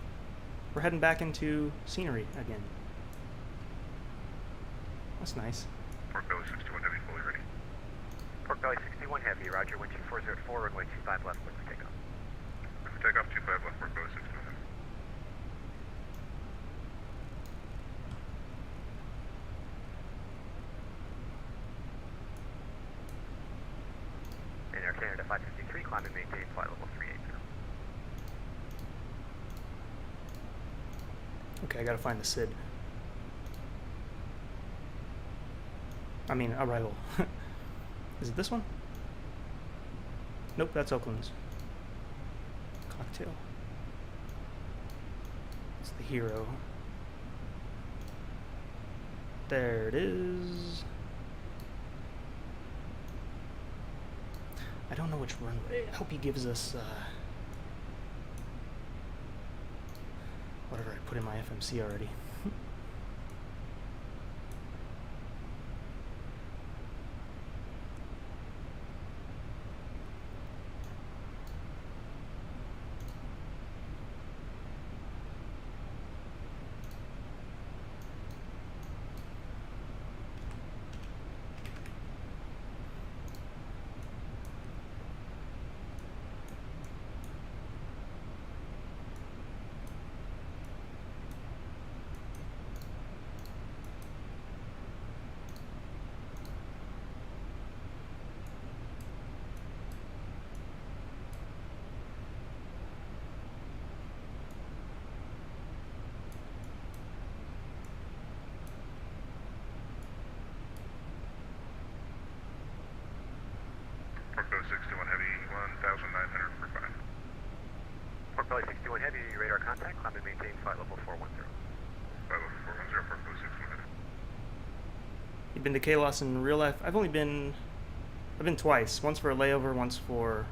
We're heading back into scenery again. That's nice. Pork Belly 61 Heavy, fully ready. Pork Belly 61 Heavy, roger, wind 2404, runway 25 left, clear for takeoff. Clear for takeoff, 25 left, Pork Belly 61 Heavy. And Air Canada 553, climb and maintain flight level 380. Okay, I gotta find the SID. I mean, arrival. Is it this one? Nope, that's Oakland's. Cocktail. It's the hero. There it is. I don't know which runway. I hope he gives us whatever I put in my FMC already. Pork Belly 61 Heavy, 1,900 for 5. Pork Belly 61 Heavy, radar contact, climb and maintain flight level 410. Flight level 410, Pork Belly 61 Heavy. You've been to KLAS in real life? I've been twice. Once for a layover, once for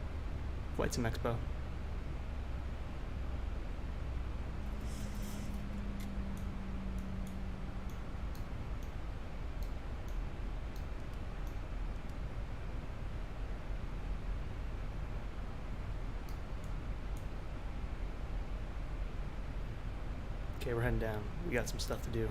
Flight Sim Expo. Okay, we're heading down. We got some stuff to do.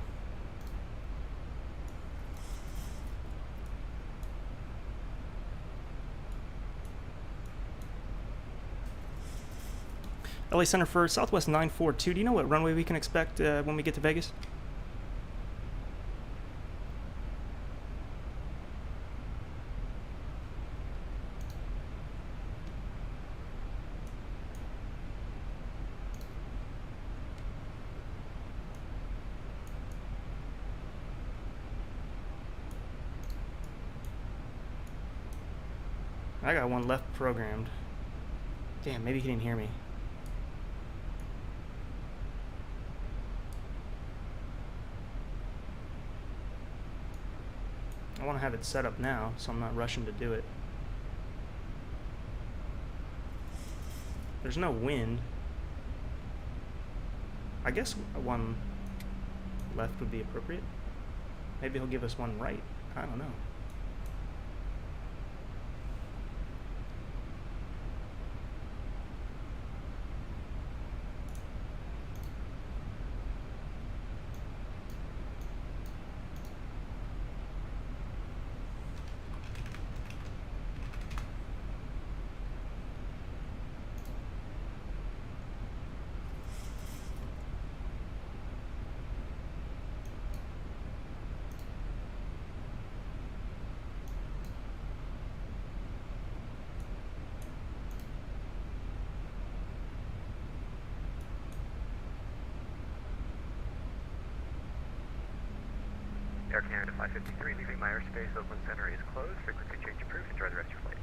LA Center for Southwest 942. Do you know what runway we can expect when we get to Vegas? I got one left programmed. Damn, maybe he didn't hear me. I want to have it set up now, so I'm not rushing to do it. There's no wind. I guess one left would be appropriate. Maybe he'll give us one right. I don't know. Air Canada 553, leaving my airspace. Oakland Center is closed. Frequency change approved. Enjoy the rest of your flight.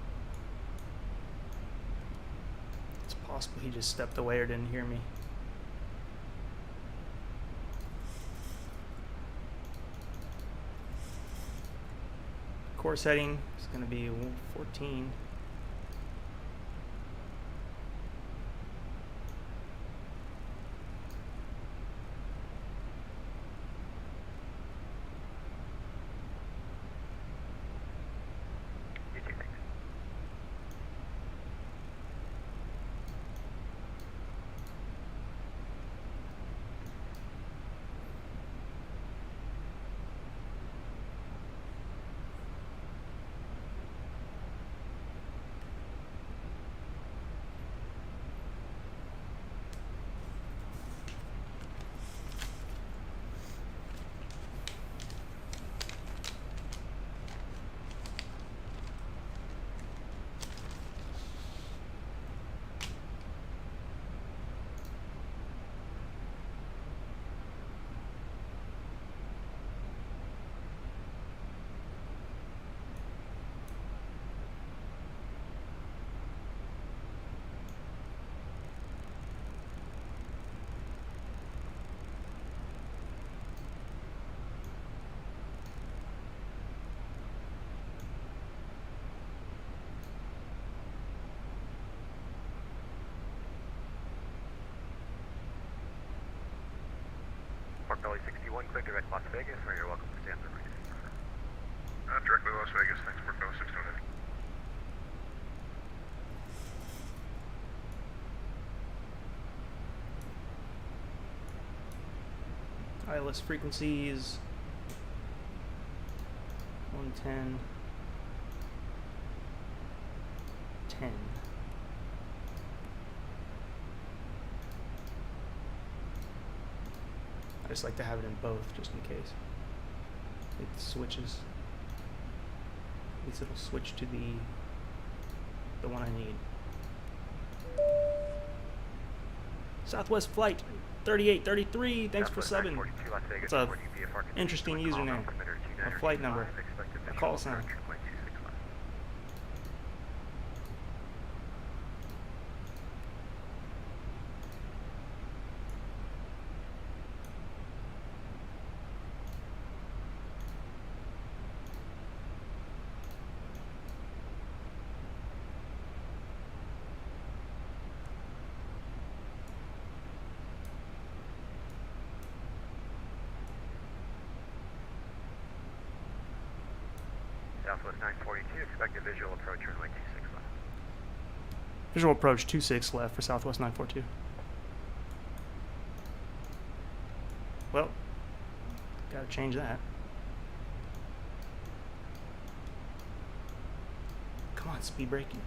It's possible he just stepped away or didn't hear me. Course heading is going to be 14. You too, thanks. Park Belly 61, clear direct Las Vegas, where you're welcome to stand the right. Directly Las Vegas. Thanks, Park Belly 61 heavy. ILS frequencies 110, 10. I just like to have it in both just in case it switches. At least it'll switch to the one I need. Southwest Flight 3833, thanks for subbing. It's a interesting username, a flight number, a call sign. Southwest 942, expect a visual approach runway 26 left. Visual approach 26 left for Southwest 942. Well, gotta change that. Come on, speed braking.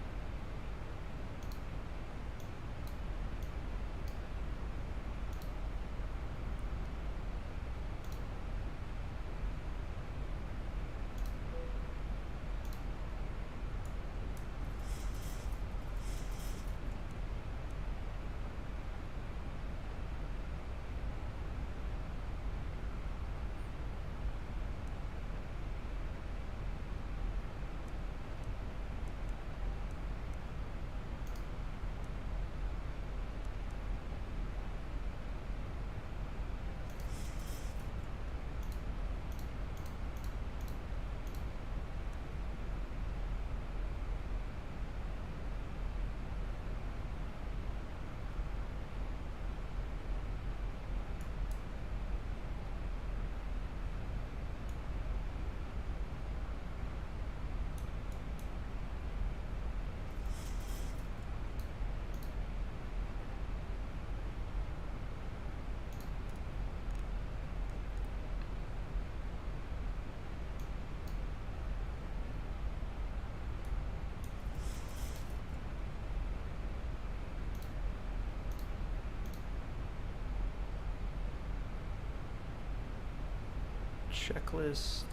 Checklist,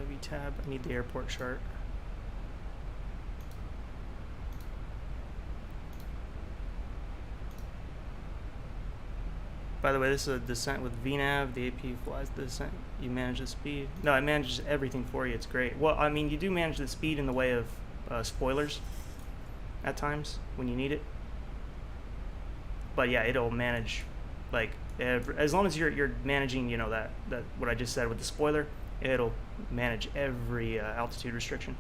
V-tab, I need the airport chart. By the way, this is a descent with VNAV. The AP flies the descent. You manage the speed. No, it manages everything for you. It's great. Well, I mean, you do manage the speed in the way of spoilers at times when you need it. But yeah, it'll manage, like, as long as you're managing, you know, that what I just said with the spoiler, it'll manage every altitude restriction.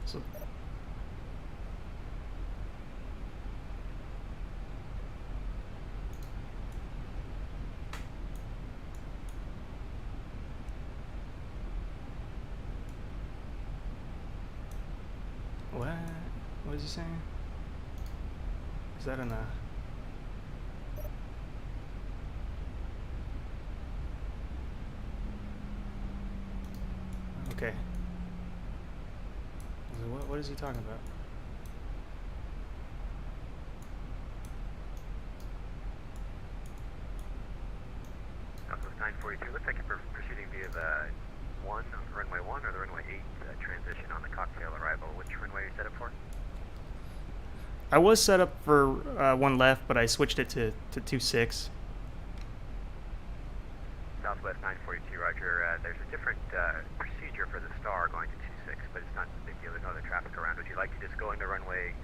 So what is he saying? Is that in a... Okay. What is he talking about? Southwest 942, looks like you're proceeding via the runway 1 or the runway 8 transition on the cocktail arrival. Which runway are you set up for? I was set up for 1 left, but I switched it to 26. Southwest 942, roger. There's a different procedure for the star going to 26, but it's not a big deal. There's no other traffic around. Would you like to just go into runway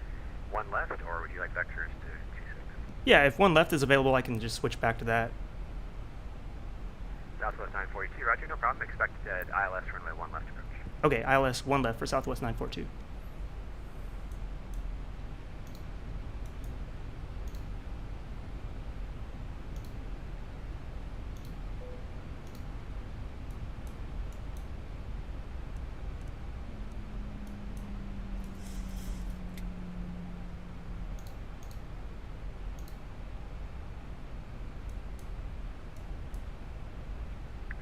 1 left, or would you like vectors to 26? Yeah, if 1 left is available, I can just switch back to that. Southwest 942, roger, no problem. Expect ILS runway 1 left approach. Okay, ILS 1 left for Southwest 942.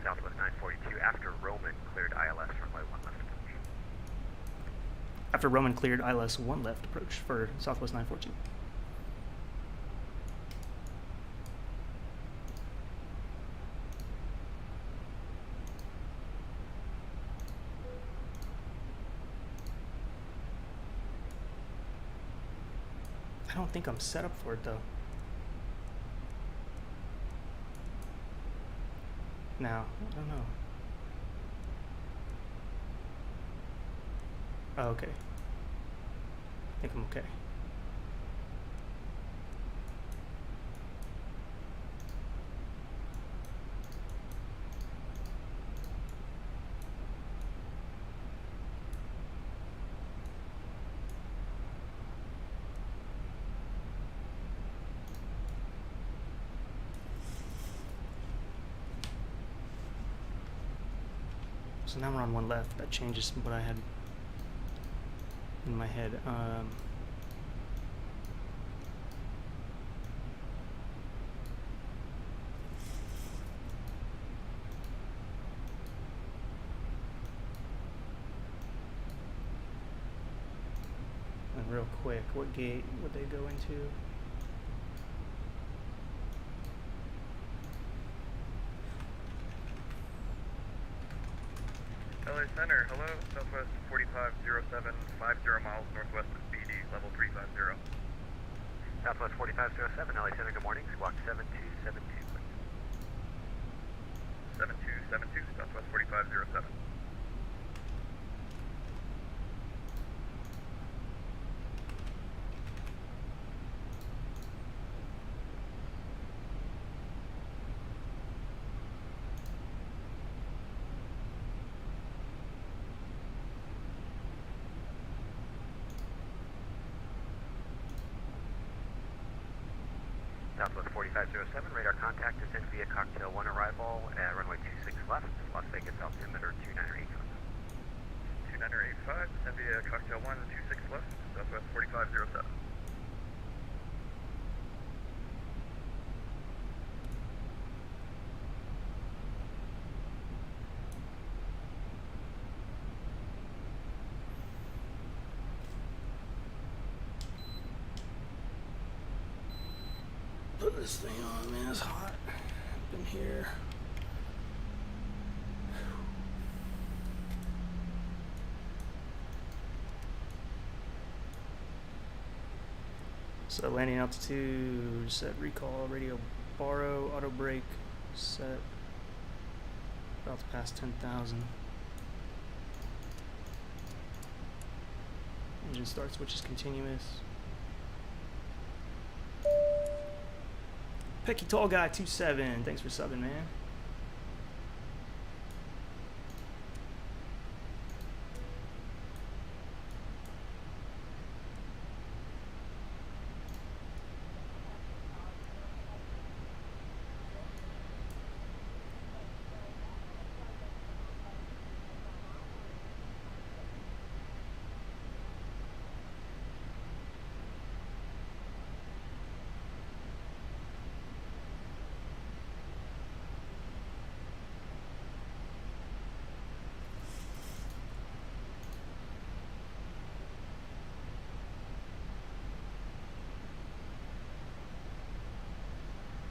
Southwest 942, after Roman cleared ILS runway 1 left approach. After Roman cleared ILS 1 left approach for Southwest 942. I don't think I'm set up for it though. Now, I don't know. Oh, okay. I think I'm okay. So now we're on 1 left. That changes what I had in my head. And real quick, what gate would they go into? LA Center, hello, Southwest 4507, 50 miles northwest of BD, level 350. Southwest 4507, LA Center, good morning, squawk 7272. 7272, Southwest 4507. Southwest 4507, radar contact, descend via cocktail 1 arrival, runway 26 left, Las Vegas altimeter 2985. 2985, descend via cocktail 1, 26 left, Southwest 4507. this thing on, man. It's hot up in here. So landing altitude, set recall, radio borrow, auto brake, set. About to pass 10,000. Engine start switch is continuous. Pecky Tall Guy 27, thanks for subbing, man.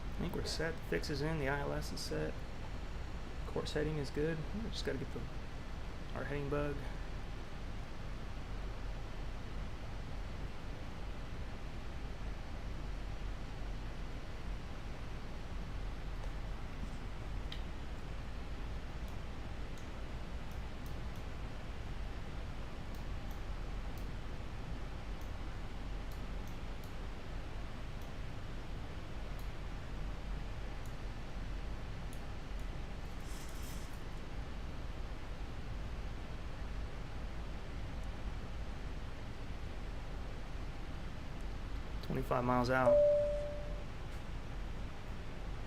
I think we're set. Fix is in. The ILS is set. Course heading is good. We just got to get our heading bug. $25 miles out.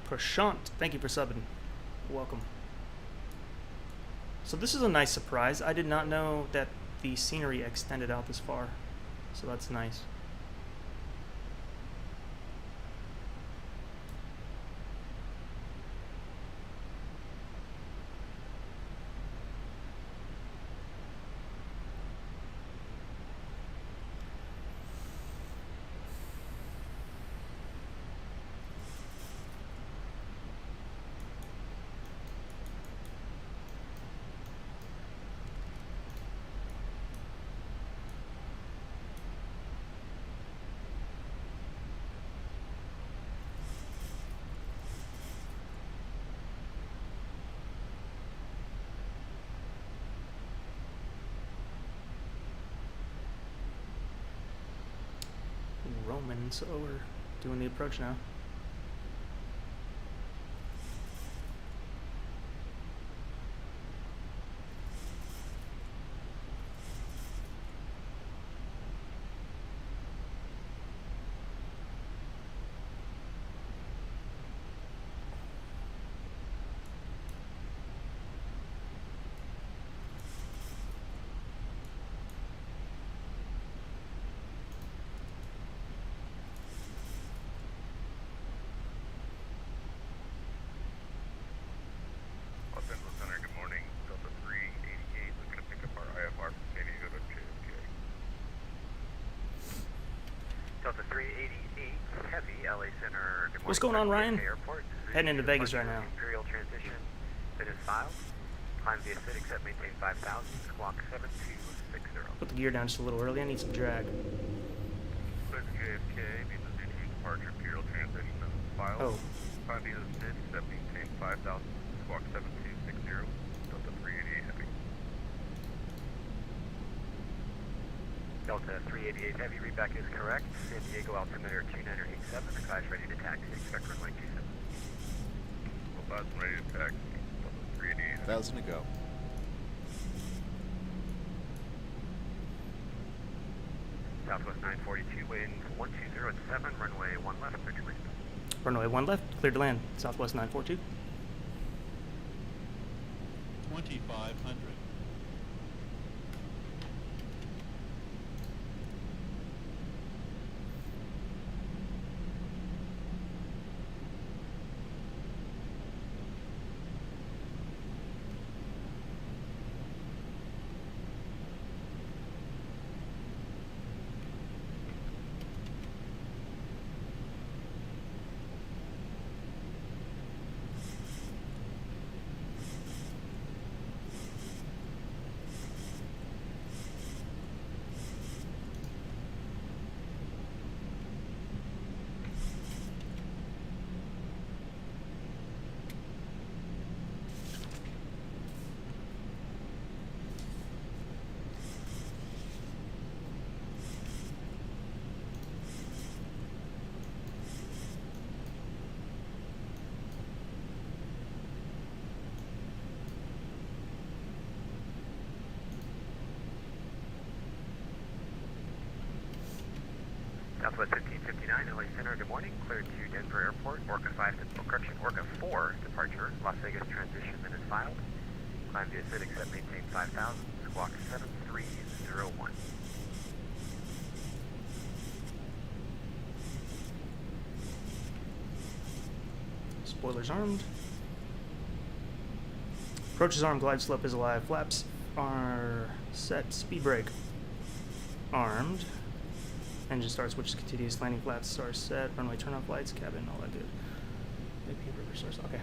Prashant, thank you for subbing. Welcome. So this is a nice surprise. I did not know that the scenery extended out this far. So that's nice. Roman, so we're doing the approach now. Delta 388 Heavy, LA Center. Good morning. What's going on, Ryan? Airport. Heading into Vegas right now. Imperial transition. Fit is filed. Climb via acidic set, maintain 5,000. Squawk 7260. Put the gear down just a little early. I need some drag. Clear to JFK. Need to do departure. Imperial transition. Filed. Oh. Climb via acidic set, maintain 5,000. Squawk 7260. Delta 388 Heavy. Delta 388 Heavy, readback is correct. San Diego altimeter 2987. The guy's ready to taxi. Expect runway 27. Well, that's ready to taxi. Delta 388. 1,000 to go. Southwest 942, wind 120 at 7, runway 1 left, clear to land. Runway 1 left, clear to land. Southwest 942. 2,500. Southwest 1559, LA Center, good morning. Cleared to Denver Airport, Orca 5, Orca 4 departure. Las Vegas transition then is filed. Climb via Civic set, maintain 5000, squawk 7301. Spoilers armed. Approach is armed, glide slope is alive. Flaps are set, speed brake armed. Engine start, switches continuous, landing flaps are set, runway turn off lights, cabin, all that good. Maybe river source, okay.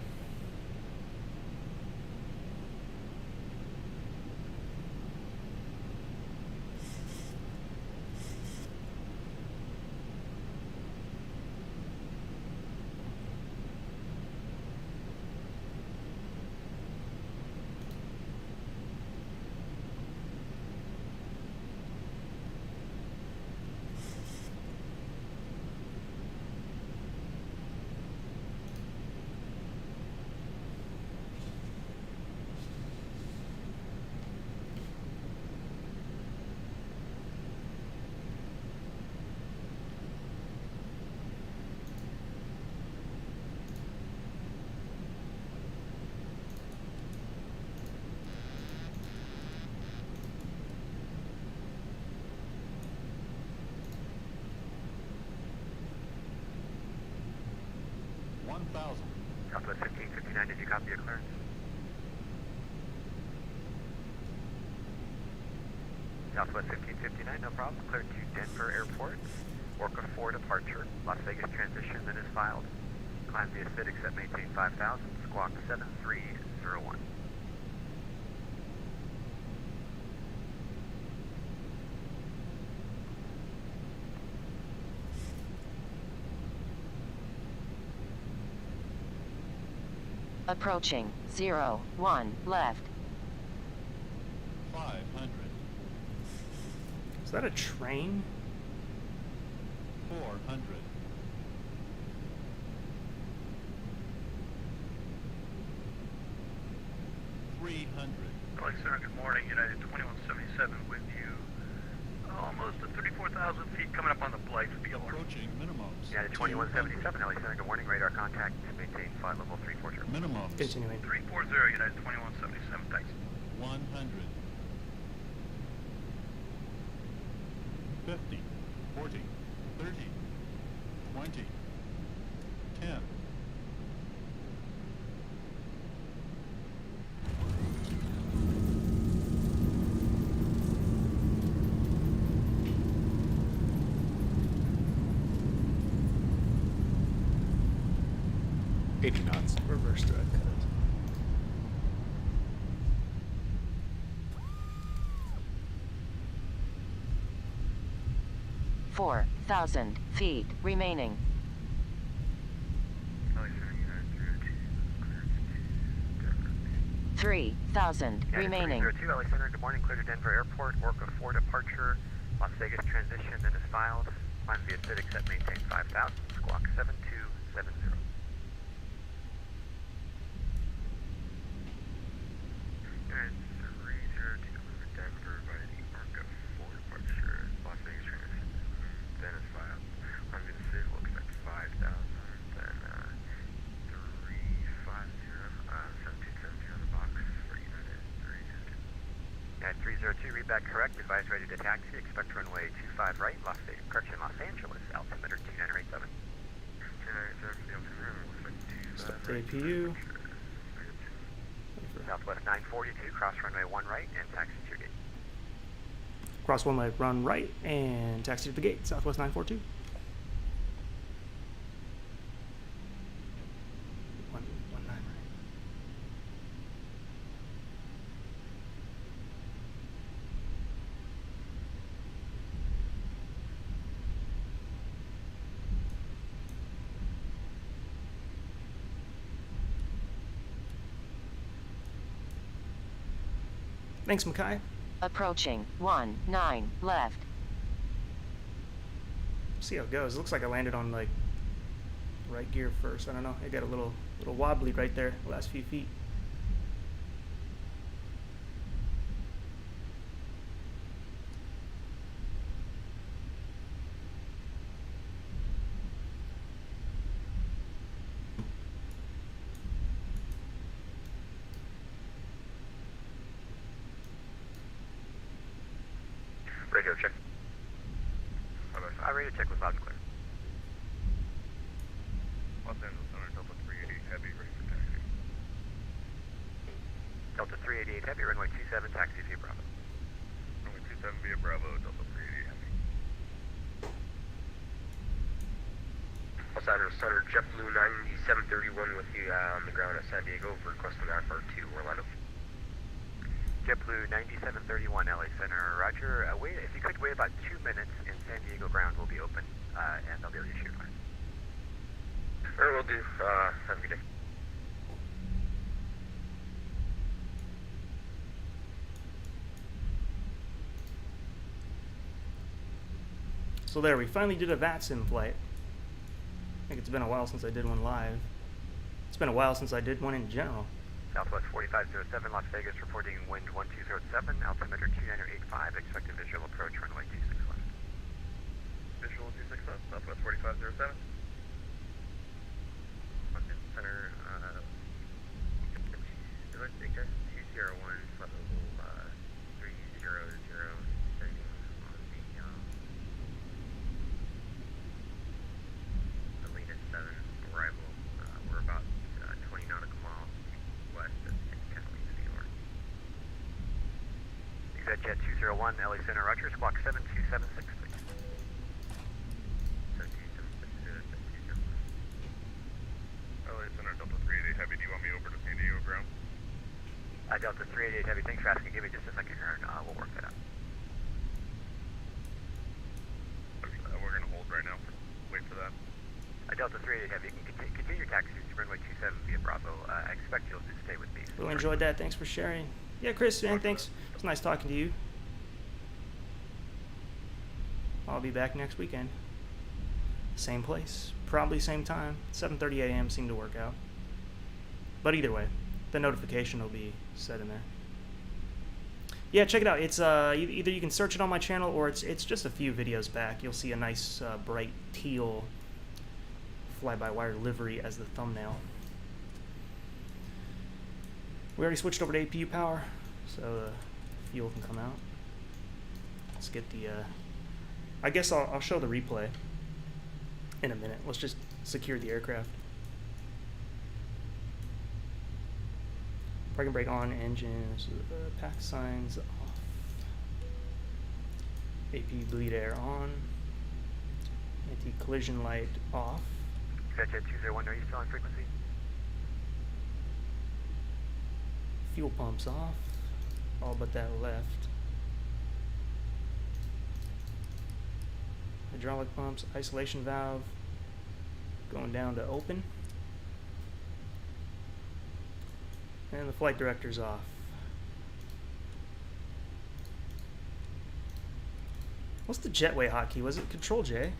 Southwest 1559, did you copy your clearance? Southwest 1559, no problem. Cleared to Denver Airport. Orca 4 departure. Las Vegas transition then is filed. Climb via Civic set, maintain 5000, squawk 7301. Approaching 01 left. 500. Is that a train? 400. 300. LA Center, good morning. United 2177 with you. Almost at 34,000 feet coming up on the Blight. Approaching minimums. United 2177, LA Center, good morning. Radar contact, maintain flight level 340. Minimums. Continuing. 340, United 2177, thanks. 100. 50. 40. 30. 20. 10. knots. Reverse direct cut. Four 1,000 feet remaining. 3,000 remaining. 302, LA Center, good morning. Clear to Denver Airport. Orca 4 departure. Las Vegas transition then is filed. Climb via Civic set, maintain 5000. Squawk 7270. United 302 over Denver by the Orca 4 departure. Las Vegas transition then is filed. Climb via Civic, we'll expect 5000. Then 7270 on the box for United 302. United 302, read back correct. Advise ready to taxi. Expect runway 25 right. Los Angeles. Altimeter 2987. 2987, altimeter looks like 25. Stop the APU. Southwest 942, cross runway 1 right and taxi to your gate. Cross one leg, run right, and taxi to the gate. Southwest 942. 119 right. Thanks, Mackay. Approaching 19 left. See how it goes. It looks like I landed on like right gear first. I don't know. I got a little wobbly right there the last few feet. check. Radio check was loud and clear. Los Angeles Center, Delta 388 Heavy, ready for taxi. Delta 388 Heavy, runway 27, taxi via Bravo. Runway 27 via Bravo, Delta 388 Heavy. Los Angeles Center, JetBlue 9731 with you on the ground at San Diego, requesting IFR to Orlando. JetBlue 9731 LA Center, roger. Wait, if you could wait about 2 minutes and San Diego ground will be open and they'll be able to issue flights. Sure, will do. Have a good day. So there, we finally did a VATSIM flight. I think it's been a while since I did one live. It's been a while since I did one in general. Southwest 4507, Las Vegas, reporting wind 1207, altimeter 2985, expected visual approach, runway 26 left. Visual 26 left, Southwest 4507. Los Angeles Center, North Victor 201, flight level 300, setting on the latest 7 arrival. We're about 20 nautical miles west of Catalina, New York. ExitJet 201, LA Center, roger, squawk 72766. 72766. LA Center, Delta 388 Heavy, do you want me over to San Diego ground? Delta 388 Heavy, thanks for asking. Give me just a second here and we'll work that out. We're going to hold right now. Wait for that. Delta 388 Heavy, you can continue your taxi to runway 27 via Bravo. I expect you'll just stay with me. Really enjoyed that. Thanks for sharing. Yeah, Chris, man, thanks. It's nice talking to you. I'll be back next weekend. Same place, probably same time. 7:30 a.m. seemed to work out. But either way, the notification will be set in there. Yeah, check it out. It's either you can search it on my channel or it's just a few videos back. You'll see a nice bright teal fly-by-wire livery as the thumbnail. We already switched over to APU power, so the fuel can come out. Let's get the I guess I'll show the replay in a minute. Let's just secure the aircraft. Parking brake on, engines, path signs off. APU bleed air on. Anti-collision light off. ExitJet 201, are you still on frequency? Fuel pumps off. All but that left. Hydraulic pumps, isolation valve going down to open. And the flight director's off. What's the jetway hotkey? Was it Control J?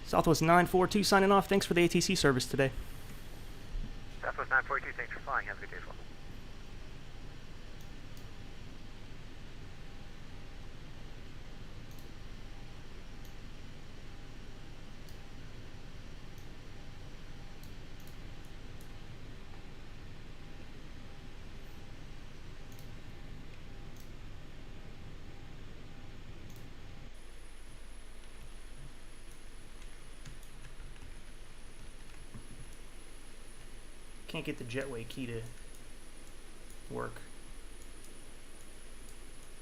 Southwest 942 signing off. Thanks for the ATC service today. Southwest 942, thanks for flying. Have a good day as well. Can't get the jetway key to work.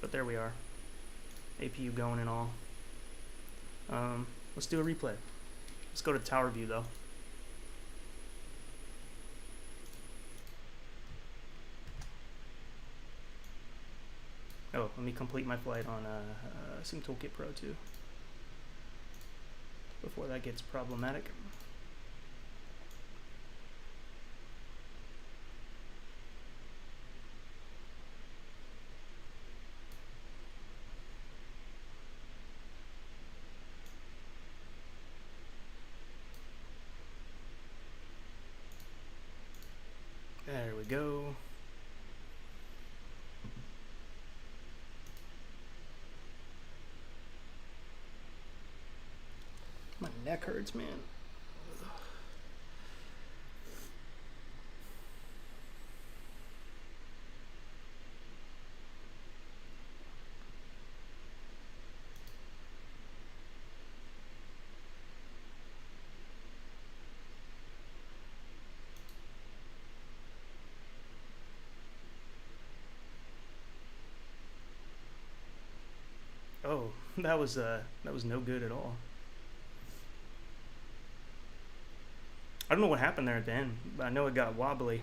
But there we are. APU going and all. Let's do a replay. Let's go to tower view though. Oh, let me complete my flight on Sim Toolkit Pro 2 before that gets problematic. There we go. neck hurts, man. Oh, that was no good at all. I don't know what happened there at the end, but I know it got wobbly.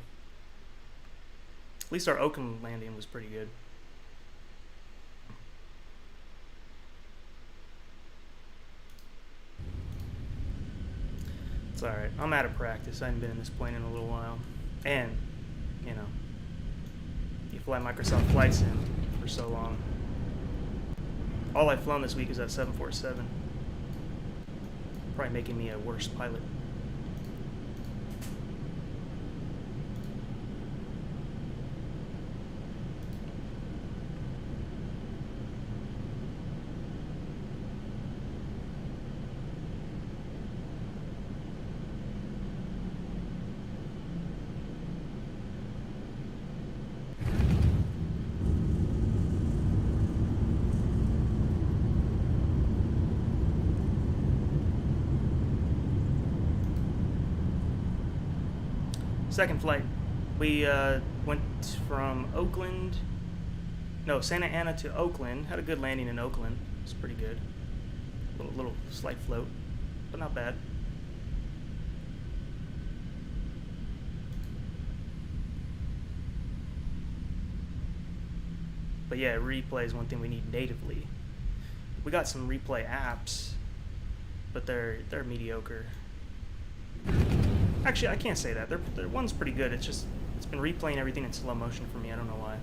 At least our Oakland landing was pretty good. It's alright. I'm out of practice. I haven't been in this plane in a little while. And, you know, you fly Microsoft Flight Sim for so long. All I've flown this week is that 747. Probably making me a worse pilot. Second flight, we went from Oakland, no, Santa Ana to Oakland. Had a good landing in Oakland. It was pretty good. Little slight float, but not bad. But yeah, replay is one thing we need natively. We got some replay apps, but they're mediocre. Actually, I can't say that. Their one's pretty good. It's just, it's been replaying everything in slow motion for me. I don't know why.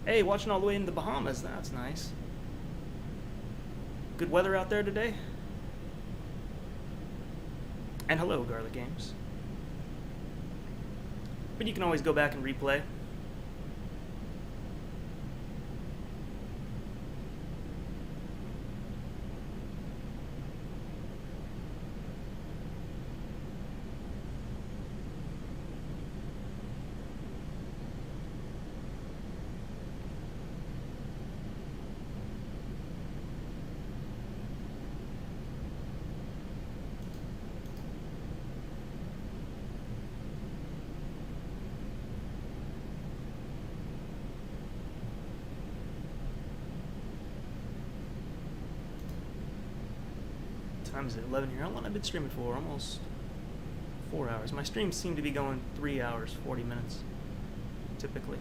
Hey, watching all the way in the Bahamas. That's nice. Good weather out there today. And hello, Garlic Games. But you can always go back and replay. Time is it? 11 here. How long have I been streaming for? Almost 4 hours. My streams seem to be going 3 hours, 40 minutes, typically.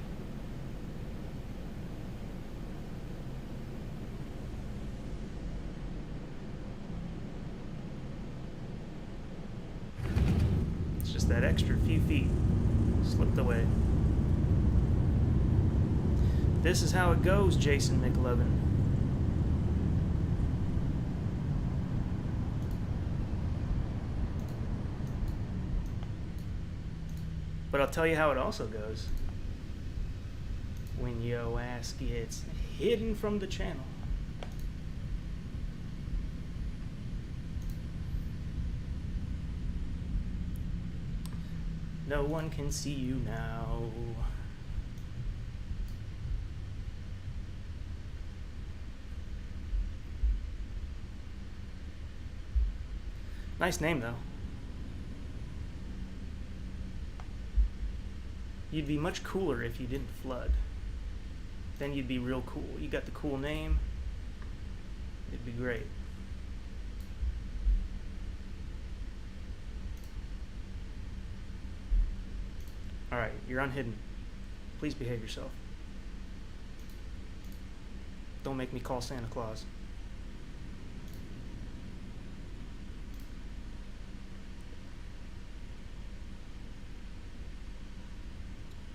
It's just that extra few feet slipped away. This is how it goes, Jason McLovin. But I'll tell you how it also goes. When yo ass gets hidden from the channel. No one can see you now. Nice name though. You'd be much cooler if you didn't flood. Then you'd be real cool. You got the cool name. It'd be great. Alright, you're unhidden. Please behave yourself. Don't make me call Santa Claus.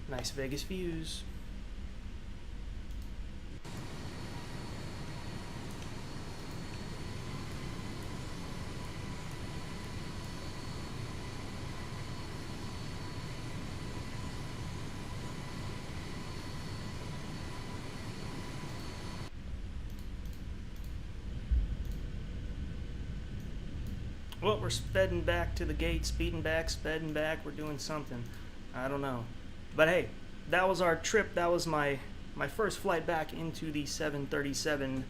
Nice Vegas views. Well, we're speeding back to the gate, speeding back, we're doing something. I don't know. But hey, that was our trip. That was my first flight back into the 737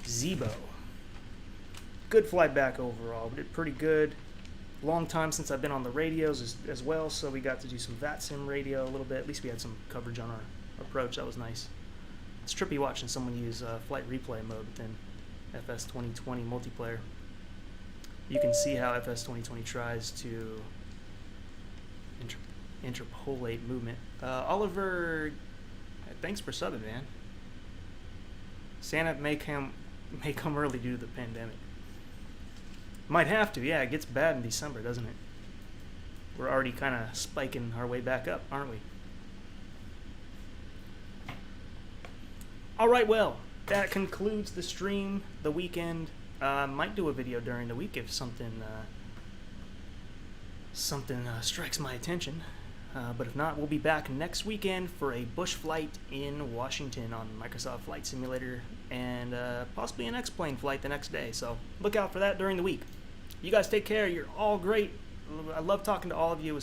Zibo. Good flight back overall. We did pretty good. Long time since I've been on the radios as well, so we got to do some Vatsim radio a little bit. At least we had some coverage on our approach. That was nice. It's trippy watching someone use flight replay mode within FS 2020 multiplayer. You can see how FS 2020 tries to interpolate movement. Oliver, thanks for subbing, man. Santa may come early due to the pandemic. Might have to, yeah. It gets bad in December, doesn't it? We're already kind of spiking our way back up, aren't we? All right, well, that concludes the stream, the weekend. Might do a video during the week if something strikes my attention. But if not, we'll be back next weekend for a bush flight in Washington on Microsoft Flight Simulator and possibly an X-plane flight the next day. So look out for that during the week. You guys take care. You're all great. I love talking to all of you. It was